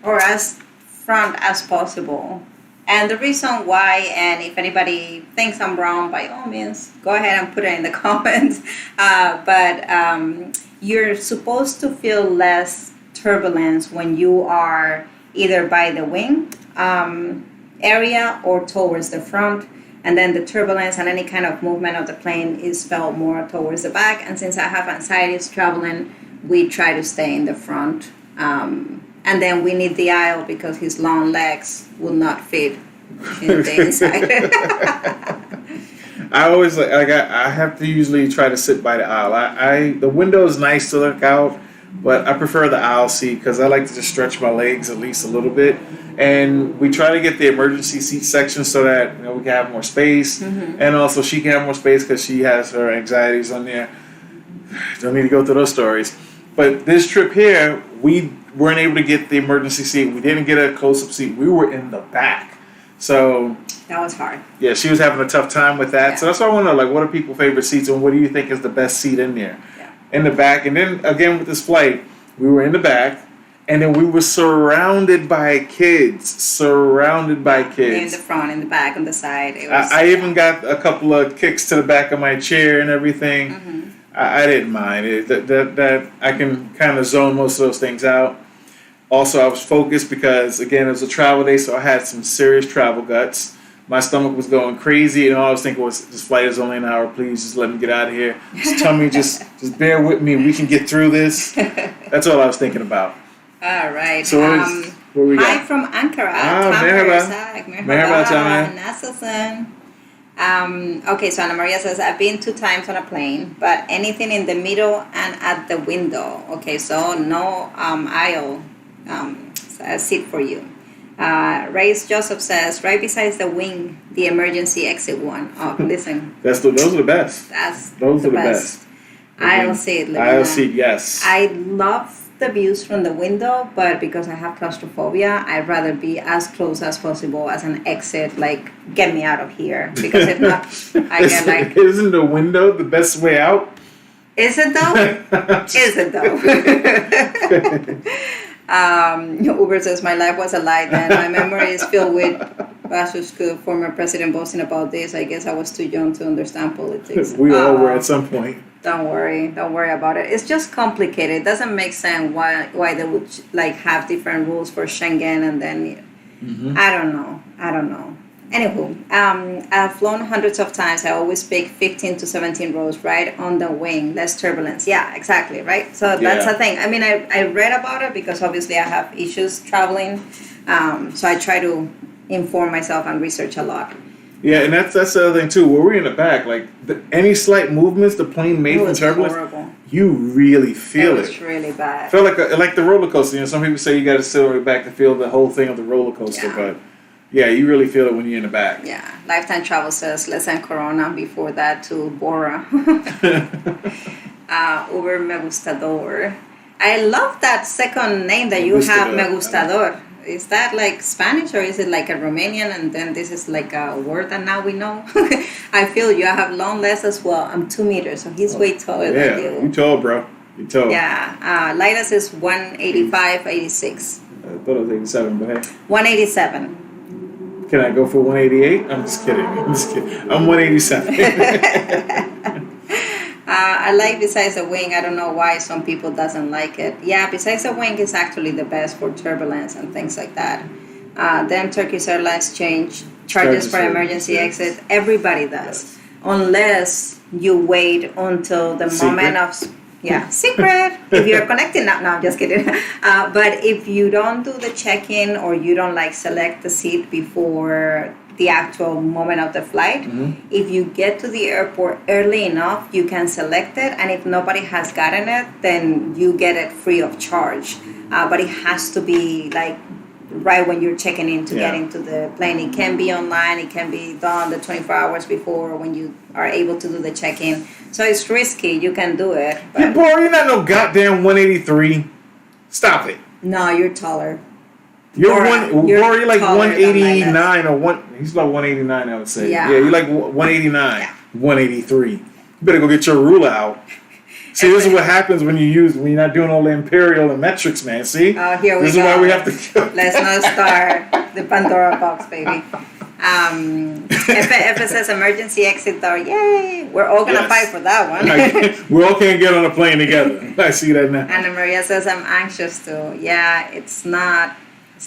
or as front as possible. And the reason why, and if anybody thinks I'm wrong, by all means, go ahead and put it in the comments. But you're supposed to feel less turbulence when you are either by the wing area or towards the front. And then the turbulence and any kind of movement of the plane is felt more towards the back. And since I have anxieties traveling, we try to stay in the front. And then we need the aisle because his long legs will not fit in the inside.
I always I have to usually try to sit by the aisle. The window is nice to look out, but I prefer the aisle seat because I like to just stretch my legs at least a little bit. And we try to get the emergency seat section so that we can have more space, and also she can have more space because she has her anxieties on there. Don't need to go through those stories. But this trip here, we weren't able to get the emergency seat. We didn't get a close-up seat. We were in the back. So
that was hard.
Yeah, she was having a tough time with that.
Yeah.
So that's why I want to know, what are people's favorite seats, and what do you think is the best seat in there?
Yeah.
In the back. And then, again, with this flight, we were in the back, and then we were surrounded by kids.
In the front, in the back, on the side.
I even got a couple of kicks to the back of my chair and everything. I didn't mind it. That I can kind of zone most of those things out. Also, I was focused because, again, it was a travel day, so I had some serious travel guts. My stomach was going crazy, and all I was thinking was, this flight is only an hour. Please, just let me get out of here. Just tell me, just bear with me. We can get through this. That's all I was thinking about.
All right.
So what we got?
Hi from Ankara.
Merhaba, Tamer.
Nasılsın? Okay, so Ana Maria says, I've been 2 times on a plane, but anything in the middle and at the window. Okay, so no aisle seat for you. Reyes Joseph says, right beside the wing, the emergency exit one. Oh, listen.
Those are the best. Those are the best.
Aisle seat.
Aisle seat, yes.
I love the views from the window, but because I have claustrophobia, I'd rather be as close as possible as an exit, like, get me out of here. Because if not, I get like...
Isn't the window the best way out?
Is it though? Is it though? Uber says, my life was a lie then. My memory is filled with Bachelor's School, former president boasting about this. I guess I was too young to understand politics.
We all were at some point.
Don't worry about it. It's just complicated. It doesn't make sense why they would like have different rules for Schengen and then I don't know. Anywho, I've flown hundreds of times. I always pick 15 to 17 rows right on the wing, less turbulence. Yeah, exactly, right? So that's the thing. I mean, I read about it because obviously I have issues traveling. So I try to inform myself and research a lot.
Yeah, and that's the other thing too. Where we're in the back, like any slight movements the plane made from turbulence,
horrible.
You really feel it.
It was really bad.
Felt like the roller coaster. You know, some people say you got to sit on the back to feel the whole thing of the roller coaster, but yeah, you really feel it when you're in the back.
Yeah, Lifetime Travel says let's end Corona before that to Bora. Uber Me Gustador. I love that second name that you have, Me Gustador. Is that like Spanish or is it like a Romanian and then this is like a word that now we know? I feel you. I have long legs as well. I'm 2 meters, so he's way taller than you.
Yeah, you tall, bro. You tall.
Yeah. Lida says 185, 86.
I thought it was 87, but hey.
187.
Can I go for 188? I'm just kidding. I'm 187.
I like Besides the Wing. I don't know why some people doesn't like it. Yeah, Besides the Wing is actually the best for turbulence and things like that. Then Turkish Airlines charges for emergency exit. Everybody does. Unless you wait until the moment of... secret. If you're connecting, no, I'm just kidding. But if you don't do the check-in or you don't like select the seat before the actual moment of the flight, if you get to the airport early enough, you can select it. And if nobody has gotten it, then you get it free of charge. But it has to be like right when you're checking in to get into the plane. It can be online. It can be done the 24 hours before when you are able to do the check-in. So it's risky. You can do it.
But boy, you're not no goddamn 183. Stop it.
No, you're taller.
You're like 189 or one. He's about 189, I would say. Yeah, you're like 189, 183. You better go get your ruler out. See, this is what happens when you're not doing all the imperial and metrics, man. See?
Oh, here we go.
This is why we have to.
Let's not start the Pandora box, baby. If it says emergency exit door, yay! We're all gonna fight for that one.
We all can't get on a plane together. I see that now.
Anna Maria says I'm anxious too. Yeah, it's not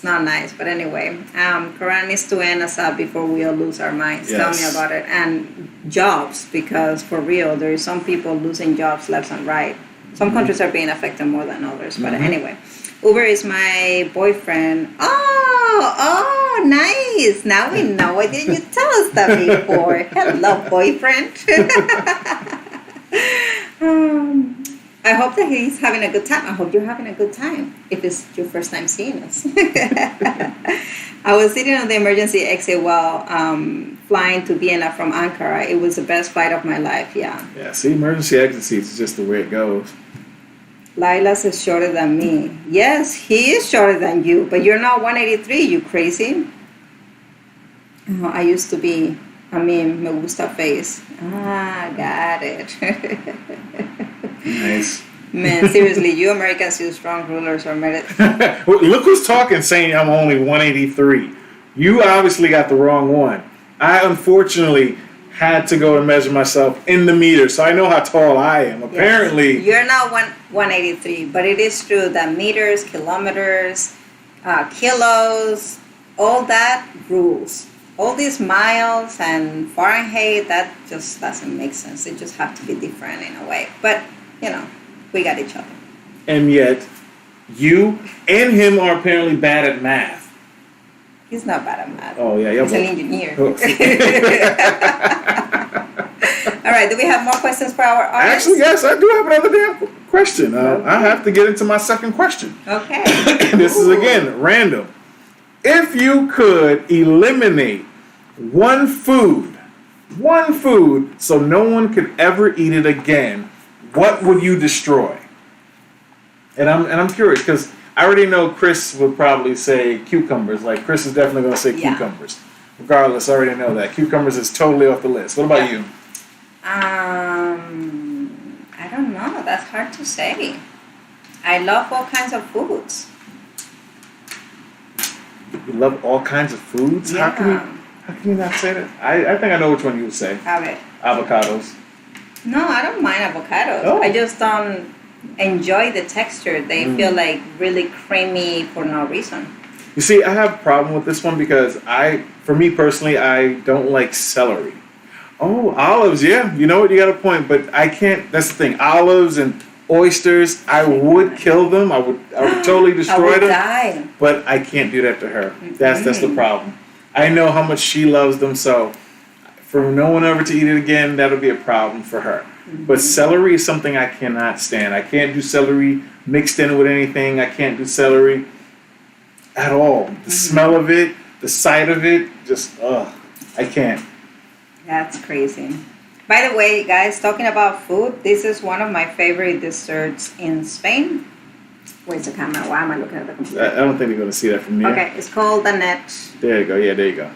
nice. But anyway, Quran needs to end us up before we all lose our minds. Tell me about it. And jobs, because for real, there is some people losing jobs left and right. Some countries are being affected more than others. But anyway, Uber is my boyfriend. Oh, nice. Now we know. Why didn't you tell us that before? Hello, boyfriend. I hope that he's having a good time. I hope you're having a good time if it's your first time seeing us. I was sitting on the emergency exit while flying to Vienna from Ankara. It was the best flight of my life, Yeah,
see, emergency exit seats is just the way it goes.
Lilas is shorter than me. Yes, he is shorter than you, but you're not 183, you crazy. Oh, I used to be, me gusta face. Got it.
Nice.
Man, seriously, you Americans use strong rulers or merit.
Look who's talking, saying I'm only 183. You obviously got the wrong one. I unfortunately had to go and measure myself in the meter, so I know how tall I am. Apparently,
you're not 183, but it is true that meters, kilometers, kilos, all that rules. All these miles and Fahrenheit, that just doesn't make sense. They just have to be different in a way. But, we got each other.
And yet, you and him are apparently bad at math.
He's not bad at math.
Oh, yeah.
He's an engineer. All right, do we have more questions for our audience?
Actually, yes, I do have another damn question. I have to get into my second question.
Okay.
This is, again, random. If you could eliminate one food, so no one could ever eat it again, what would you destroy? And I'm curious because I already know Chris would probably say cucumbers. Like Chris is definitely going to say cucumbers. Regardless, I already know that cucumbers is totally off the list. What about you?
I don't know. That's hard to say. I love all kinds of foods.
You love all kinds of foods?
Yeah.
How can you not say that? I think I know which one you would say.
Have it.
Avocados.
No, I don't mind avocados.
Oh.
I just don't enjoy the texture. They feel like really creamy for no reason.
You see, I have a problem with this one because for me personally, I don't like celery. Oh, olives, yeah. You know what? You got a point, but I can't. That's the thing. Olives and oysters, I would kill them. I would totally destroy them.
Die.
But I can't do that to her. That's the problem. I know how much she loves them, so for no one ever to eat it again, that'll be a problem for her. But celery is something I cannot stand. I can't do celery mixed in with anything. I can't do celery at all. The smell of it, the sight of it, just, I can't.
That's crazy. By the way, guys, talking about food, this is one of my favorite desserts in Spain. Where's the camera? Why am I looking at the computer?
I don't think they're going to see that from here.
Okay, it's called Danet.
There you go. Yeah, there you go.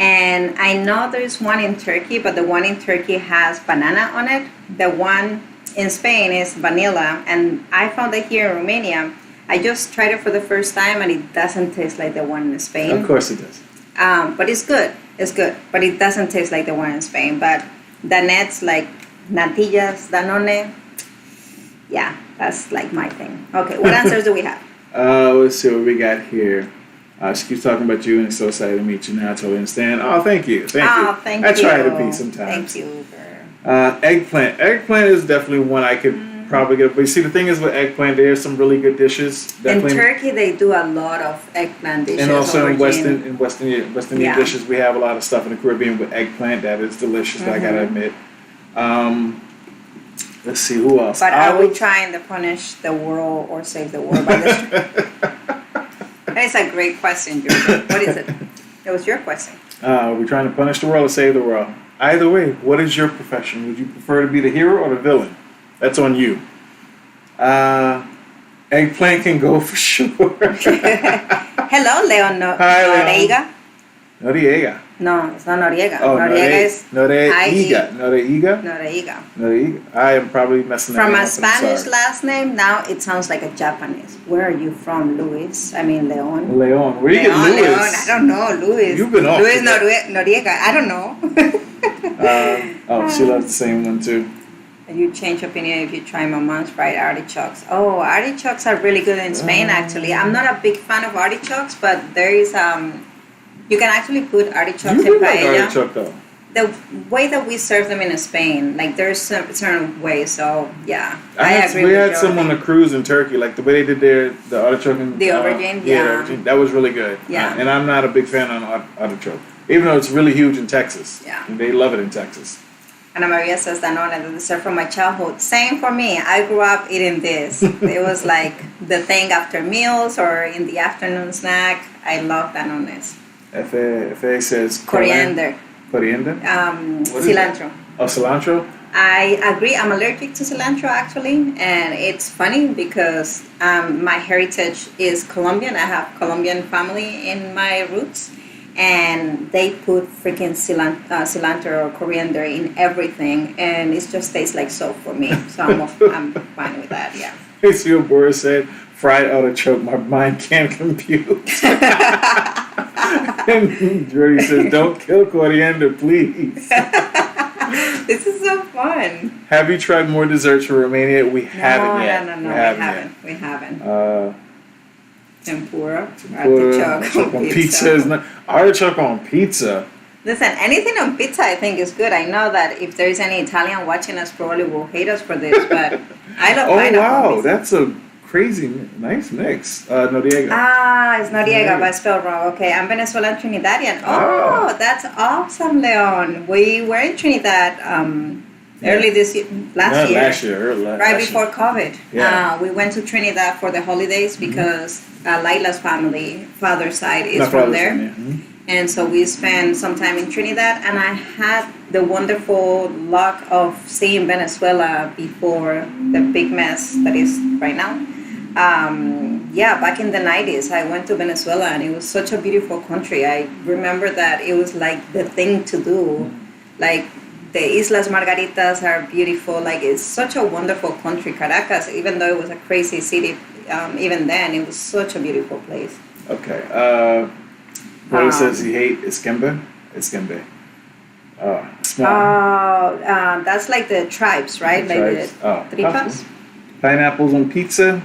And I know there's one in Turkey, but the one in Turkey has banana on it. The one in Spain is vanilla. And I found that here in Romania, I just tried it for the first time and it doesn't taste like the one in Spain.
Of course it does.
But it's good. It's good. But it doesn't taste like the one in Spain. But Danet's like natillas, Danone. Yeah, that's like my thing. Okay, what answers do we have?
Let's see what we got here. She keeps talking about you and so excited to meet you now. I totally understand. Oh, thank you. Thank you.
Thank you.
I try to be sometimes.
Thank you.
Eggplant. Eggplant is definitely one I could probably get. But you see, the thing is with eggplant, there's some really good dishes. Definitely.
In Turkey, they do a lot of eggplant dishes.
And also in Western dishes, we have a lot of stuff in the Caribbean with eggplant that is delicious. I gotta admit. Let's see who else.
But are we trying to punish the world or save the world by this? That is a great question, Jordan. What is it? It was your question.
Are we trying to punish the world or save the world? Either way, what is your profession? Would you prefer to be the hero or the villain? That's on you. Eggplant can go for sure.
Hello, Leon.
Hi,
Noriega.
Noriega.
No, it's not Noriega.
Oh,
Noriega is
Noriega.
Noriega.
I am probably messing that up.
From a Spanish last name, now it sounds like a Japanese. Where are you from, Luis? I mean, Leon.
Leon. Where do you get Luis?
Leon. I don't know, Luis.
You've been off.
Luis Noriega. I don't know.
She loves the same one too.
You change opinion if you try my mom's fried artichokes. Oh, artichokes are really good in Spain, actually. I'm not a big fan of artichokes, but there is you can actually put artichokes in paella.
Like artichoke though.
The way that we serve them in Spain, like there's a certain way. So yeah, I agree.
We had some on the cruise in Turkey, like the way they did the artichoke and
the aubergine.
The aubergine, that was really good.
Yeah,
and I'm not a big fan of artichoke, even though it's really huge in Texas.
Yeah,
and they love it in Texas.
Ana Maria says Danone, the dessert from my childhood. Same for me. I grew up eating this. It was like the thing after meals or in the afternoon snack. I love Danones.
F.A. says
coriander.
Coriander?
Cilantro.
Oh, cilantro?
I agree. I'm allergic to cilantro, actually. And it's funny because my heritage is Colombian. I have Colombian family in my roots. And they put freaking cilantro or coriander in everything. And it just tastes like soap for me. So I'm fine with that, yeah.
Isidore Boris said, fried artichoke, my mind can't compute. And Jordy says, don't kill coriander, please.
This is so fun.
Have you tried more desserts from Romania? We haven't yet.
No, we haven't. Tempura,
artichoke on pizza is not artichoke on pizza.
Listen, anything on pizza I think is good. I know that if there is any Italian watching us, probably will hate us for this, but I love pineapple.
Oh wow, that's a crazy nice mix. Noriega.
It's Noriega, but spelled wrong. Okay, I'm Venezuelan Trinidadian. Oh, that's awesome, Leon. We were in Trinidad Early this year, last year. Right before COVID.
Yeah.
We went to Trinidad for the holidays because Laila's family, father's side, is
My
from
father's
there.
from there.
And so we spent some time in Trinidad, and I had the wonderful luck of seeing Venezuela before the big mess that is right now. Back in the 90s, I went to Venezuela, and it was such a beautiful country. I remember that it was like the thing to do. Like, the Islas Margaritas are beautiful. Like, it's such a wonderful country. Caracas, even though it was a crazy city, even then, it was such a beautiful place.
Okay. Brother says he hates Iskembe.
That's like the tribes, right?
Tribes.
Like the tripas.
Pineapples on pizza.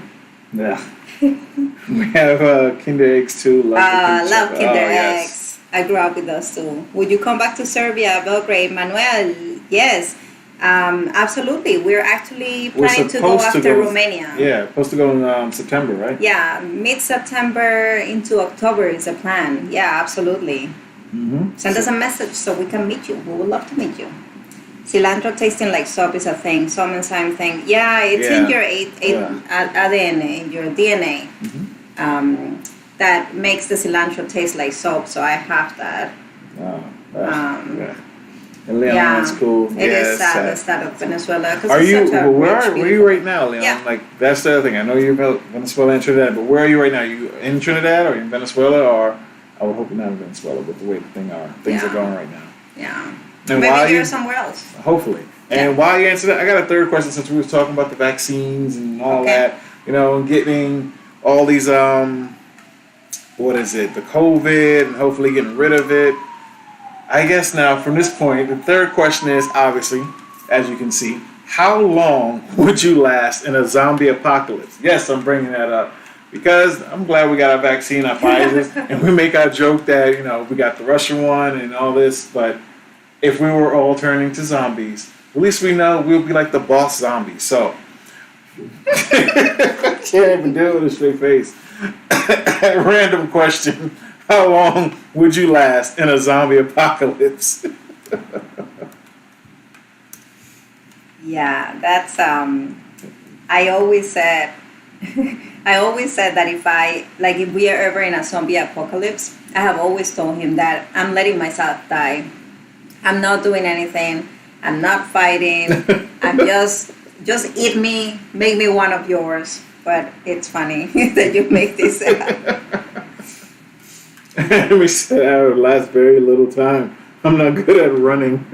Yeah. We have Kinder eggs too.
Love Kinder eggs.
Yes.
I grew up with those too. Would you come back to Serbia, Belgrade? Manuel, yes. Absolutely. We're actually planning to go after Romania.
Yeah, supposed to go in September, right?
Yeah, mid-September into October is the plan. Yeah, absolutely.
Mm-hmm.
Send us a message so we can meet you. We would love to meet you. Cilantro tasting like soap is a thing. Some enzyme thing. Yeah, it's in your ADN, in your DNA.
Mm-hmm.
That makes the cilantro taste like soap. So I have that.
Yeah. And Leon, that's cool.
It is sad. It's sad of Venezuela.
Are you? Where are you right now, Leon?
Yeah.
Like, that's the other thing. I know you're Venezuela and Trinidad, but where are you right now? Are you in Trinidad or in Venezuela? Or I would hope you're not in Venezuela, but the way things are going right now.
Yeah.
And
maybe you're somewhere else.
Hopefully. And while you answer that, I got a third question since we were talking about the vaccines and all that. And getting all these the COVID, and hopefully getting rid of it. I guess now, from this point, the third question is, obviously, as you can see, how long would you last in a zombie apocalypse? Yes, I'm bringing that up because I'm glad we got our vaccine, our Pfizer, and we make our joke that, we got the Russian one and all this, but if we were all turning to zombies, at least we know we'll be like the boss zombies. So, can't even do it with a straight face. Random question. How long would you last in a zombie apocalypse?
Yeah, that's I always said that if we are ever in a zombie apocalypse, I have always told him that I'm letting myself die. I'm not doing anything. I'm not fighting. I'm just eat me, make me one of yours. But it's funny that you make this
We said I would last very little time. I'm not good at running.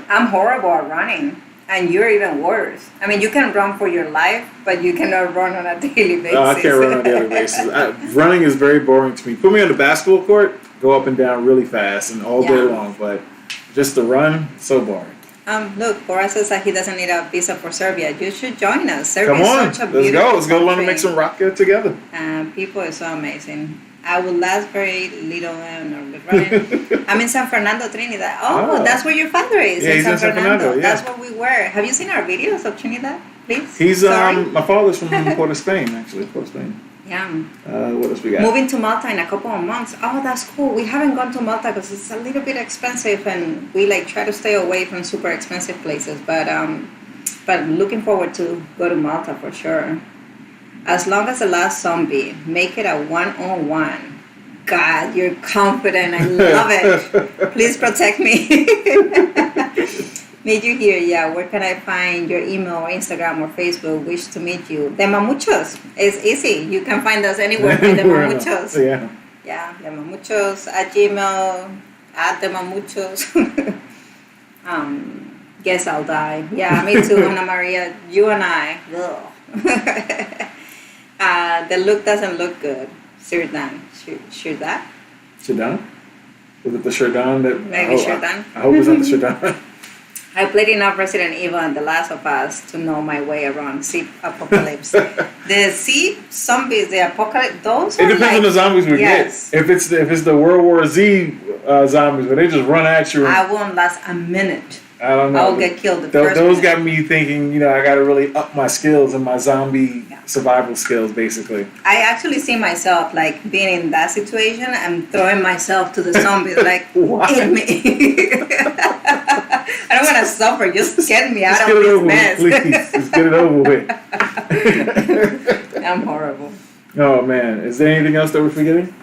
I'm horrible at running, and you're even worse. I mean, you can run for your life, but you cannot run on a daily basis.
No, I can't run on a daily basis. Running is very boring to me. Put me on the basketball court, go up and down really fast and all day long, but just to run, so boring.
Look, Boris says that he doesn't need a visa for Serbia. You should join us. Serbia
Come on,
is such a beautiful
let's go learn to make some rocket together.
People are so amazing. I will last very little running. I'm in San Fernando, Trinidad. Oh, that's where your father is.
Yeah, he's in San Fernando. Yeah.
That's where we were. Have you seen our videos of Trinidad, please?
He's my father's from Port of Spain, actually. Port of Spain.
Yeah.
What else we got?
Moving to Malta in a couple of months. Oh, that's cool. We haven't gone to Malta because it's a little bit expensive, and we try to stay away from super expensive places. But looking forward to go to Malta for sure. As long as the last zombie, make it a one-on-one. God, you're confident. I love it. Please protect me. Meet you here, yeah. Where can I find your email or Instagram or Facebook? Wish to meet you. De Mamuchos. It's easy. You can find us anywhere by De Mamuchos.
Yeah.
Yeah, De Mamuchos at Gmail, at De Mamuchos. Guess I'll die. Yeah, me too, Ana Maria. You and I. The look doesn't look good. Sirdan. Shirdan?
Shirdan? Was it the Shirdan that...
Maybe Shirdan.
I hope it's not the Shirdan.
I played enough Resident Evil and The Last of Us to know my way around sea apocalypse. The sea zombies, the apocalypse, those
it depends on the zombies we get. If it's the World War Z zombies, where they just run at you.
I won't last a minute.
I don't know.
I'll get killed the first
Those
minute.
got me thinking, I got to really up my skills and my zombie survival skills, basically.
I actually see myself being in that situation and throwing myself to the zombies, eat me. I don't want to suffer. Just get me out
Just
of
get it
this
over
mess.
with, please. Just get it over with.
I'm horrible.
Oh man, is there anything else that we're forgetting?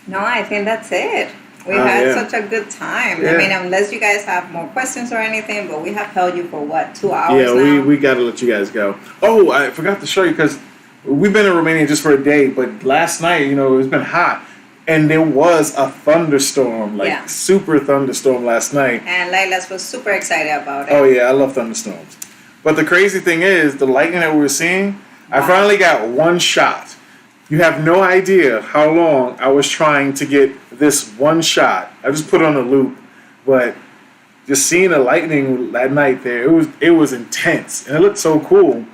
No, I think that's it. We
Oh,
had
yeah.
such a good time.
Yeah.
I mean, unless you guys have more questions or anything, but we have held you for what, 2 hours
Yeah,
now?
we got to let you guys go. Oh, I forgot to show you because we've been in Romania just for a day, but last night, it's been hot. And there was a thunderstorm, super thunderstorm last night.
And Lilas was super excited about it.
Oh, yeah, I love thunderstorms. But the crazy thing is, the lightning that we were seeing, I finally got one shot. You have no idea how long I was trying to get this one shot. I just put it on a loop, but just seeing the lightning that night there, it was intense, and it looked so cool.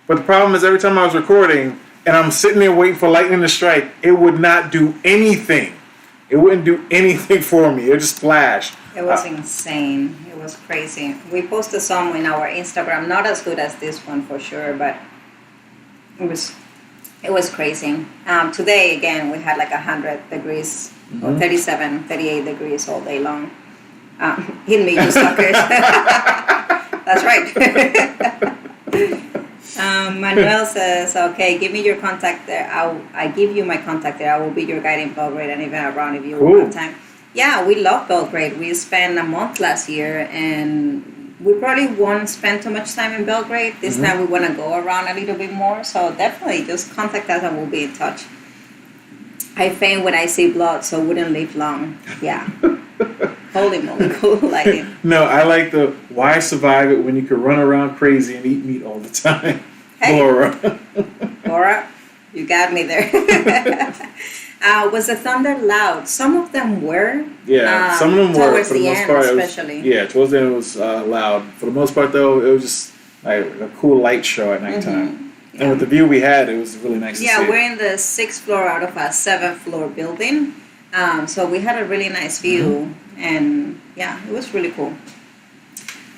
But the problem is, every time I was recording, and I'm sitting there waiting for lightning to strike, it would not do anything. It wouldn't do anything for me. It just flashed.
It was insane. It was crazy. We posted some in our Instagram, not as good as this one for sure, but it was crazy. Today, again, we had like 100 degrees, or 37, 38 degrees all day long. Hit me, you suckers. That's right. Manuel says, okay, give me your contact there. I give you my contact there. I will be your guide in Belgrade and even around if you want time. Yeah, we love Belgrade. We spent a month last year, and we probably won't spend too much time in Belgrade. This time we want to go around a little bit more. So definitely just contact us and we'll be in touch. I faint when I see blood, so wouldn't live long. Yeah. Holy moly, cool lighting.
No, I like the why survive it when you can run around crazy and eat meat all the time.
Hey.
Laura,
you got me there. Was the thunder loud? Some of them were.
Yeah, some of them were.
Towards
for the
the
most
end,
part,
especially.
Towards the end it was loud. For the most part, though, it was just like a cool light show at nighttime.
Yeah.
And with the view we had, it was really nice to see.
Yeah, we're in the 6th floor out of a 7th floor building. So we had a really nice view. And yeah, it was really cool.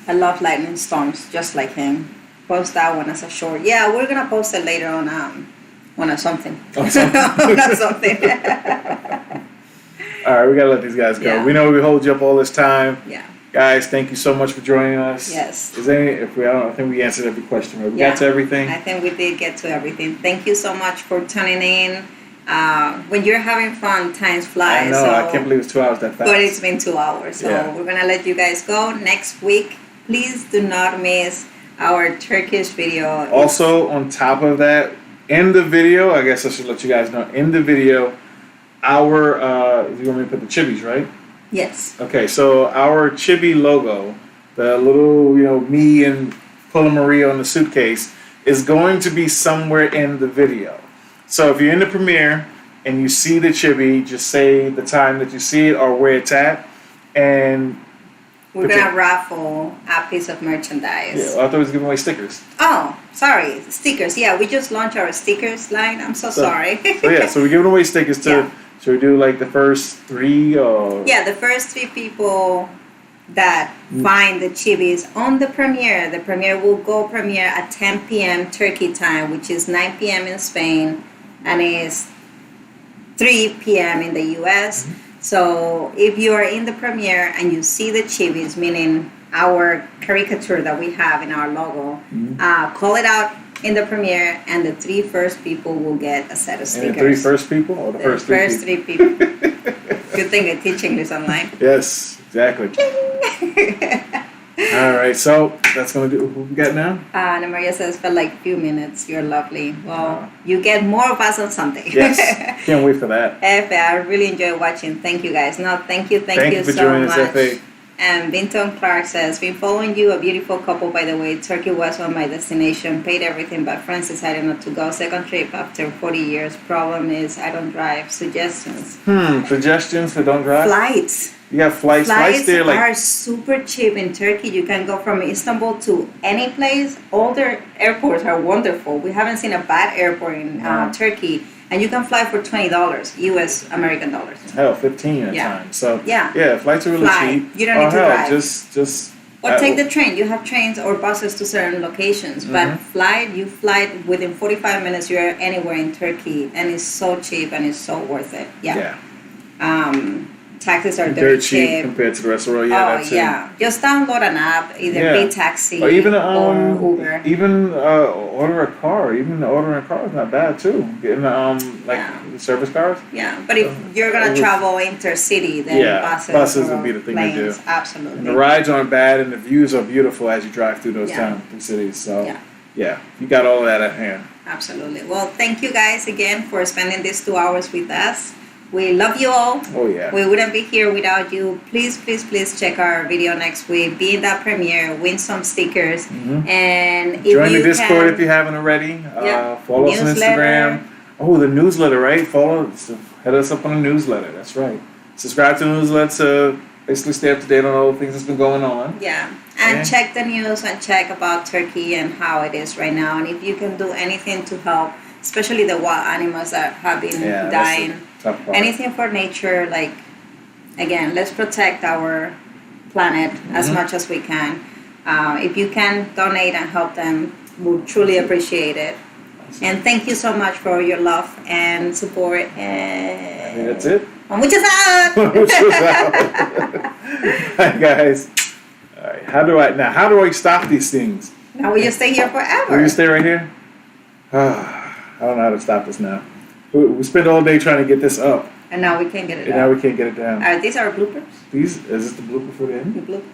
I love lightning storms, just like him. Post that one as a short. Yeah, we're gonna post it later on a something.
On something.
On something.
All right, we gotta let these guys go.
Yeah.
We know we hold you up all this time.
Yeah.
Guys, thank you so much for joining us.
Yes.
Is there any, I think we answered every question. Right? We got to everything.
I think we did get to everything. Thank you so much for tuning in. When you're having fun, time flies.
I know,
so,
I can't believe it's 2 hours that fast.
But it's been 2 hours, so we're gonna let you guys go. Next week, please do not miss our Turkish video.
Also, on top of that, in the video, I guess I should let you guys know, in the video, you want me to put the chibis, right?
Yes.
Okay, so our chibi logo, the little, me and Paula Maria on the suitcase, is going to be somewhere in the video. So if you're in the premiere and you see the chibi, just say the time that you see it or where it's at, and
we're gonna raffle a piece of merchandise.
Yeah, I thought we was giving away stickers.
Oh, sorry, stickers. Yeah, we just launched our stickers line. I'm so sorry.
So we're giving away stickers to.
Yeah.
Should we do like the first 3 or?
Yeah, the first 3 people that find the chibis on the premiere. The premiere will go premiere at 10 p.m. Turkey time, which is 9 p.m. in Spain, and is 3 p.m. in the U.S. So if you are in the premiere and you see the chibis, meaning our caricature that we have in our logo, call it out in the premiere, and the 3 first people will get a set of stickers.
And the 3 first people, or the first 3 people?
First 3 people. Good thing I teach English online.
Yes, exactly. All right, so that's gonna do. What we got now?
Ana Maria says, "Felt like few minutes. You're lovely." Well, you get more of us on Sunday.
Yes, can't wait for that.
Efe, I really enjoy watching. Thank you guys. No, thank you
for
so
joining
much.
us, Efe.
And Vinton Clark says, "Been following you, a beautiful couple, by the way. Turkey was on my destination. Paid everything, but friends decided not to go. Second trip after 40 years. Problem is, I don't drive. Suggestions?
Suggestions for don't drive?
Flights.
You got flights. Flights there,
are super cheap in Turkey. You can go from Istanbul to any place. All their airports are wonderful. We haven't seen a bad airport in Turkey. And you can fly for $20, US American dollars.
Hell, 15 at times. So
yeah,
flights are really cheap.
You don't need to drive.
Just
or take the train. You have trains or buses to certain locations. But you fly within 45 minutes. You're anywhere in Turkey, and it's so cheap and it's so worth it. Yeah. taxis are
dirt cheap compared to the rest of the world. Yeah, that's it.
Yeah. Just download an app, either Pay Taxi
or even
or Uber.
Even order a car. Even ordering a car is not bad too. Getting the service cars.
Yeah, but if you're gonna travel intercity, then
buses would be the thing to do.
Absolutely.
And the rides aren't bad, and the views are beautiful as you drive through those towns and cities. So you got all of that at hand.
Absolutely. Well, thank you guys again for spending these 2 hours with us. We love you all.
Oh, yeah.
We wouldn't be here without you. Please, please, please check our video next week. Be in that premiere. Win some stickers.
Mm-hmm.
And if
join
you
the Discord if you haven't already. Follow us on Instagram. Oh, the newsletter, right? Head us up on the newsletter. That's right. Subscribe to the newsletter to basically stay up to date on all the things that's been going on.
Yeah. And check the news and check about Turkey and how it is right now. And if you can do anything to help, especially the wild animals that have been dying. Anything for nature, like, again, let's protect our planet as much as we can. If you can donate and help them, we'll truly appreciate it. And thank you so much for your love and support. And
I think that's it.
Muchas out.
Hi, guys. All right. How do I stop these things?
Now we just stay here forever.
Will you stay right here? I don't know how to stop this now. We spent all day trying to get this up.
And now we can't get it
down. Now we can't get it down.
These are bloopers?
Is this the blooper for the end?
The blooper.